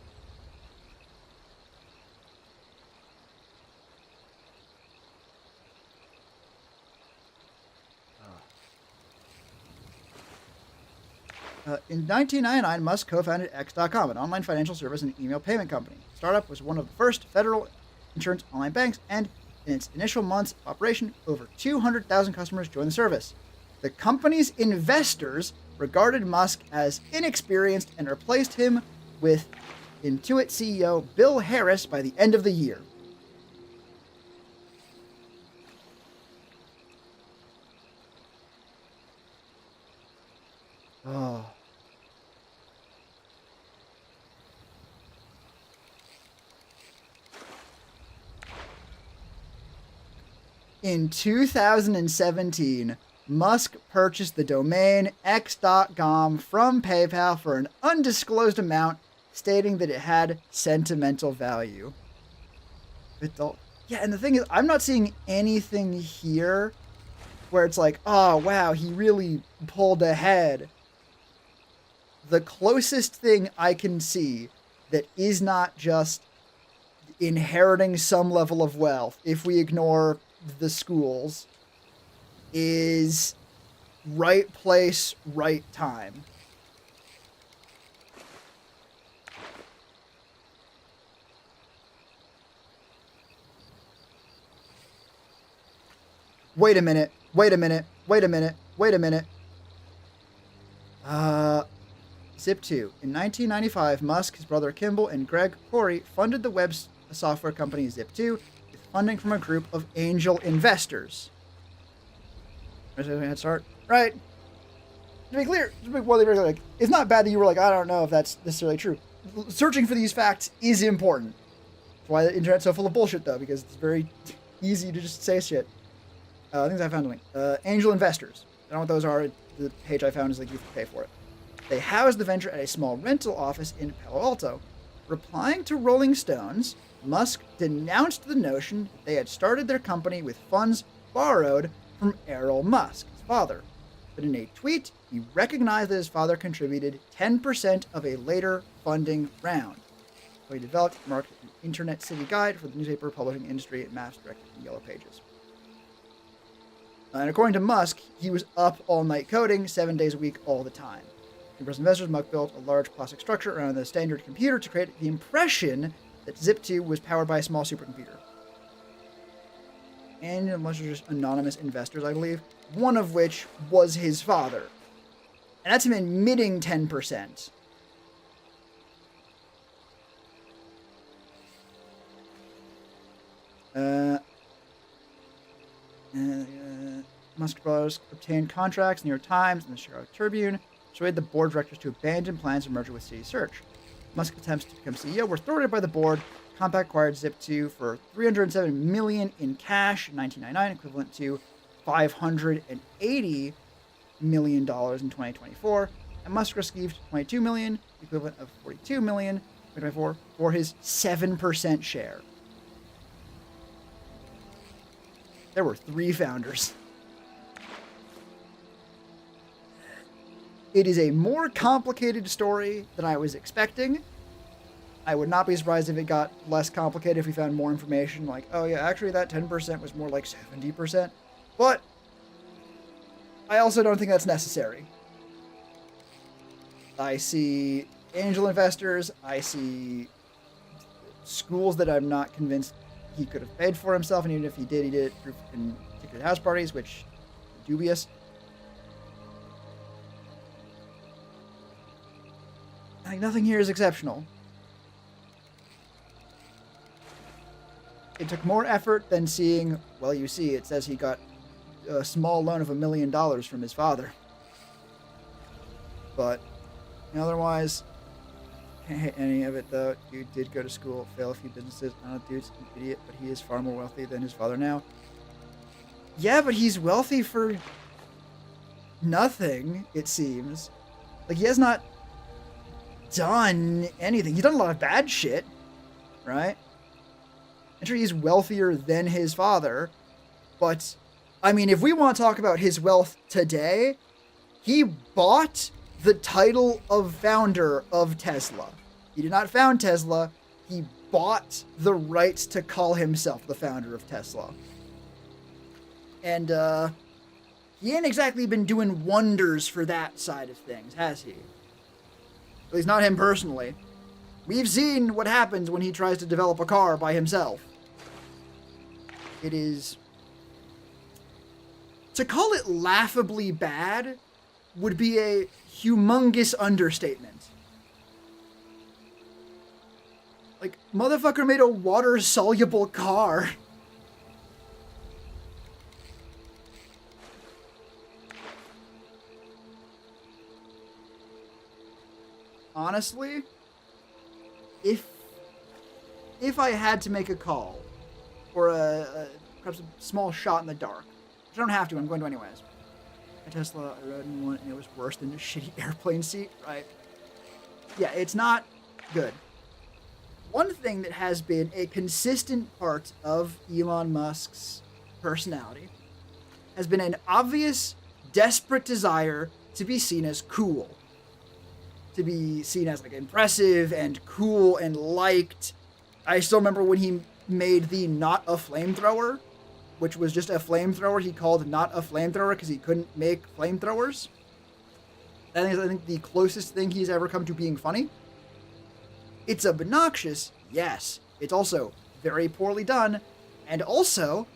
In 1999, Musk co-founded X.com, an online financial service and email payment company. The startup was one of the first federal insurance online banks, and in its initial months of operation, over 200,000 customers joined the service. The company's investors regarded Musk as inexperienced and replaced him with Intuit CEO Bill Harris by the end of the year. Oh. In 2017, Musk purchased the domain x.com from PayPal for an undisclosed amount, stating that it had sentimental value. Yeah, and the thing is, I'm not seeing anything here where it's like, oh, wow, he really pulled ahead. The closest thing I can see that is not just inheriting some level of wealth, if we ignore the schools, is right place, right time. Wait a minute. Zip2. In 1995, Musk, his brother Kimball, and Greg Corey funded the web software company Zip2 with funding from a group of angel investors. Head start. Right. To be clear, like, it's not bad that you were like, I don't know if that's necessarily true. Searching for these facts is important. That's why the internet's so full of bullshit, though, because it's very easy to just say shit. Things I found. Angel investors. I don't know what those are. The page I found is like, you have to pay for it. They housed the venture at a small rental office in Palo Alto. Replying to Rolling Stones, Musk denounced the notion that they had started their company with funds borrowed from Errol Musk, his father. But in a tweet, he recognized that his father contributed 10% of a later funding round. So he developed and marketed an Internet City Guide for the newspaper publishing industry at mass directed in Yellow Pages. And according to Musk, he was up all night coding 7 days a week all the time. To impress investors, Musk built a large plastic structure around the standard computer to create the impression that Zip2 was powered by a small supercomputer. And unless they're just anonymous investors, I believe, one of which was his father. And that's him admitting 10%. Musk brothers obtained contracts in the New York Times and the Chicago Tribune, persuaded the board of directors to abandon plans to merge with City Search. Musk's attempts to become CEO were thwarted by the board. Compaq acquired Zip2 for $307 million in cash in 1999, equivalent to $580 million in 2024, and Musk received $22 million, equivalent of $42 million in 2024, for his 7% share. There were 3 founders. It is a more complicated story than I was expecting. I would not be surprised if it got less complicated if we found more information, like, oh yeah, actually that 10% was more like 70%. But I also don't think that's necessary. I see angel investors, I see schools that I'm not convinced he could have paid for himself, and even if he did it through ticket house parties, which is dubious. Like, nothing here is exceptional. It took more effort than seeing, well, you see, it says he got a small loan of $1 million from his father. But otherwise, can't hate any of it, though. Dude did go to school, fail a few businesses. I don't know, dude's an idiot, but he is far more wealthy than his father now. Yeah, but he's wealthy for nothing, it seems. Like, he has not done anything. He's done a lot of bad shit, right? I'm sure he's wealthier than his father, but, I mean, if we want to talk about his wealth today, he bought the title of founder of Tesla. He did not found Tesla, he bought the rights to call himself the founder of Tesla. And, he ain't exactly been doing wonders for that side of things, has he? At least not him personally. We've seen what happens when he tries to develop a car by himself. It is... To call it laughably bad would be a humongous understatement. Like, motherfucker made a water-soluble car. Honestly, if I had to make a call, or perhaps a small shot in the dark, which I don't have to, I'm going to anyways. A Tesla, I rode in one, and it was worse than a shitty airplane seat, right? Yeah, it's not good. One thing that has been a consistent part of Elon Musk's personality has been an obvious, desperate desire to be seen as cool. To be seen as, like, impressive and cool and liked. I still remember when he made the not a flamethrower, which was just a flamethrower he called not a flamethrower because he couldn't make flamethrowers. That is, I think, the closest thing he's ever come to being funny. It's obnoxious, yes. It's also very poorly done, and also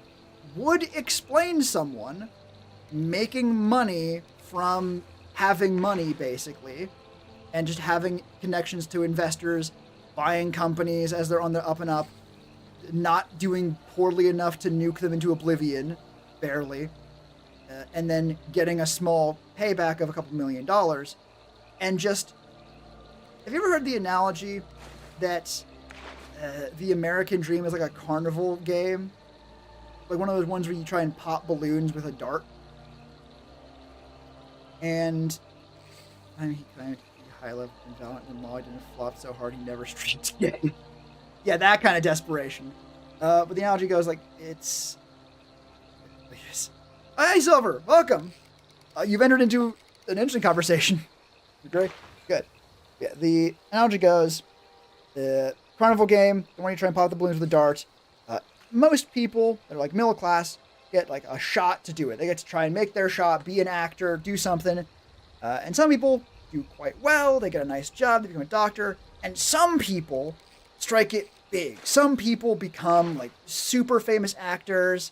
would explain someone making money from having money, basically, and just having connections to investors, buying companies as they're on the up and up, not doing poorly enough to nuke them into oblivion, barely, and then getting a small payback of a couple $1 million. And just, have you ever heard the analogy that the American dream is like a carnival game? Like one of those ones where you try and pop balloons with a dart? And, I mean, he kind of high level in Valorant and Law didn't flop so hard he never streamed again. Yeah, that kind of desperation. But the analogy goes like, it's... Hi, Silver. Welcome. You've entered into an interesting conversation. Great. Good. Yeah, the analogy goes, the carnival game, the one you try and pop the balloons with a dart, most people that are like middle class get like a shot to do it. They get to try and make their shot, be an actor, do something. And some people do quite well. They get a nice job. They become a doctor. And some people strike it big. Some people become like super famous actors.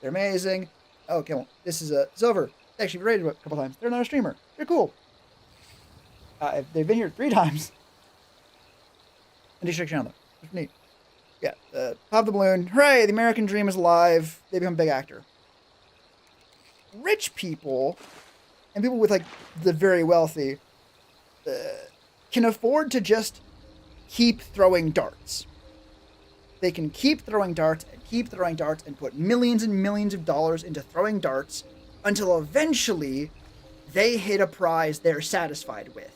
They're amazing. Okay, well, this is a Silver. They actually rated it a couple times. They're another streamer. They're cool. They've been here 3 times. And they shake channel. It's neat. Yeah, pop the balloon. Hooray, the American dream is alive. They become a big actor. Rich people, and people with, like, the very wealthy, can afford to just keep throwing darts. They can keep throwing darts and keep throwing darts and put millions and millions of dollars into throwing darts until eventually they hit a prize they're satisfied with.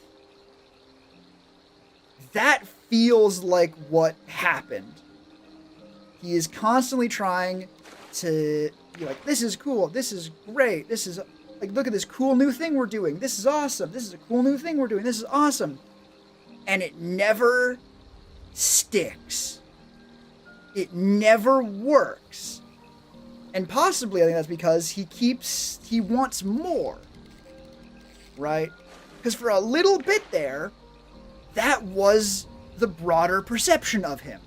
That feels like what happened. He is constantly trying to be like, this is cool, this is great, this is, like, look at this cool new thing we're doing, this is awesome, this is a cool new thing we're doing, this is awesome. And it never sticks. It never works. And possibly, I think that's because he wants more. Right? Because for a little bit there, that was the broader perception of him.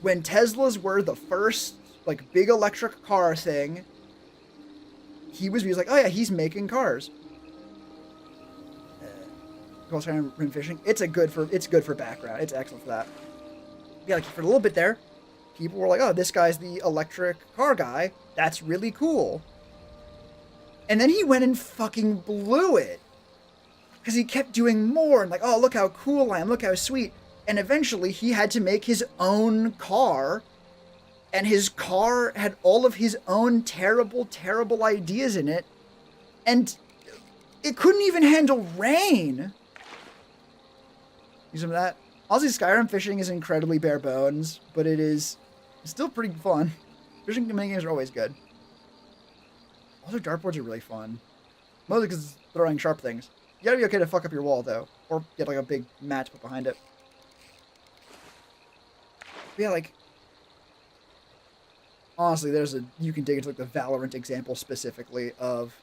When Teslas were the first, like, big electric car thing, he was like, oh yeah, he's making cars. Ghost Rim Fishing. It's good for background. It's excellent for that. Yeah, like for a little bit there, people were like, oh, this guy's the electric car guy. That's really cool. And then he went and fucking blew it. Because he kept doing more and like, oh, look how cool I am, look how sweet. And eventually he had to make his own car. And his car had all of his own terrible, terrible ideas in it. And it couldn't even handle rain. Use some of that. Honestly, Skyrim fishing is incredibly bare bones, but it's still pretty fun. Fishing minigames are always good. Also, dartboards are really fun. Mostly because it's throwing sharp things. You gotta be okay to fuck up your wall, though. Or get, like, a big mat to put behind it. But yeah, like... Honestly, you can dig into, like, the Valorant example specifically of...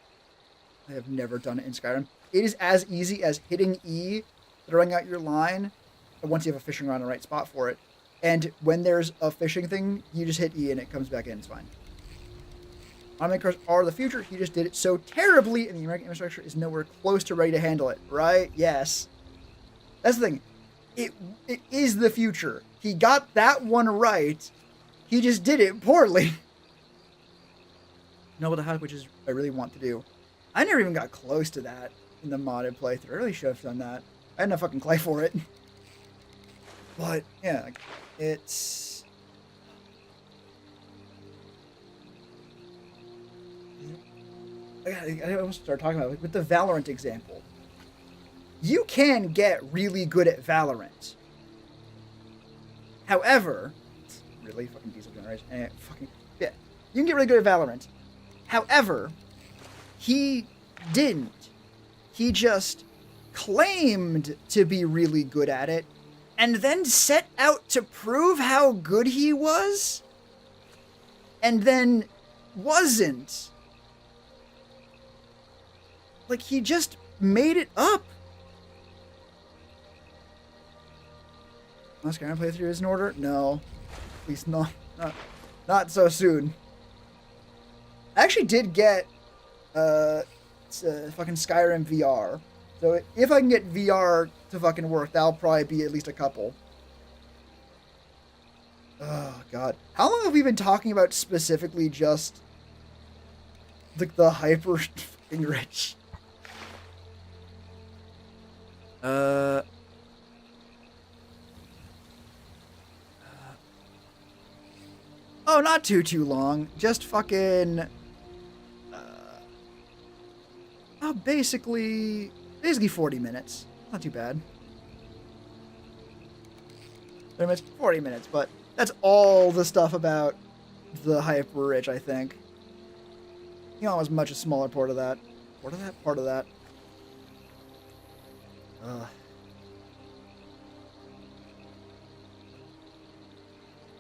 I have never done it in Skyrim. It is as easy as hitting E, throwing out your line, once you have a fishing rod in the right spot for it. And when there's a fishing thing, you just hit E and it comes back in, it's fine. Automatic cars are the future. He just did it so terribly, and the American infrastructure is nowhere close to ready to handle it, right? Yes. That's the thing. It is the future. He got that one right. He just did it poorly. Noble to Hut, which is I really want to do. I never even got close to that in the modded playthrough. I really should have done that. I had enough fucking clay for it. But, yeah, it's... I almost started talking about, like, with the Valorant example. You can get really good at Valorant. However, it's really fucking diesel generation. Yeah, you can get really good at Valorant. However, he didn't. He just claimed to be really good at it, and then set out to prove how good he was, and then wasn't. Like, he just made it up. Last Skyrim playthrough is in order? No. At least not so soon. I actually did get fucking Skyrim VR. So if I can get VR to fucking work, that'll probably be at least a couple. Oh, God. How long have we been talking about specifically just the hyper fucking rich? Oh, not too long. Just fucking... basically 40 minutes. Not too bad. 30 minutes, 40 minutes, but that's all the stuff about the hyper rich, I think. Was much a smaller part of that. Part of that.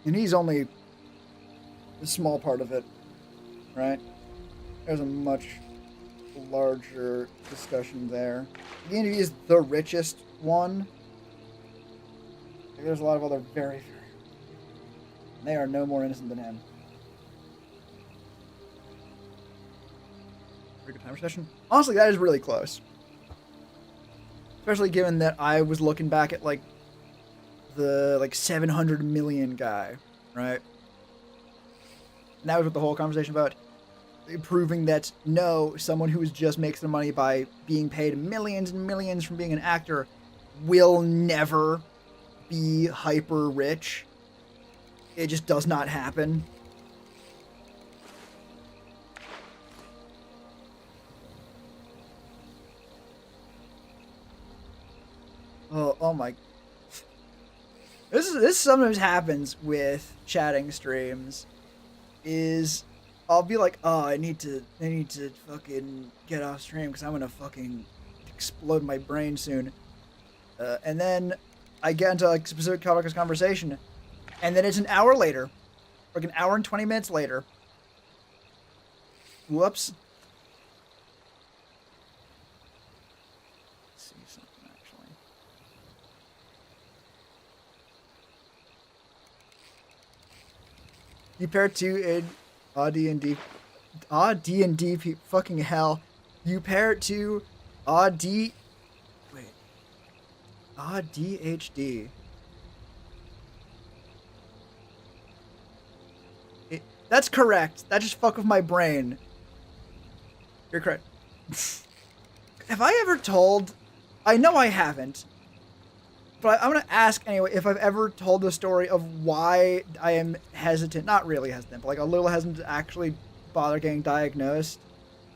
And he's only a small part of it, right? There's a much larger discussion there. The he is the richest one. There's a lot of other very they are no more innocent than him. Pretty good time session. Honestly, that is really close. Especially given that I was looking back at the 700 million guy, right? And that was what the whole conversation about. Proving that no, someone who just makes their money by being paid millions and millions from being an actor will never be hyper rich. It just does not happen. Oh my. This sometimes happens with chatting streams. Is I'll be like, oh, I need to fucking get off stream because I'm gonna fucking explode my brain soon. And then I get into like specific topics conversation, and then it's an hour later, like an hour and 20 minutes later. Whoops. Let's see something actually. Compared to D&D, D&D, fucking hell. You pair it to DHD. That's correct. That just fucked with my brain. You're correct. Have I ever told... I know I haven't. But I'm going to ask anyway if I've ever told the story of why I am hesitant. Not really hesitant, but like a little hesitant to actually bother getting diagnosed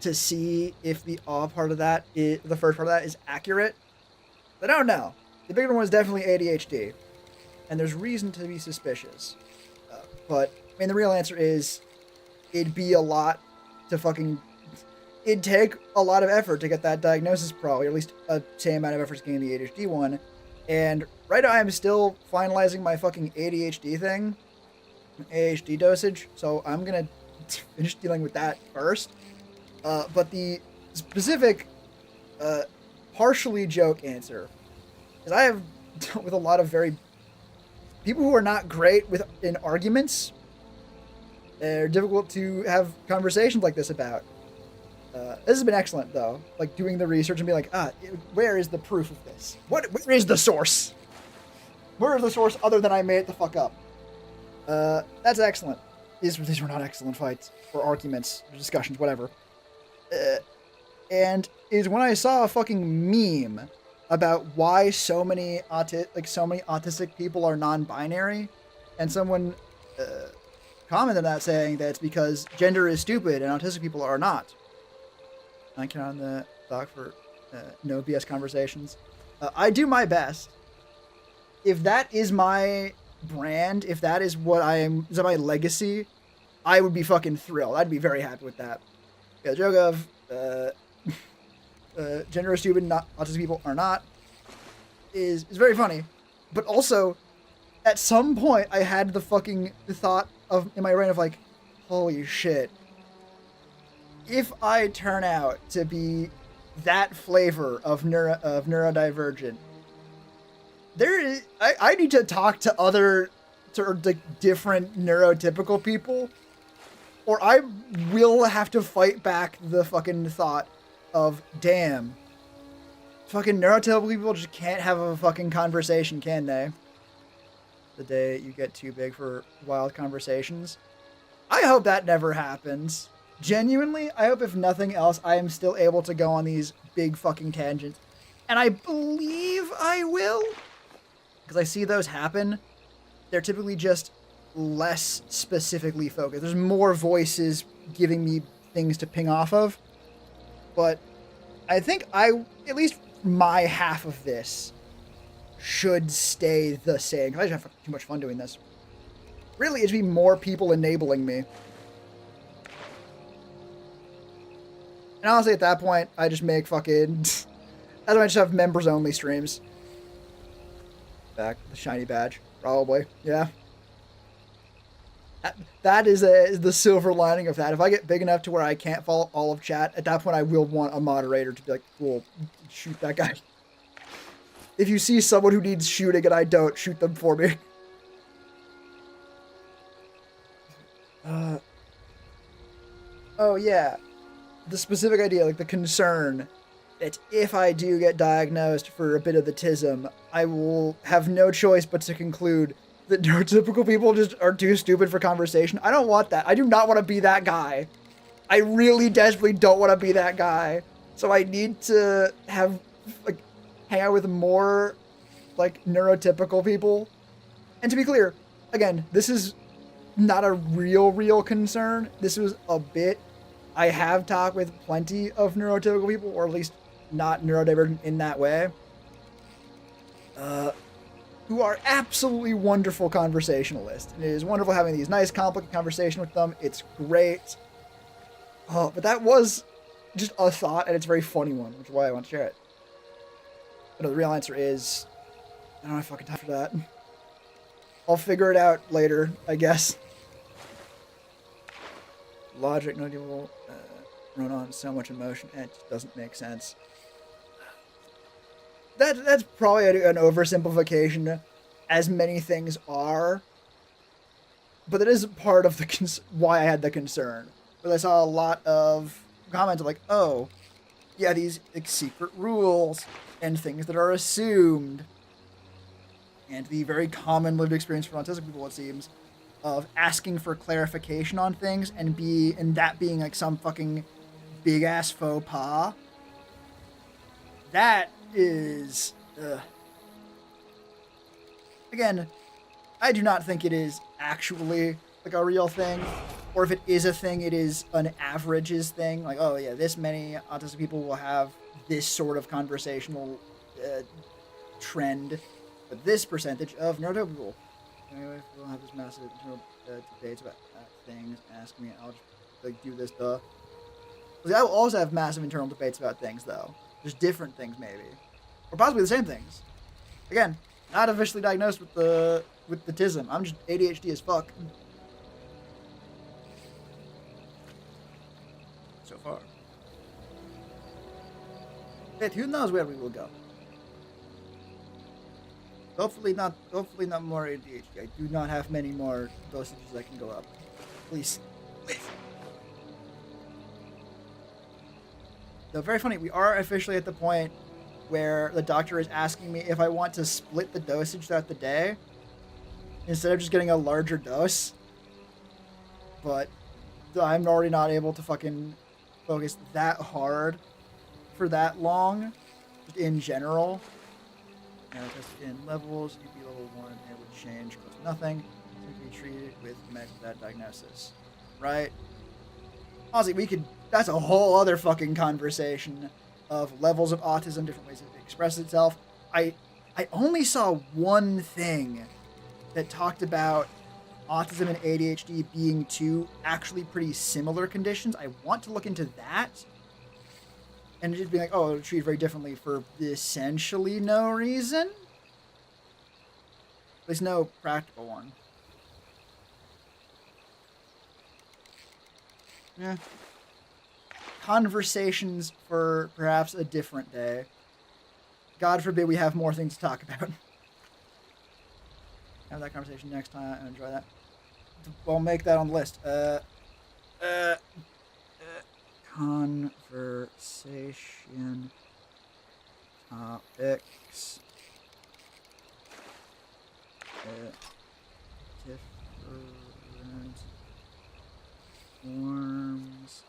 to see if the part of that, the first part of that is accurate. I don't know. The bigger one is definitely ADHD. And there's reason to be suspicious. But, I mean, the real answer is it'd be a lot to fucking... It'd take a lot of effort to get that diagnosis probably, or at least a same amount of effort as getting the ADHD one. And right now I'm still finalizing my fucking ADHD thing, ADHD dosage, so I'm gonna finish dealing with that first. But the specific, partially joke answer is I have dealt with a lot of people who are not great in arguments. They're difficult to have conversations like this about. This has been excellent, though. Like, doing the research and being like, where is the proof of this? Where is the source? Where is the source other than I made it the fuck up? That's excellent. These were not excellent fights, or arguments, or discussions, whatever. And is when I saw a fucking meme about why so many autistic people are non-binary, and someone commented on that saying that it's because gender is stupid and autistic people are not. I can on the doc for no BS conversations. I do my best. If that is my brand, if that is what is that my legacy, I would be fucking thrilled. I'd be very happy with that. Yeah, the joke of gender is stupid, not autistic people are not, is very funny. But also, at some point, I had the thought in my brain of like, holy shit. If I turn out to be that flavor of neurodivergent, I need to talk to other different neurotypical people, or I will have to fight back the fucking thought of, damn, fucking neurotypical people just can't have a fucking conversation, can they? The day you get too big for wild conversations. I hope that never happens. Genuinely, I hope if nothing else, I am still able to go on these big fucking tangents. And I believe I will. Because I see those happen. They're typically just less specifically focused. There's more voices giving me things to ping off of. But I think at least my half of this should stay the same. 'Cause I just have too much fun doing this. Really, it'd be more people enabling me. And honestly, at that point, I just make fucking... I don't just have members-only streams. Back, the shiny badge. Probably, yeah. That is the silver lining of that. If I get big enough to where I can't follow all of chat, at that point I will want a moderator to be like, cool, shoot that guy. If you see someone who needs shooting and I don't, shoot them for me. Oh yeah, the specific idea, like the concern that if I do get diagnosed for a bit of the tism, I will have no choice but to conclude that neurotypical people just are too stupid for conversation. I don't want that. I do not want to be that guy. I really desperately don't want to be that guy. So I need to have, like, hang out with more, like, neurotypical people. And to be clear, again, this is not a real concern. This was a bit. I have talked with plenty of neurotypical people, or at least not neurodivergent in that way, who are absolutely wonderful conversationalists. And it is wonderful having these nice, complicated conversations with them. It's great. Oh, but that was just a thought, and it's a very funny one, which is why I want to share it. But no, the real answer is, I don't have fucking time for that. I'll figure it out later, I guess. Logic, no deal, run on so much emotion, and it just doesn't make sense. That's probably an oversimplification, as many things are. But that is part of the why I had the concern. But I saw a lot of comments like, oh, yeah, these like, secret rules and things that are assumed. And the very common lived experience for autistic people, it seems, of asking for clarification on things and that being like some fucking big ass faux pas. That is, again, I do not think it is actually like a real thing, or if it is a thing, it is an averages thing. Like, oh yeah, this many autistic people will have this sort of conversational trend, but this percentage of neurotypical people. Anyway, we'll have this massive internal debates about things. Ask me, I'll just like do this. I will also have massive internal debates about things, though. Just different things, maybe, or possibly the same things. Again, not officially diagnosed with the tism. I'm just ADHD as fuck. So far. Yet who knows where we will go? Hopefully not more ADHD. I do not have many more dosages I can go up. Please. So very funny, we are officially at the point where the doctor is asking me if I want to split the dosage throughout the day instead of just getting a larger dose. But I'm already not able to fucking focus that hard for that long, just in general. Now tested in levels, you'd be level 1, it would change close to nothing. So you be treated with meds with that diagnosis. Right? Honestly, that's a whole other fucking conversation of levels of autism, different ways it expresses itself. I only saw one thing that talked about autism and ADHD being two actually pretty similar conditions. I want to look into that. And just being like, oh, treated very differently for essentially no reason. There's no practical one. Yeah. Conversations for perhaps a different day. God forbid we have more things to talk about. Have that conversation next time and enjoy that. We'll make that on the list. Conversation topics. Different forms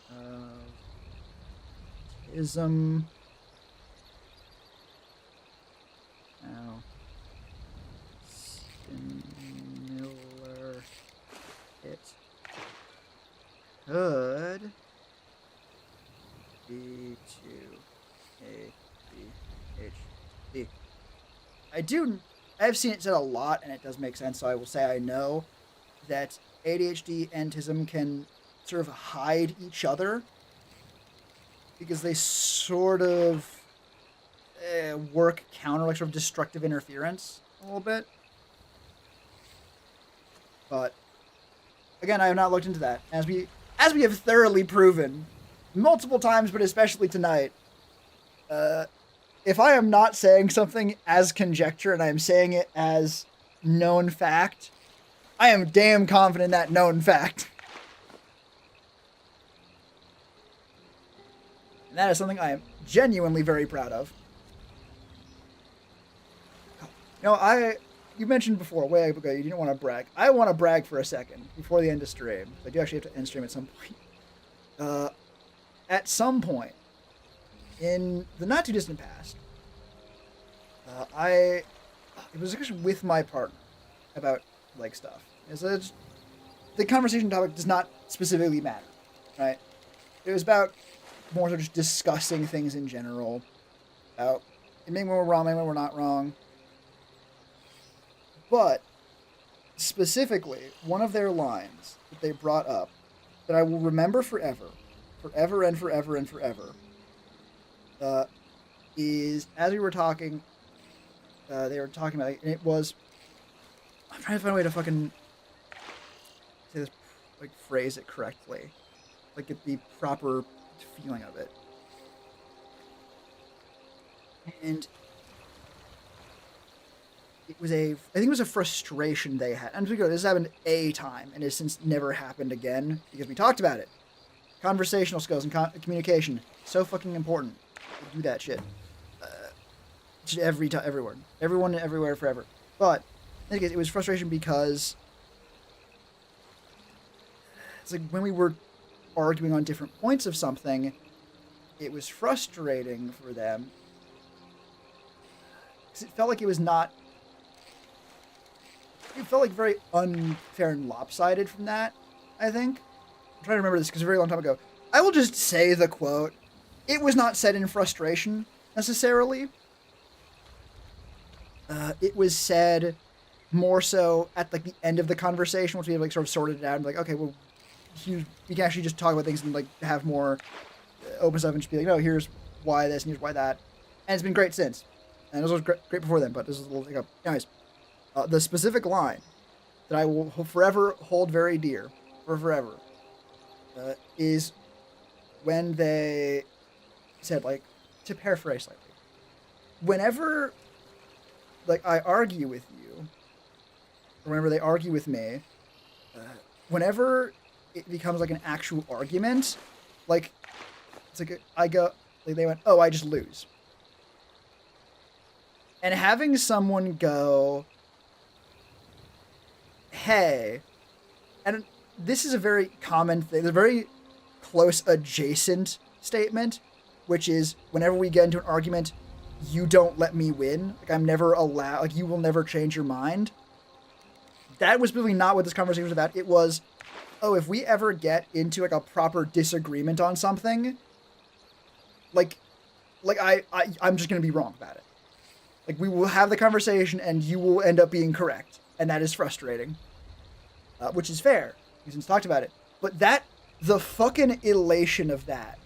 of ism. Now, similar it could be to ADHD. I've seen it said a lot, and it does make sense. So I will say I know that ADHD and autism can sort of hide each other because they sort of work counter, like sort of destructive interference a little bit. But again, I have not looked into that. As we have thoroughly proven multiple times, but especially tonight, if I am not saying something as conjecture and I am saying it as known fact, I am damn confident in that known fact. And that is something I am genuinely very proud of. You mentioned before, way ago, you didn't want to brag. I want to brag for a second before the end of stream. I do actually have to end stream at some point. At some point, in the not too distant past, it was a discussion with my partner about like stuff. The conversation topic does not specifically matter, right? It was about more so just discussing things in general. About maybe when we're wrong, maybe when we're not wrong. But specifically, one of their lines that they brought up that I will remember forever, forever and forever and forever, is as we were talking, they were talking about it, and it was, I'm trying to find a way to fucking say this, like phrase it correctly, like get the proper feeling of it. And I think it was a frustration they had. And this happened a time, and has since never happened again, because we talked about it. Conversational skills and communication, so fucking important. Do that shit. Everywhere. Everyone, everywhere, forever. But, in any case, it was frustration because it's like when we were arguing on different points of something, it was frustrating for them because it felt like it was not. It felt like very unfair and lopsided from that, I think. I'm trying to remember this because a very long time ago. I will just say the quote. It was not said in frustration, necessarily. It was said more so at like the end of the conversation, once we have like sort of sorted it out and like, okay, well, we can actually just talk about things and like have more open stuff and just be like, no, here's why this and here's why that. And it's been great since. And it was great before then, but this is a little hiccup. Anyways, the specific line that I will forever hold very dear, for forever, is when they said, like, to paraphrase slightly, whenever, like, I argue with you, or whenever they argue with me, whenever it becomes, like, an actual argument, like, it's like, they went, oh, I just lose. And having someone go, hey, and this is a very common thing, a very close adjacent statement, which is whenever we get into an argument, you don't let me win. Like, I'm never allowed, like, you will never change your mind. That was really not what this conversation was about. It was, oh, if we ever get into, like, a proper disagreement on something, I'm just going to be wrong about it. Like, we will have the conversation and you will end up being correct. And that is frustrating. Which is fair. We since talked about it. But the fucking elation of that.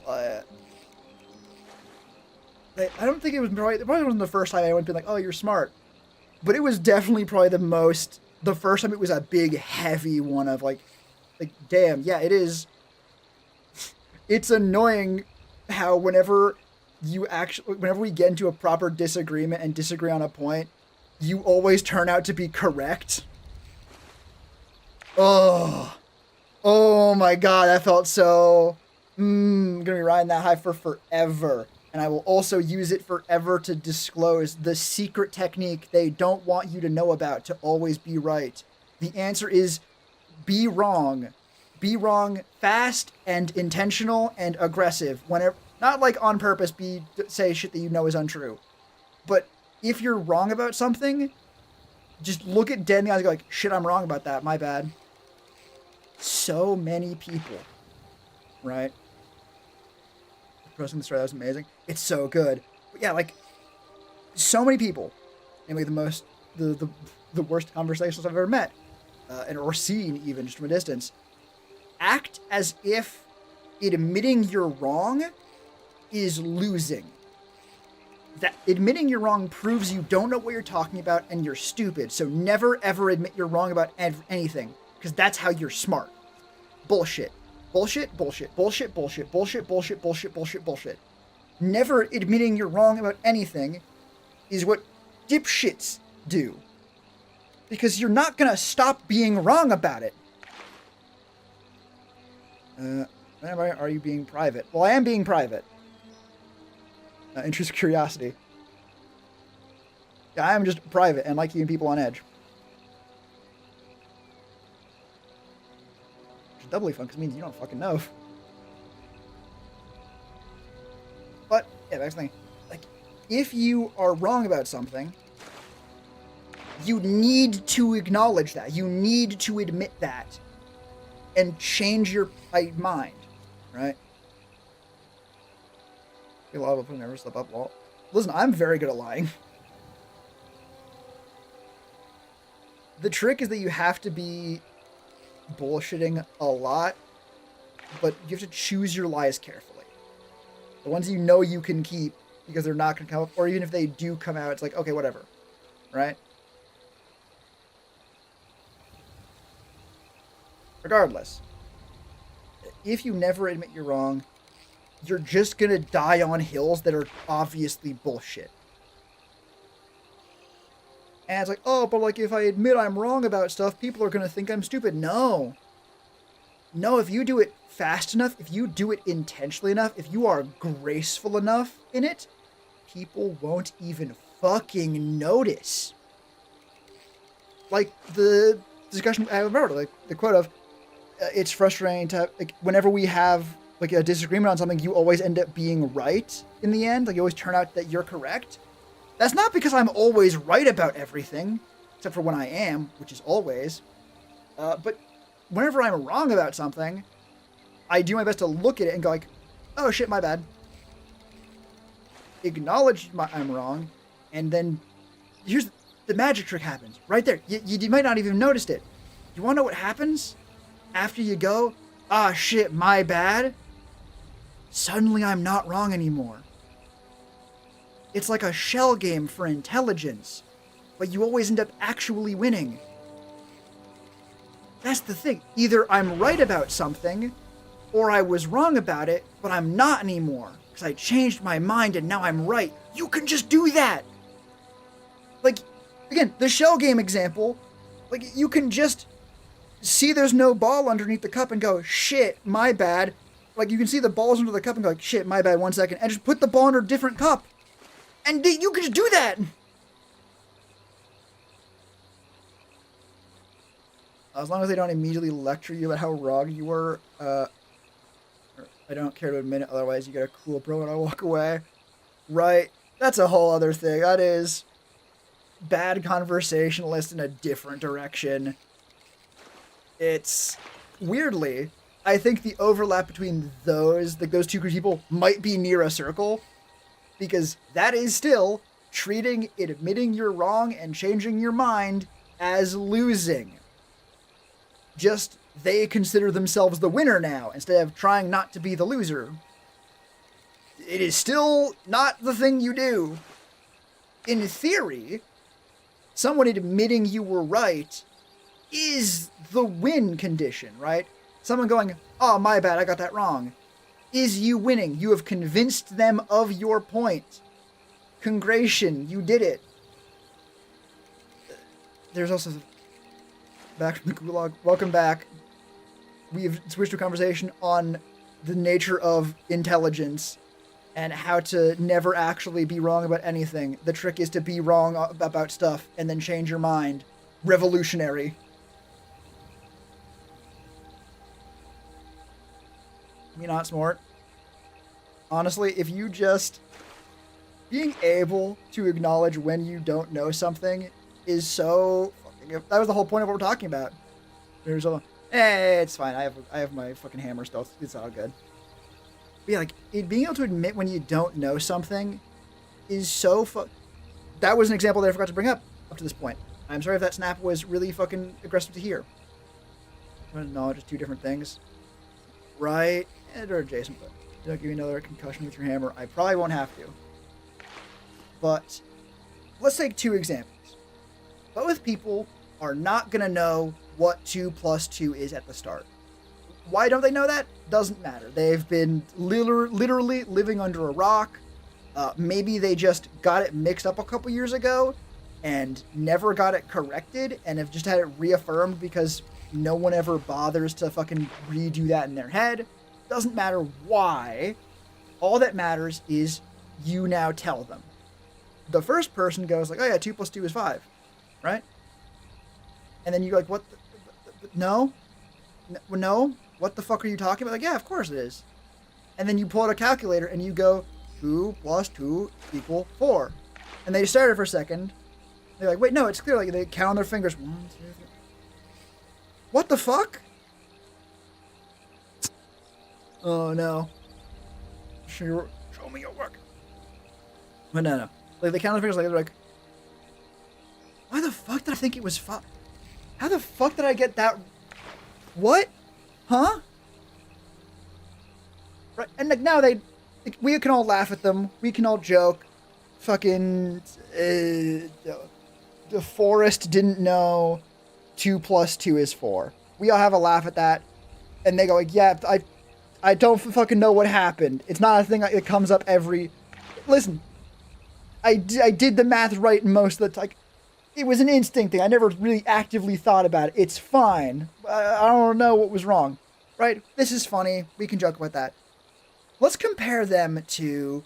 I don't think it probably wasn't the first time anyone been like, oh, you're smart. But it was definitely probably the first time it was a big, heavy one of like, damn, yeah, it is. It's annoying how whenever we get into a proper disagreement and disagree on a point, you always turn out to be correct. Oh my god, that felt so. I'm gonna be riding that high for forever. And I will also use it forever to disclose the secret technique they don't want you to know about to always be right. The answer is be wrong. Be wrong fast and intentional and aggressive. Whenever, not like on purpose, say shit that you know is untrue. But if you're wrong about something, just look it dead in the eyes and go like, shit, I'm wrong about that, my bad. So many people, right? Posting the story, that was amazing. It's so good. But yeah, like, so many people, namely the worst conversations I've ever met, or seen even just from a distance, act as if admitting you're wrong is losing. That admitting you're wrong proves you don't know what you're talking about and you're stupid. So never ever admit you're wrong about anything, because that's how you're smart. Bullshit. Bullshit, bullshit, bullshit, bullshit, bullshit, bullshit, bullshit, bullshit, bullshit. Never admitting you're wrong about anything is what dipshits do. Because you're not gonna stop being wrong about it. Are you being private? Well, I am being private. Interest, curiosity. Yeah, I am just private and like keeping people on edge. Which is doubly fun because it means you don't fucking know. But, yeah, that's the thing. Like, if you are wrong about something, you need to acknowledge that. You need to admit that. And change your mind, right? A lot of people never slip up. Well, listen, I'm very good at lying. The trick is that you have to be bullshitting a lot, but you have to choose your lies carefully. The ones you know you can keep because they're not going to come up, or even if they do come out, it's like, okay, whatever, right? Regardless, if you never admit you're wrong, you're just going to die on hills that are obviously bullshit. And it's like, oh, but like if I admit I'm wrong about stuff, people are going to think I'm stupid. No. No, if you do it fast enough, if you do it intentionally enough, if you are graceful enough in it, people won't even fucking notice. Like the discussion I remember, like the quote of, it's frustrating to, like, whenever we have like a disagreement on something, you always end up being right in the end. Like, you always turn out that you're correct. That's not because I'm always right about everything, except for when I am, which is always. But whenever I'm wrong about something, I do my best to look at it and go like, oh shit, my bad. Acknowledge I'm wrong, and then here's the magic trick happens right there. You might not even noticed it. You want to know what happens after you go, ah shit, my bad? Suddenly I'm not wrong anymore. It's like a shell game for intelligence, but you always end up actually winning. That's the thing. Either I'm right about something, or I was wrong about it, but I'm not anymore, because I changed my mind and now I'm right. You can just do that! Like, again, the shell game example, like, you can just see there's no ball underneath the cup and go, shit, my bad. Like, you can see the ball's under the cup and go like, shit, my bad, 1 second, and just put the ball under a different cup. And you can just do that! As long as they don't immediately lecture you about how wrong you were, I don't care to admit it, otherwise you get a cool bro and I walk away. Right? That's a whole other thing. That is bad conversationalist in a different direction. It's, weirdly, I think the overlap between those two groups of people might be near a circle, because that is still treating, admitting you're wrong and changing your mind as losing. Just they consider themselves the winner now, instead of trying not to be the loser. It is still not the thing you do. In theory, someone admitting you were right is the win condition, right? Someone going, oh, my bad, I got that wrong, is you winning. You have convinced them of your point. Congration, you did it. There's also, back from the gulag, welcome back. We've switched to a conversation on the nature of intelligence and how to never actually be wrong about anything. The trick is to be wrong about stuff and then change your mind. Revolutionary. Me not smart. Honestly, if you just... being able to acknowledge when you don't know something is so... That was the whole point of what we're talking about. There's a... Hey, it's fine. I have my fucking hammer still. It's all good. But yeah, like, being able to admit when you don't know something is so that was an example that I forgot to bring up to this point. I'm sorry if that snap was really fucking aggressive to hear. No, just two different things. Right, and or adjacent, but don't give me another concussion with your hammer. I probably won't have to. But let's take two examples. Both people are not going to know what 2 plus 2 is at the start. Why don't they know that? Doesn't matter. They've been literally living under a rock. Maybe they just got it mixed up a couple years ago and never got it corrected and have just had it reaffirmed because no one ever bothers to fucking redo that in their head. Doesn't matter why. All that matters is you now tell them. The first person goes like, oh yeah, 2 plus 2 is 5, right? And then you're like, what? No? What the fuck are you talking about? Like, yeah, of course it is. And then you pull out a calculator and you go, 2 plus 2 equal 4. And they started for a second. They're like, wait, no, it's clear. Like, they count on their fingers. 1, 2, 3. What the fuck? Oh, no. Show me your work. But no. Like, they count on their fingers like, they're like, why the fuck did I think it was 5? How the fuck did I get that? What? Huh? Right, and like now we can all laugh at them. We can all joke. Fucking, the Forrest didn't know 2 plus 2 is 4. We all have a laugh at that. And they go like, yeah, I don't fucking know what happened. It's not a thing that comes up every... Listen, I did the math right most of the time. It was an instinct thing. I never really actively thought about it. It's fine. I don't know what was wrong. Right? This is funny. We can joke about that. Let's compare them to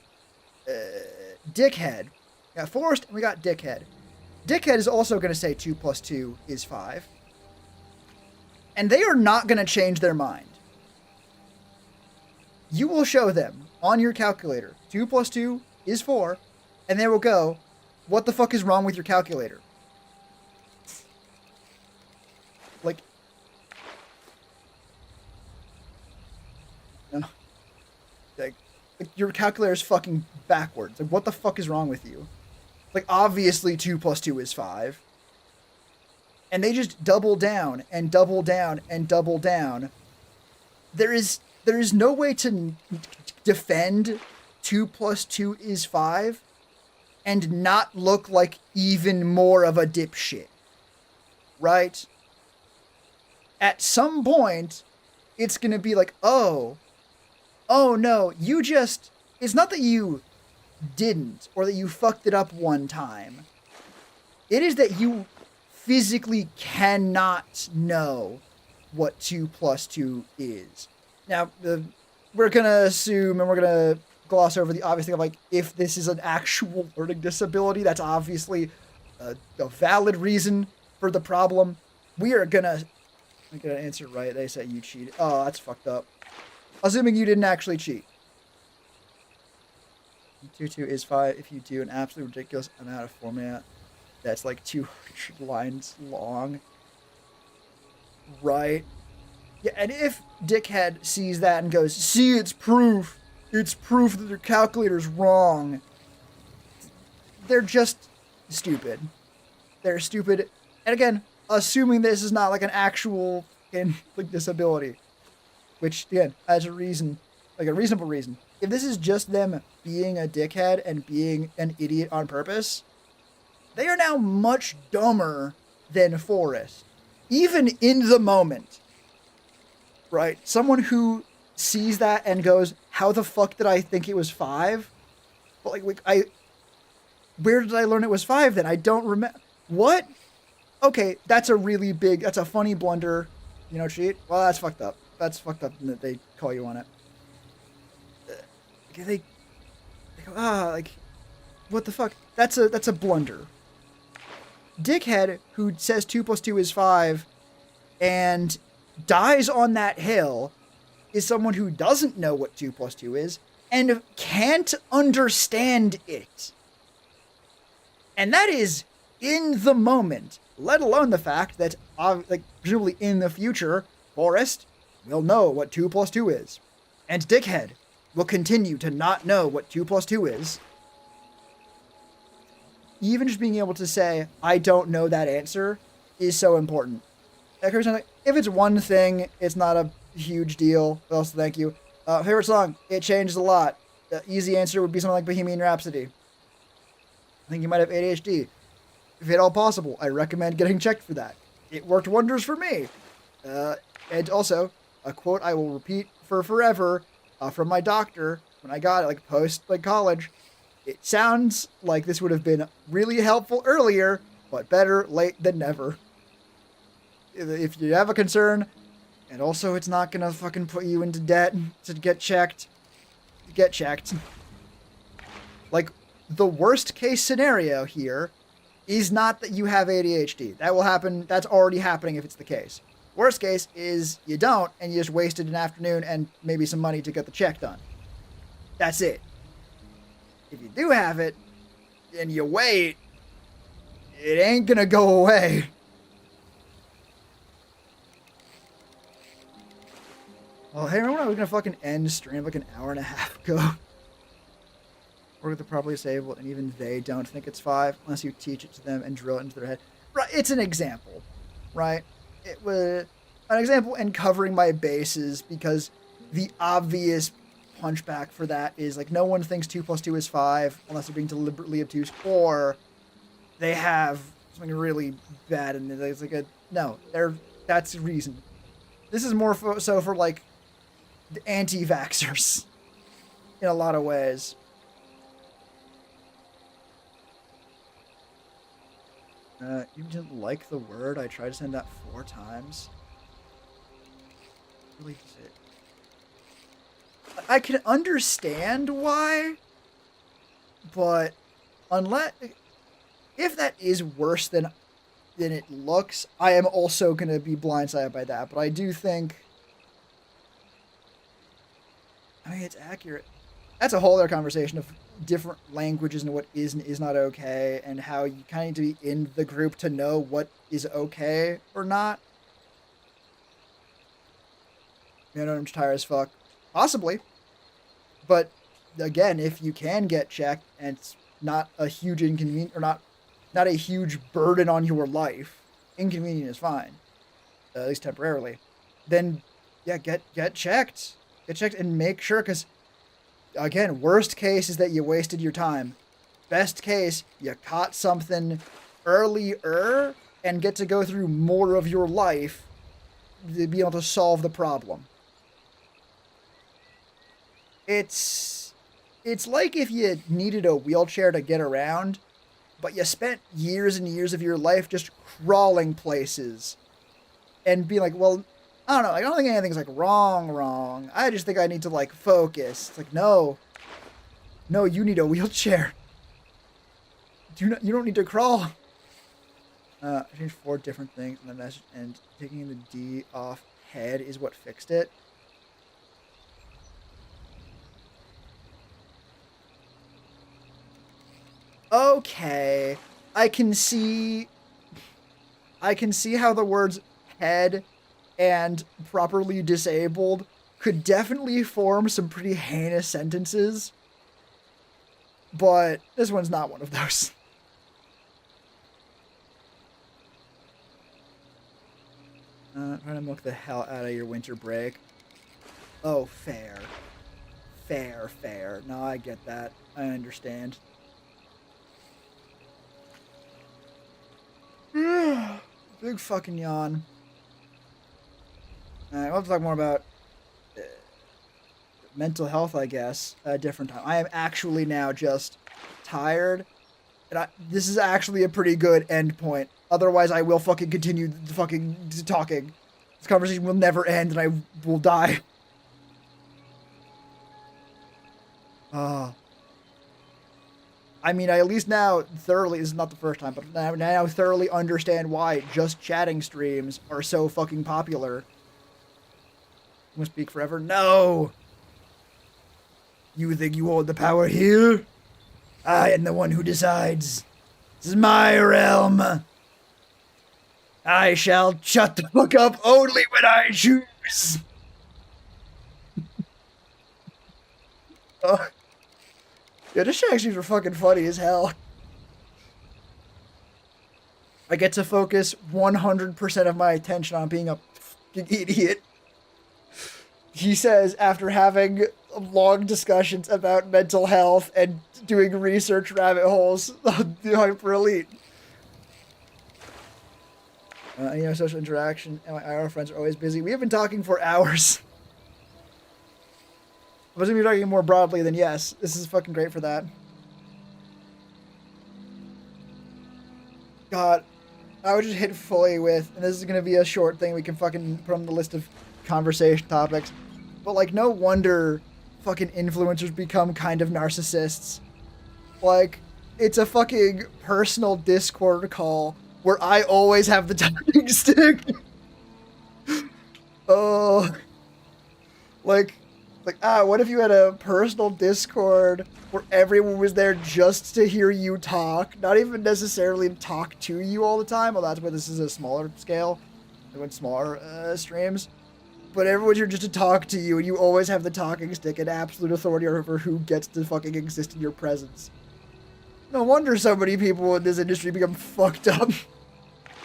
Dickhead. We got Forrest and we got Dickhead. Dickhead is also going to say 2 plus 2 is 5. And they are not going to change their mind. You will show them on your calculator 2 plus 2 is 4. And they will go, what the fuck is wrong with your calculator? Like, no. Like your calculator is fucking backwards. Like, what the fuck is wrong with you? Like, obviously 2 plus 2 is 5. And they just double down and double down and double down. There is no way to defend 2 plus 2 is 5 and not look like even more of a dipshit. Right? At some point, it's going to be like, oh no, it's not that you didn't, or that you fucked it up one time. It is that you physically cannot know what 2 plus 2 is. Now, we're going to assume, and we're going to gloss over the obvious thing of, like, if this is an actual learning disability, that's obviously a valid reason for the problem. We are going to... I'm going to answer right. They say you cheated. Oh, that's fucked up. Assuming you didn't actually cheat. 2 is 5 if you do an absolutely ridiculous amount of format that's like 200 lines long. Right? Yeah, and if Dickhead sees that and goes, see, it's proof that their calculator's wrong. They're just stupid. They're stupid. And again, assuming this is not like an actual like disability, which again, as a reason, like a reasonable reason. If this is just them being a dickhead and being an idiot on purpose, they are now much dumber than Forrest. Even in the moment. Right? Someone who sees that and goes, how the fuck did I think it was 5? But where did I learn it was 5 then? I don't remember. What? Okay, that's a funny blunder. You know, cheat? Well, that's fucked up. That's fucked up that they call you on it. They go, what the fuck? That's a blunder. Dickhead, who says 2 plus 2 is 5, and dies on that hill, is someone who doesn't know what 2 plus 2 is, and can't understand it. And that is in the moment, let alone the fact that, presumably in the future, Forrest will know what 2 plus 2 is. And Dickhead will continue to not know what 2 plus 2 is. even just being able to say, I don't know that answer is so important. Like, if it's one thing, it's not a huge deal. But also, thank you. Favorite song? It changes a lot. The easy answer would be something like Bohemian Rhapsody. I think you might have ADHD. If at all possible, I recommend getting checked for that. It worked wonders for me. And also, a quote I will repeat for forever from my doctor when I got it, like post like college. It sounds like this would have been really helpful earlier, but better late than never. If you have a concern, and also it's not gonna fucking put you into debt to get checked, get checked. Like, the worst case scenario here is not that you have ADHD. That will happen. That's already happening if it's the case. Worst case is you don't, and you just wasted an afternoon and maybe some money to get the check done. That's it. If you do have it, and you wait, it ain't gonna go away. Oh, hey, remember when I was gonna fucking end stream like an hour and a half ago? Work with the properly disabled, and even they don't think it's 5 unless you teach it to them and drill it into their head. Right, it's an example, right? It was an example in covering my bases because the obvious punchback for that is like no one thinks 2 + 2 is 5 unless they're being deliberately obtuse, or they have something really bad and it's like a no. That's the reason. This is more so for like the anti-vaxxers in a lot of ways. You didn't like the word? I tried to send that 4 times. Really did. I can understand why, but if that is worse than it looks, I am also gonna be blindsided by that. But I do think, I mean, it's accurate. That's a whole other conversation of different languages and what is and is not okay, and how you kind of need to be in the group to know what is okay or not. You know, I'm just tired as fuck. Possibly. But again, if you can get checked and it's not a huge inconvenience, or not a huge burden on your life, inconvenient is fine, at least temporarily, then yeah, get checked. Get checked and make sure, because again, worst case is that you wasted your time. Best case, you caught something earlier and get to go through more of your life to be able to solve the problem. It's like if you needed a wheelchair to get around, but you spent years and years of your life just crawling places and being like, well, I don't know, I don't think anything's like wrong. I just think I need to like focus. It's like, no, you need a wheelchair. You don't need to crawl. I changed 4 different things in the message, and taking the D off head is what fixed it. Okay, I can see how the words head and properly disabled could definitely form some pretty heinous sentences, but this one's not one of those. Trying to milk the hell out of your winter break. Oh, fair. No, I get that. I understand. Big fucking yawn. Alright, we'll have to talk more about mental health, I guess, at a different time. I am actually now just tired, and this is actually a pretty good end point. Otherwise, I will fucking continue fucking talking. This conversation will never end, and I will die. I mean, I at least now thoroughly, this is not the first time, but now thoroughly understand why just chatting streams are so fucking popular. I'm gonna speak forever? No! You think you hold the power here? I am the one who decides. This is my realm. I shall shut the fuck up only when I choose. Yeah, this chat streams are fucking funny as hell. I get to focus 100% of my attention on being a fucking idiot. He says after having long discussions about mental health and doing research rabbit holes on the Hyper Elite. Social interaction, and my IR friends are always busy. We have been talking for hours. If I was going to be talking more broadly, then yes, this is fucking great for that. God, I would just hit fully with, and this is going to be a short thing we can fucking put on the list of conversation topics, but like no wonder fucking influencers become kind of narcissists. Like, it's a fucking personal Discord call where I always have the talking stick. Oh, like, what if you had a personal Discord where everyone was there just to hear you talk, not even necessarily talk to you all the time? Well, that's where this is a smaller scale, like smaller streams. But everyone's here just to talk to you, and you always have the talking stick and absolute authority over who gets to fucking exist in your presence. No wonder so many people in this industry become fucked up.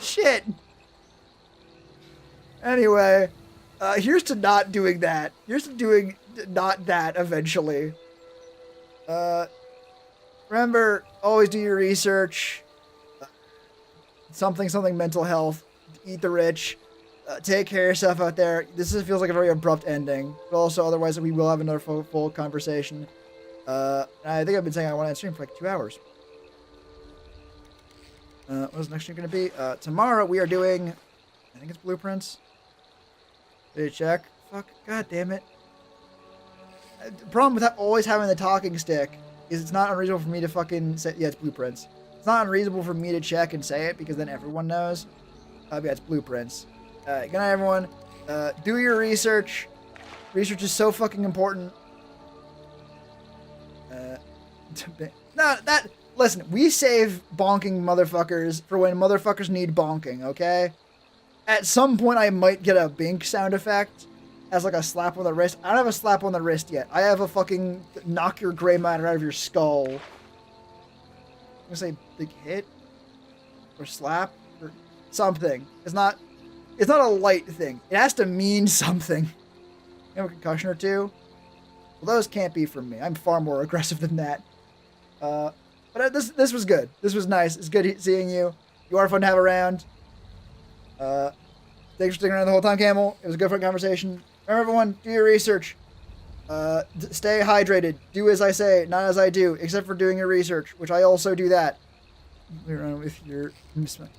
Shit. Anyway, here's to not doing that. Here's to doing not that eventually. Remember, always do your research. Something mental health. Eat the rich. Take care of yourself out there. This feels like a very abrupt ending, but also otherwise we will have another full conversation. I think I've been saying I want to end stream for like 2 hours. What's the next stream going to be? Tomorrow we are doing, I think it's Blueprints. Did you check? Fuck, god damn it. The problem with always having the talking stick is it's not unreasonable for me to fucking say, yeah, it's Blueprints. It's not unreasonable for me to check and say it because then everyone knows. Yeah, it's Blueprints. Good night, everyone. Do your research. Research is so fucking important. Listen, we save bonking motherfuckers for when motherfuckers need bonking, okay? At some point, I might get a bink sound effect as like a slap on the wrist. I don't have a slap on the wrist yet. I have a fucking knock your gray matter out of your skull. I'm gonna say big hit or slap or something. It's not a light thing. It has to mean something. You have a concussion or two? Well, those can't be from me. I'm far more aggressive than that. But this was good. This was nice. It's good seeing you. You are fun to have around. Thanks for sticking around the whole time, Camel. It was a good fun conversation. Remember, everyone, do your research. Stay hydrated. Do as I say, not as I do, except for doing your research, which I also do that. We're on with your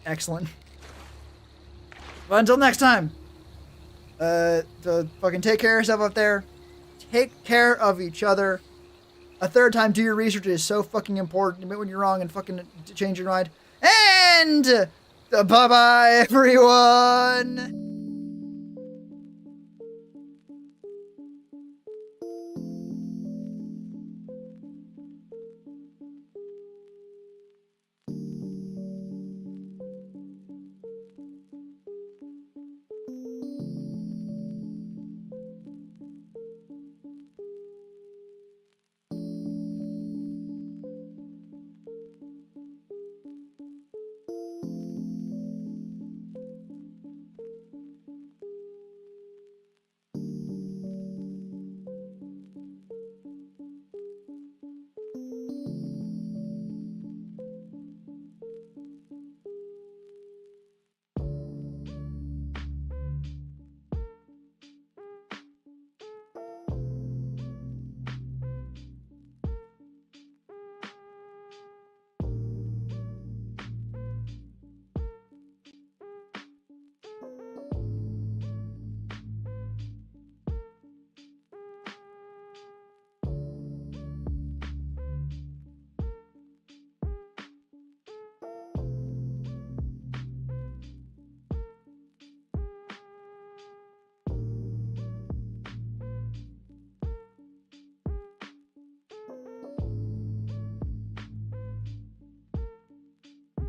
excellent. But until next time, fucking take care of yourself up there. Take care of each other. A third time, do your research. It is so fucking important. Admit when you're wrong and fucking change your mind. And bye-bye, everyone.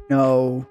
No.